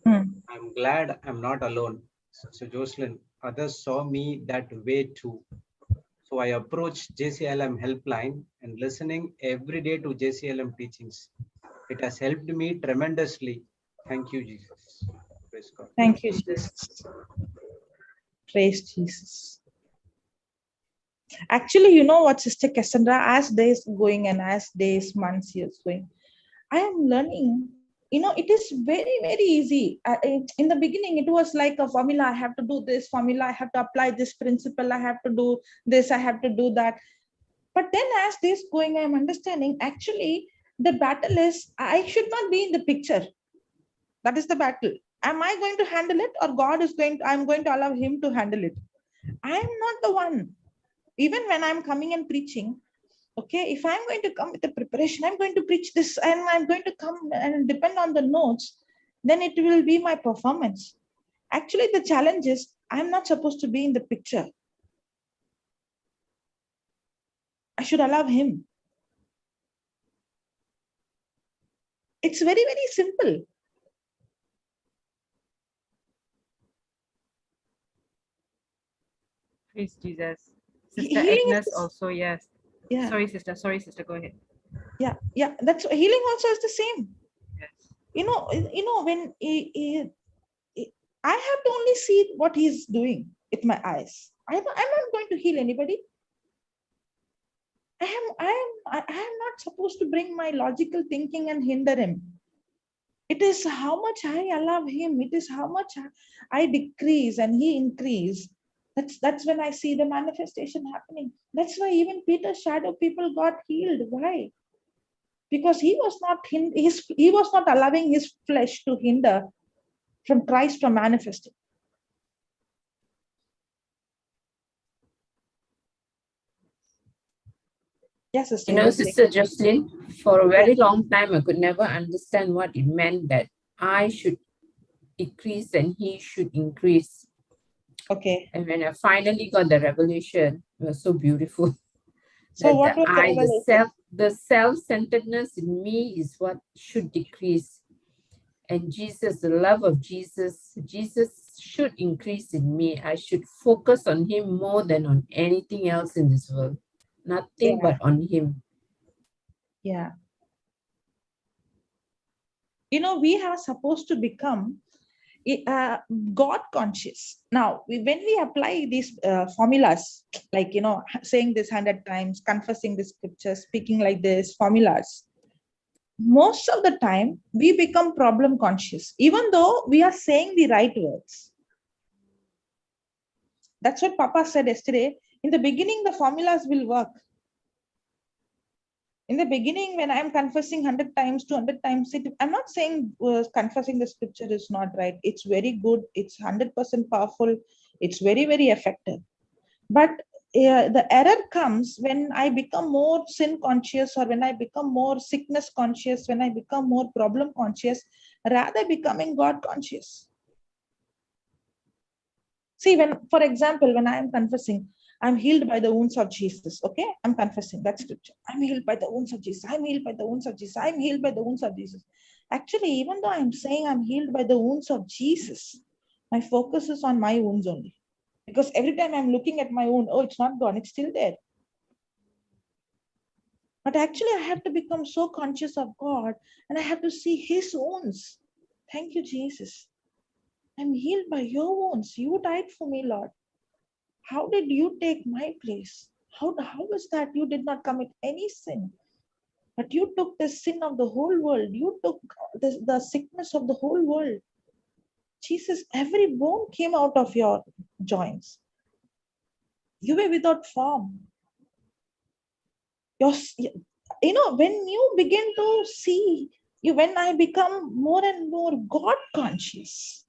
I'm glad I'm not alone. So Jocelyn, others saw me that way too. So I approached JCILM helpline and listening every day to JCILM teachings. It has helped me tremendously. Thank you, Jesus. Praise God. Thank you, Jesus. Praise Jesus. Actually, you know what, Sister Cassandra, as days going and as days, months, years going, I am learning, it is very, very easy. In the beginning, it was like a formula. I have to do this formula. I have to apply this principle. I have to do this. I have to do that. But then as this going, I'm understanding, actually, the battle is, I should not be in the picture. That is the battle. Am I going to handle it, or I'm going to allow him to handle it? I am not the one. Even when I'm coming and preaching, okay, if I'm going to come with the preparation, I'm going to preach this and I'm going to come and depend on the notes, then it will be my performance. Actually, the challenge is I'm not supposed to be in the picture. I should allow him. It's very, very simple. Praise Jesus. Sister Healing Agnes is, also, yes. yeah. Sorry, sister, go ahead. Yeah. That's healing also is the same. Yes. When I have to only see what he's doing with my eyes. I'm not going to heal anybody. I am not supposed to bring my logical thinking and hinder him. It is how much I allow him. It is how much I decrease and he increase. That's when I see the manifestation happening. That's why even Peter's shadow people got healed. Why? Because he was not allowing his flesh to hinder from Christ from manifesting. Yes, Sister. You know, Sister Jocelyn, for a very long time, I could never understand what it meant that I should decrease and he should increase. Okay. And when I finally got the revelation, it was so beautiful. So that what was the revelation? the self-centeredness in me is what should decrease. And Jesus, the love of Jesus should increase in me. I should focus on him more than on anything else in this world. Nothing but on him. Yeah. We are supposed to become God conscious. Now, when we apply these formulas, like, saying this 100 times, confessing the scriptures, speaking like this, formulas, most of the time we become problem conscious, even though we are saying the right words. That's what Papa said yesterday. In the beginning, the formulas will work. In the beginning, when I'm confessing 100 times, 200 times, I'm not saying confessing the scripture is not right. It's very good. It's 100% powerful. It's very, very effective. But the error comes when I become more sin conscious, or when I become more sickness conscious, when I become more problem conscious, rather becoming God conscious. See, for example, when I am confessing, I'm healed by the wounds of Jesus. Okay, I'm confessing that scripture. I'm healed by the wounds of Jesus. I'm healed by the wounds of Jesus. I'm healed by the wounds of Jesus. Actually, even though I'm saying I'm healed by the wounds of Jesus, my focus is on my wounds only. Because every time I'm looking at my wound, oh, it's not gone. It's still there. But actually, I have to become so conscious of God and I have to see his wounds. Thank you, Jesus. I'm healed by your wounds. You died for me, Lord. How did you take my place? How was that you did not commit any sin? But you took the sin of the whole world. You took the sickness of the whole world. Jesus, every bone came out of your joints. You were without form. When you begin to see, when I become more and more God conscious,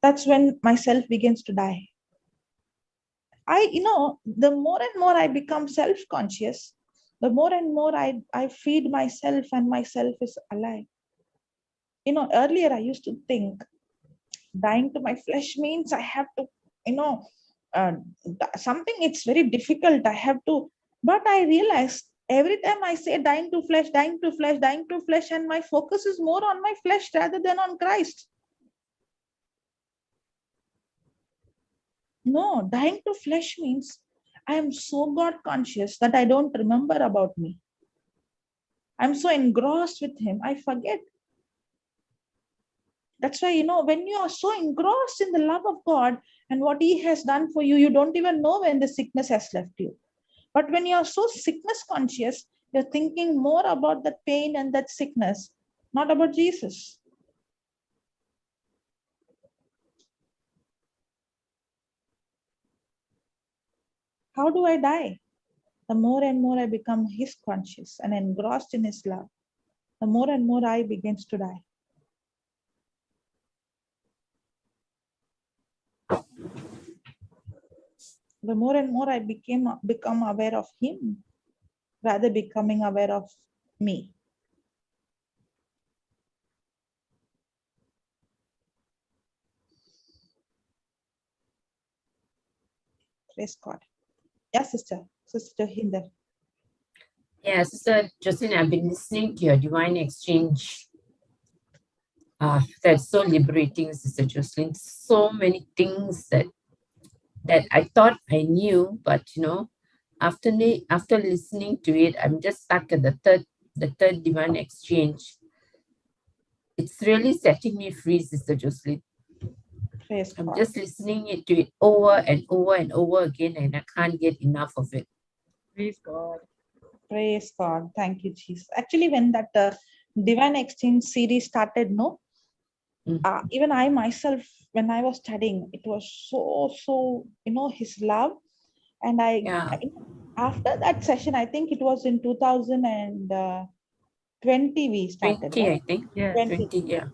that's when myself begins to die. The more and more I become self-conscious, the more and more I feed myself and myself is alive. Earlier I used to think dying to my flesh means I have to, uh, something it's very difficult. But I realized every time I say dying to flesh, dying to flesh, dying to flesh, and my focus is more on my flesh rather than on Christ. No, dying to flesh means I am so God conscious that I don't remember about me. I'm so engrossed with him, I forget. That's why, when you are so engrossed in the love of God and what he has done for you, you don't even know when the sickness has left you. But when you are so sickness conscious, you're thinking more about that pain and that sickness, not about Jesus. How do I die? The more and more I become his conscious and engrossed in his love, the more and more I begins to die. The more and more I become aware of him, rather becoming aware of me. Praise God. Yes, Sister Hinder. Yeah, Sister Jocelyn, I've been listening to your divine exchange. That's so liberating, Sister Jocelyn. So many things that I thought I knew, but after listening to it, I'm just stuck at the third divine exchange. It's really setting me free, Sister Jocelyn. Praise I'm God. just listening to it over and over and over again, and I can't get enough of it. Praise God. Praise God. Thank you, Jesus. Actually, when that divine exchange series started, even I myself, when I was studying, it was so his love. And after that session, I think it was in 2020 we started. 20, right? I think. Yeah. 20, yeah.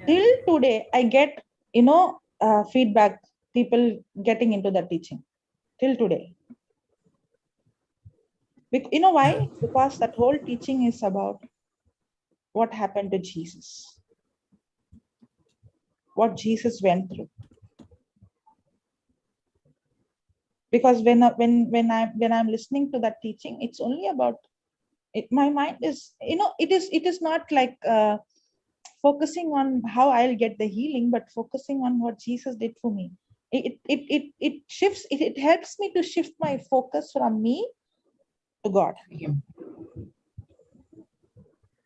Till today, I get, feedback, people getting into the teaching. Till today. You know why? Because that whole teaching is about what happened to Jesus. What Jesus went through. Because when I'm listening to that teaching, it's only about it. My mind is, it is not like focusing on how I'll get the healing, but focusing on what Jesus did for me. It shifts. It helps me to shift my focus from me to God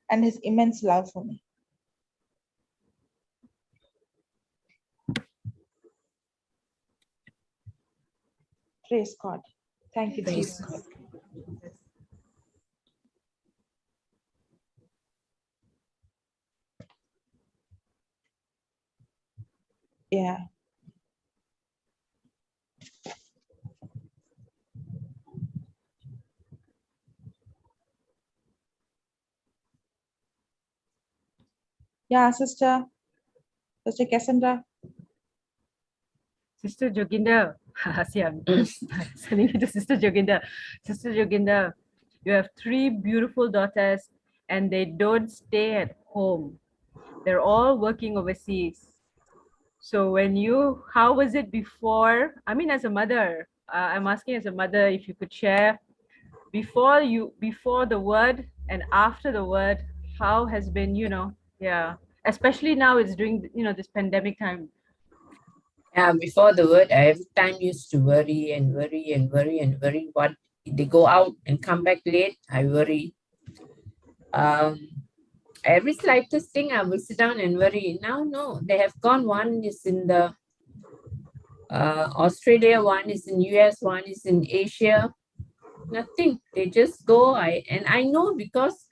and his immense love for me. Praise God. Thank you, Praise Jesus. God. Yeah. Yeah, Sister Cassandra. Sister Joginda. See, I'm sending it to Sister Joginda. Sister Joginda, you have 3 beautiful daughters and they don't stay at home. They're all working overseas. So how was it before? I mean, as a mother, I'm asking as a mother if you could share before the word and after the word, how has been, especially now it's during, this pandemic time. Before the word, I every time used to worry and worry and worry and worry what they go out and come back late, I worry. Every slightest thing, I will sit down and worry. Now, no, they have gone. One is in the Australia, one is in US, one is in Asia. Nothing. They just go. I know because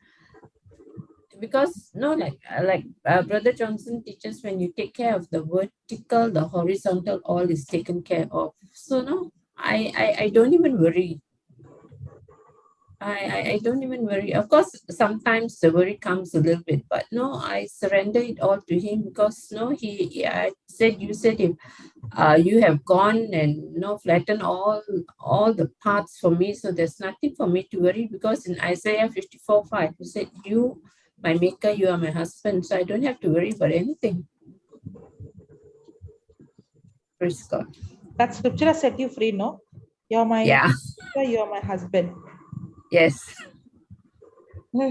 no, like Brother Johnson teaches, when you take care of the vertical, the horizontal, all is taken care of. So no, I don't even worry. I don't even worry. Of course, sometimes the worry comes a little bit, but no, I surrender it all to him, because no, I said, you said, if you have gone and flattened all the paths for me, so there's nothing for me to worry, because in Isaiah 54:5, you said, you, my maker, you are my husband, so I don't have to worry about anything. Praise God. That scripture has set you free, no? You're my Yeah. maker, you're my husband. Yes. No.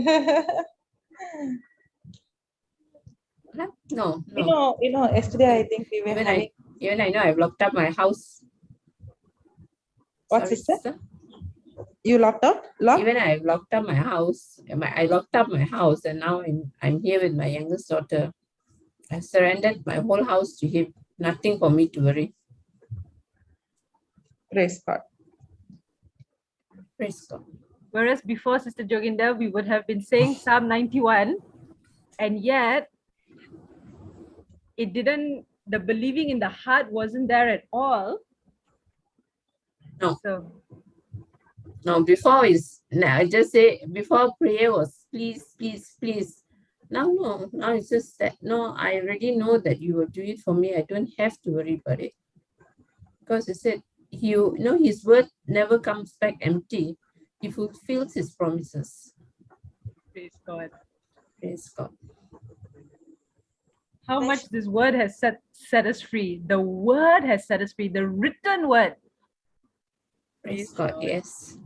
You know, yesterday I think we were having. Even I know I've locked up my house. What, Sorry, sister? You locked out? Locked? Even I've locked up my house. I locked up my house, and now I'm here with my youngest daughter. I surrendered my whole house to him. Nothing for me to worry. Praise God. Praise God. Whereas before, Sister Joginda, we would have been saying Psalm 91, and yet it didn't, the believing in the heart wasn't there at all. No. So, No, before is, I just say, before prayer was please, please, please. Now it's just that, no, I already know that you will do it for me. I don't have to worry about it. Because he said, his word never comes back empty. He fulfills his promises. praise God. Praise God. How much this word has set us free. The word has set us free. The written word. Praise God. Yes.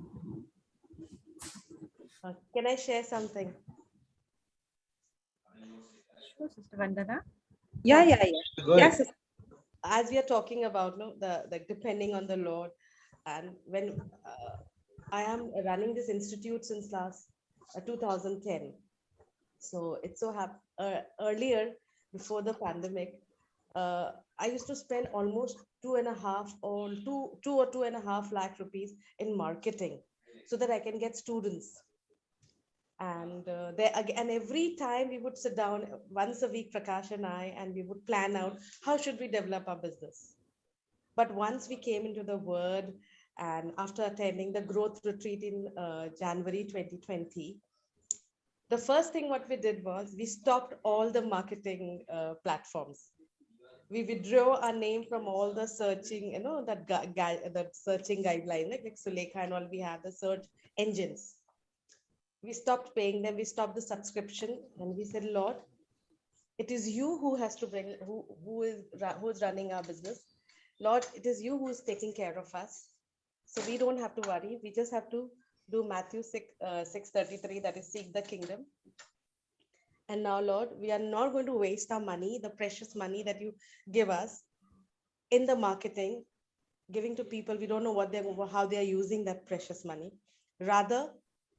Can I share something? Sure, Sister Vandana. Yeah. Go ahead. Yes. As we are talking about the depending on the Lord, and when I am running this institute since last 2010. So it so happened earlier, before the pandemic, I used to spend almost 2.5 or 2.5 lakh rupees in marketing, so that I can get students. And and every time we would sit down once a week, Prakash and I, and we would plan out how should we develop our business. But once we came into the word, and after attending the growth retreat in January 2020, the first thing what we did was we stopped all the marketing platforms. We withdrew our name from all the searching, that searching guideline, like Sulekha and all, we have the search engines. We stopped paying them, we stopped the subscription, and we said, Lord, it is you who has to bring, who is running our business. Lord, it is you who is taking care of us. So we don't have to worry. We just have to do Matthew 6:33, that is seek the kingdom. And now, Lord, we are not going to waste our money, the precious money that you give us in the marketing, giving to people. We don't know how they are using that precious money. Rather,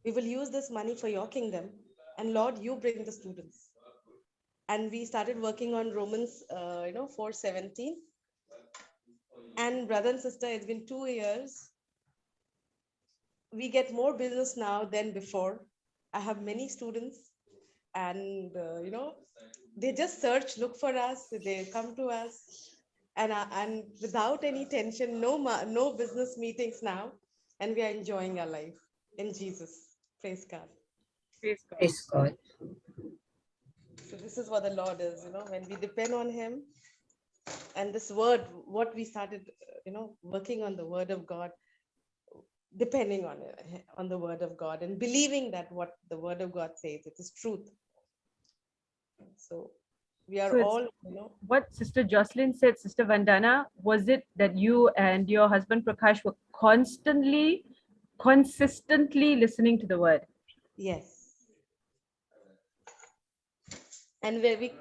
we will use this money for your kingdom. And Lord, you bring the students. And we started working on Romans 4:17. And brother and sister, it's been 2 years. We get more business now than before. I have many students, and they just search, look for us. They come to us, and without any tension, no business meetings now, and we are enjoying our life in Jesus. Praise God. Praise God. Praise God. So this is what the Lord is, when we depend on Him. And this word, what we started, working on the word of God, depending on the word of God, and believing that what the word of God says, it is truth. So we are all, What Sister Jocelyn said, Sister Vandana, was it that you and your husband Prakash were consistently listening to the word? Yes. And where we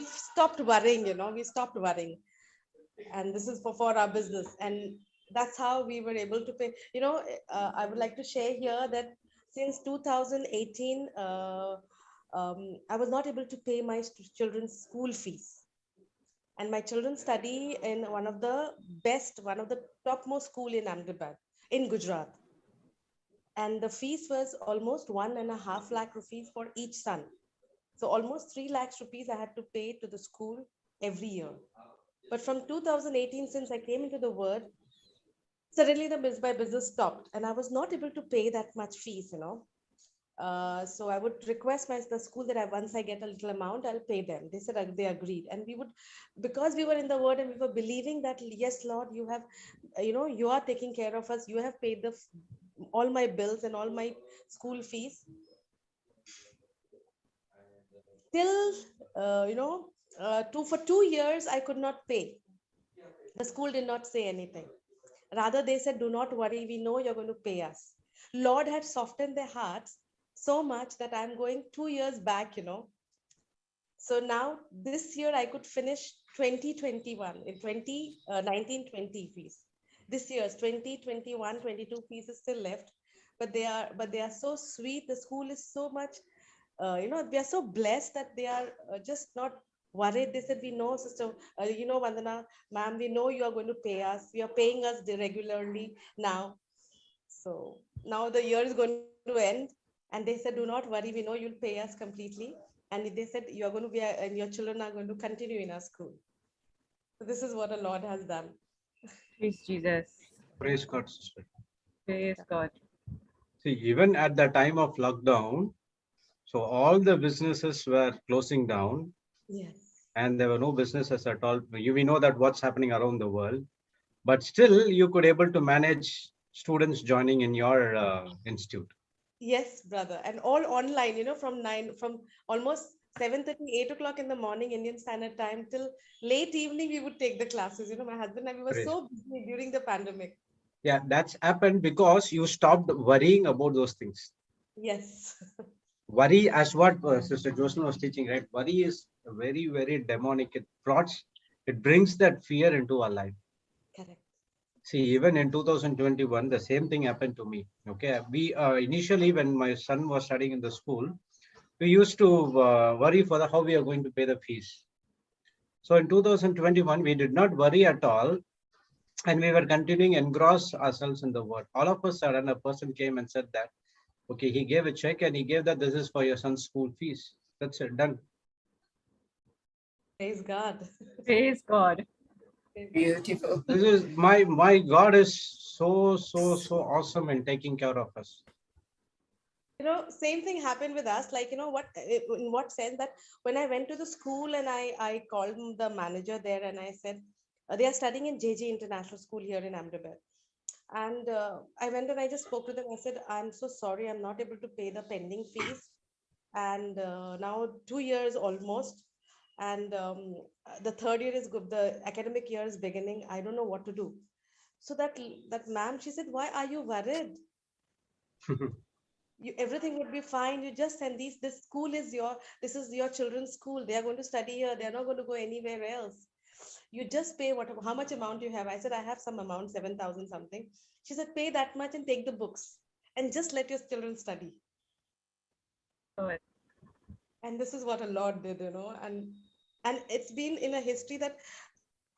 stopped worrying, we stopped worrying. And this is for our business. And that's how we were able to pay. I would like to share here that since 2018, I was not able to pay my children's school fees. And my children study in one of the topmost school in Ahmedabad, in Gujarat. And the fees was almost 1.5 lakh rupees for each son. So almost 3 lakhs rupees I had to pay to the school every year. But from 2018, since I came into the word, suddenly my business stopped and I was not able to pay that much fees. So I would request the school that once I get a little amount, I'll pay them. They said they agreed, and because we were in the word and we were believing that yes, Lord, you have, you are taking care of us. You have paid all my bills and all my school fees. Till for 2 years I could not pay. The school did not say anything. Rather, they said, "Do not worry. We know you're going to pay us." Lord had softened their hearts so much that I'm going 2 years back. So now this year I could finish 2021 in 2019-20 fees. This year's 2021-22 fees is still left, but they are so sweet. The school is so much, we are so blessed that they are just not worried. They said, "We know, sister, Vandana, ma'am, we know you are going to pay us. You are paying us regularly now." So now the year is going to end, and they said, "Do not worry. We know you'll pay us completely." And they said, "You are going to be, and your children are going to continue in our school." So this is what the Lord has done. Praise Jesus. Praise God, sister. Praise God. See, even at the time of lockdown, so all the businesses were closing down. Yes. And there were no businesses at all. We know that what's happening around the world, but still you could able to manage students joining in your institute. Yes, brother, and all online. From almost 7:30, 8 o'clock in the morning Indian Standard Time till late evening, we would take the classes. My husband and we were Praise. so busy during the pandemic. Yeah, that's happened because you stopped worrying about those things. Yes. Worry, as what Sister Jocelyn was teaching, right? Worry is very, very demonic. It brings that fear into our life. Correct. See, even in 2021, the same thing happened to me. Okay, we initially, when my son was studying in the school, we used to worry for how we are going to pay the fees. So in 2021, we did not worry at all, and we were continuing engross ourselves in the word. All of a sudden, a person came and said that, okay, he gave a check and he gave that this is for your son's school fees. That's it, done. Praise God. Praise God. Beautiful. This is my God is so awesome in taking care of us. Same thing happened with us. Like, in what sense that when I went to the school and I called the manager there and I said, they are studying in JJ International School here in Ahmedabad. And I went and I just spoke to them. I said, "I'm so sorry, I'm not able to pay the pending fees. And now 2 years almost. And the third year is good. The academic year is beginning. I don't know what to do." So that ma'am, she said, "Why are you worried? Everything would be fine. You just send this school is this is your children's school. They are going to study here. They are not going to go anywhere else. You just pay how much amount you have." I said, "I have some amount, 7,000 something." She said, "Pay that much and take the books and just let your children study." Good. And this is what a Lord did, and it's been in a history that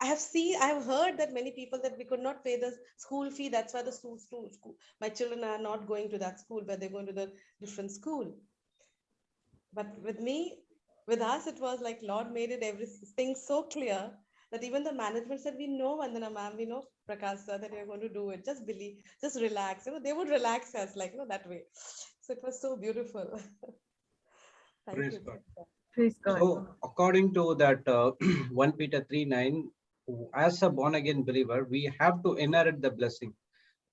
I have heard that many people that we could not pay the school fee. That's why the school, my children are not going to that school, but they're going to the different school. But with us, it was like Lord made everything so clear that even the management said, "We know, Vandana ma'am, we know, Prakash sir, that you're going to do it. Just believe, just relax." They would relax us like, that way. So it was so beautiful. Thank Praise you. God. Praise God. So according to that 1 Peter 3:9, as a born again believer, we have to inherit the blessing.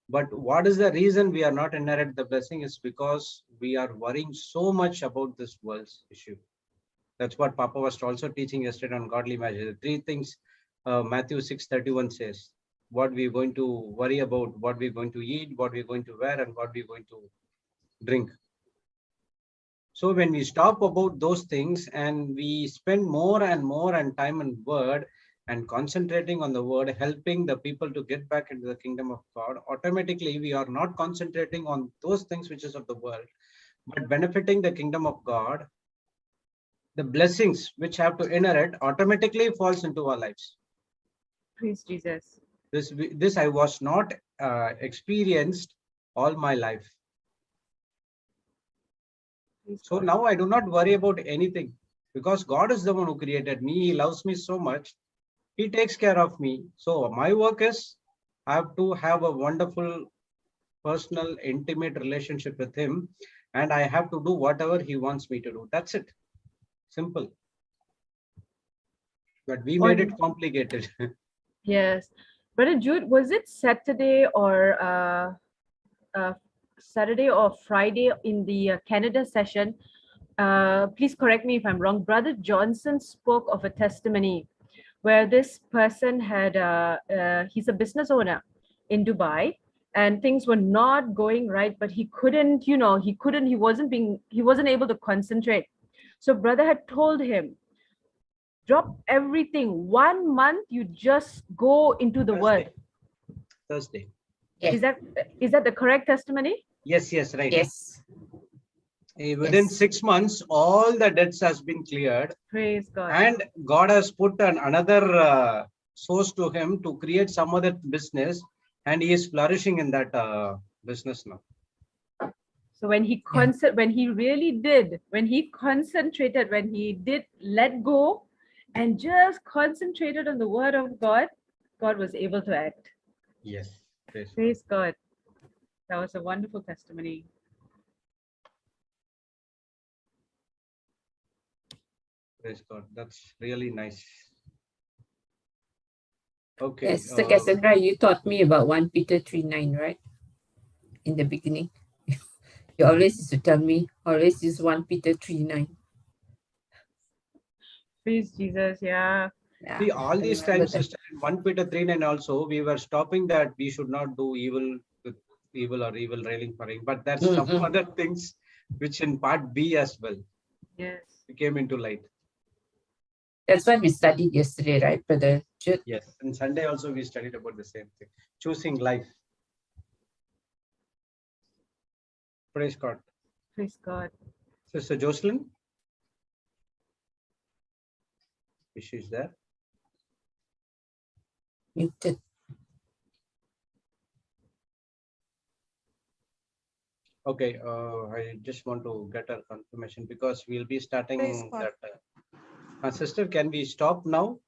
But what is the reason we are not inherit the blessing is because we are worrying so much about this world's issue. That's what Papa was also teaching yesterday on godly marriage. The three things Matthew 6:31 says. What we're going to worry about, what we're going to eat, what we're going to wear, and what we're going to drink. So when we stop about those things and we spend more and more and time in word, and concentrating on the word, helping the people to get back into the kingdom of God, automatically we are not concentrating on those things which is of the world, but benefiting the kingdom of God. The blessings which have to inherit automatically falls into our lives. Praise Jesus. This I was not experienced all my life. Praise So God. now I do not worry about anything, because God is the one who created me. He loves me so much. He takes care of me. So my work is, I have to have a wonderful, personal, intimate relationship with him, and I have to do whatever he wants me to do. That's it. Simple. But we made it complicated. Yes. Brother Jude, was it Saturday or Friday in the Canada session? Please correct me if I'm wrong. Brother Johnson spoke of a testimony where this person had, he's a business owner in Dubai, and things were not going right, but he wasn't able to concentrate. So brother had told him, drop everything. 1 month, you just go into the word. Thursday. Is that the correct testimony? Yes, right. Yes. Within 6 months, all the debts has been cleared. Praise God. And God has put another source to him to create some other business, and he is flourishing in that business now. So when he concentrated, when he did let go and just concentrated on the word of God, God was able to act. Yes. Praise God. That was a wonderful testimony. Praise God. That's really nice. Okay. Yes, so Cassandra, you taught me about 1 Peter 3:9, right? In the beginning. You always used to tell me, always use 1 Peter 3:9. Praise Jesus, yeah. See, all these times, sister, in 1 Peter 3:9 also, we were stopping that we should not do evil with evil or evil railing for evil. But that's some other things which in part B as well. Yes. We came into light. That's what we studied yesterday, right, Brother Jude? Yes, and Sunday also we studied about the same thing. Choosing life. Praise God. Praise God. Sister Jocelyn? Is she there? Muted. Okay, I just want to get a confirmation because we'll be starting that. Sister, can we stop now?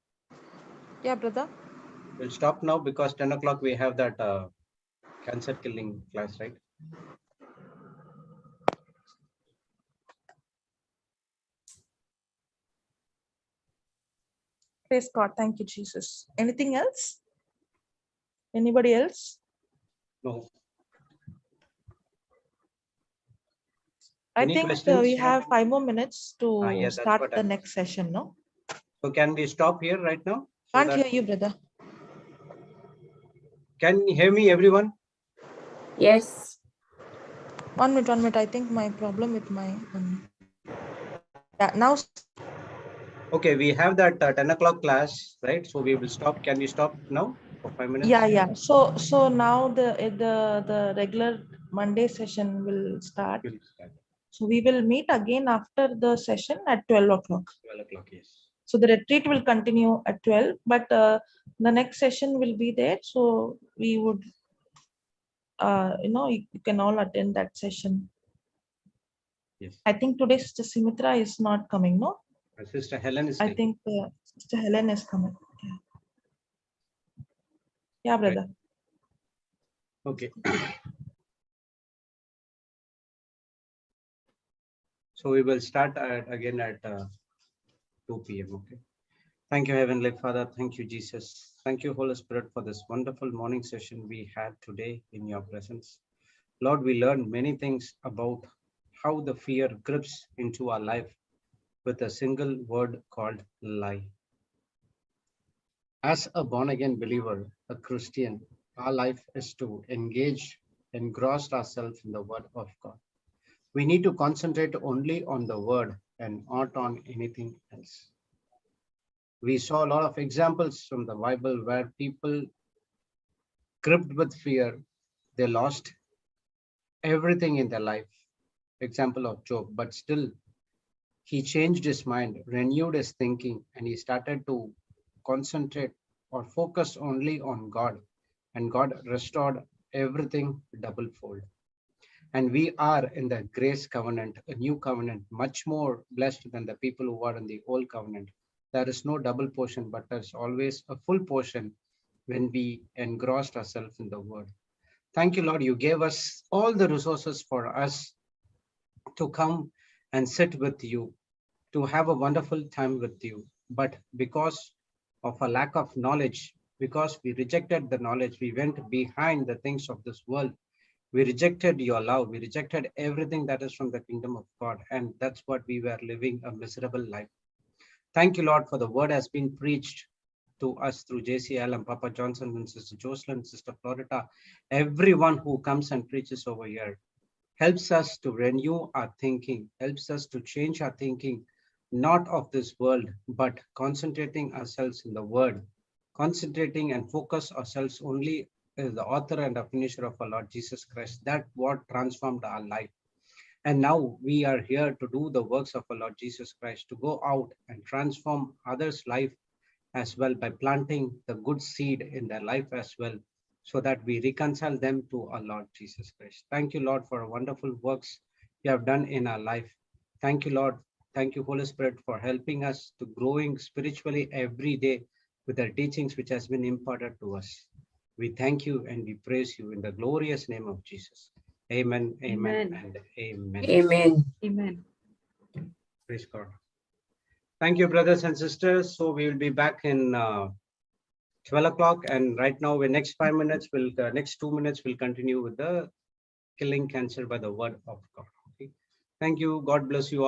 Yeah, brother. We'll stop now because 10 o'clock we have that cancer killing class, right? Praise God. Thank you, Jesus. Anything else? Anybody else? No. I Any think questions? we have 5 more minutes to Yes, start the next session, no? So can we stop here right now? Can't hear you, brother. Can you hear me, everyone? Yes. 1 minute. I think my problem with my... yeah, now... Okay, we have that 10 o'clock class, right? So we will stop. Can we stop now for 5 minutes? Yeah. So now the regular Monday session will start. So we will meet again after the session at 12 o'clock. 12 o'clock, yes. So the retreat will continue at 12, but the next session will be there. So we would, you can all attend that session. Yes. I think today Sister Sumitra is not coming, no? Sister Helen is I think Sister Helen is coming. Yeah, brother. Right. Okay. So we will start again at 2 p.m. Okay. Thank you, Heavenly Father. Thank you, Jesus. Thank you, Holy Spirit, for this wonderful morning session we had today in your presence. Lord, we learned many things about how the fear grips into our life with a single word called lie. As a born-again believer, a Christian, our life is to engage, engross ourselves in the word of God. We need to concentrate only on the word and not on anything else. We saw a lot of examples from the Bible where people gripped with fear, they lost everything in their life. Example of Job, but still he changed his mind, renewed his thinking, and he started to concentrate or focus only on God. And God restored everything double fold. And we are in the grace covenant, a new covenant, much more blessed than the people who are in the old covenant. There is no double portion, but there's always a full portion when we engrossed ourselves in the word. Thank you, Lord. You gave us all the resources for us to come and sit with you, to have a wonderful time with you. But because of a lack of knowledge, because we rejected the knowledge, we went behind the things of this world. We rejected your love. We rejected everything that is from the kingdom of God. And that's what we were living a miserable life. Thank you, Lord, for the word has been preached to us through JCILM, Papa Johnson and Sister Jocelyn, Sister Florida. Everyone who comes and preaches over here helps us to renew our thinking, helps us to change our thinking, not of this world, but concentrating ourselves in the word, concentrating and focus ourselves only as the author and the finisher of our Lord Jesus Christ. That what transformed our life. And now we are here to do the works of our Lord Jesus Christ, to go out and transform others' life as well by planting the good seed in their life as well, so that we reconcile them to our Lord Jesus Christ. Thank you, Lord, for wonderful works you have done in our life. Thank you, Lord. Thank you, Holy Spirit, for helping us to growing spiritually every day with the teachings which has been imparted to us. We thank you and we praise you in the glorious name of Jesus. Amen, amen, Amen. and amen. Amen. Amen. Praise God. Thank you, brothers and sisters. So we will be back in 12 o'clock. And right now, in next 5 minutes, next 2 minutes, we'll continue with the killing cancer by the word of God. Okay. Thank you. God bless you all.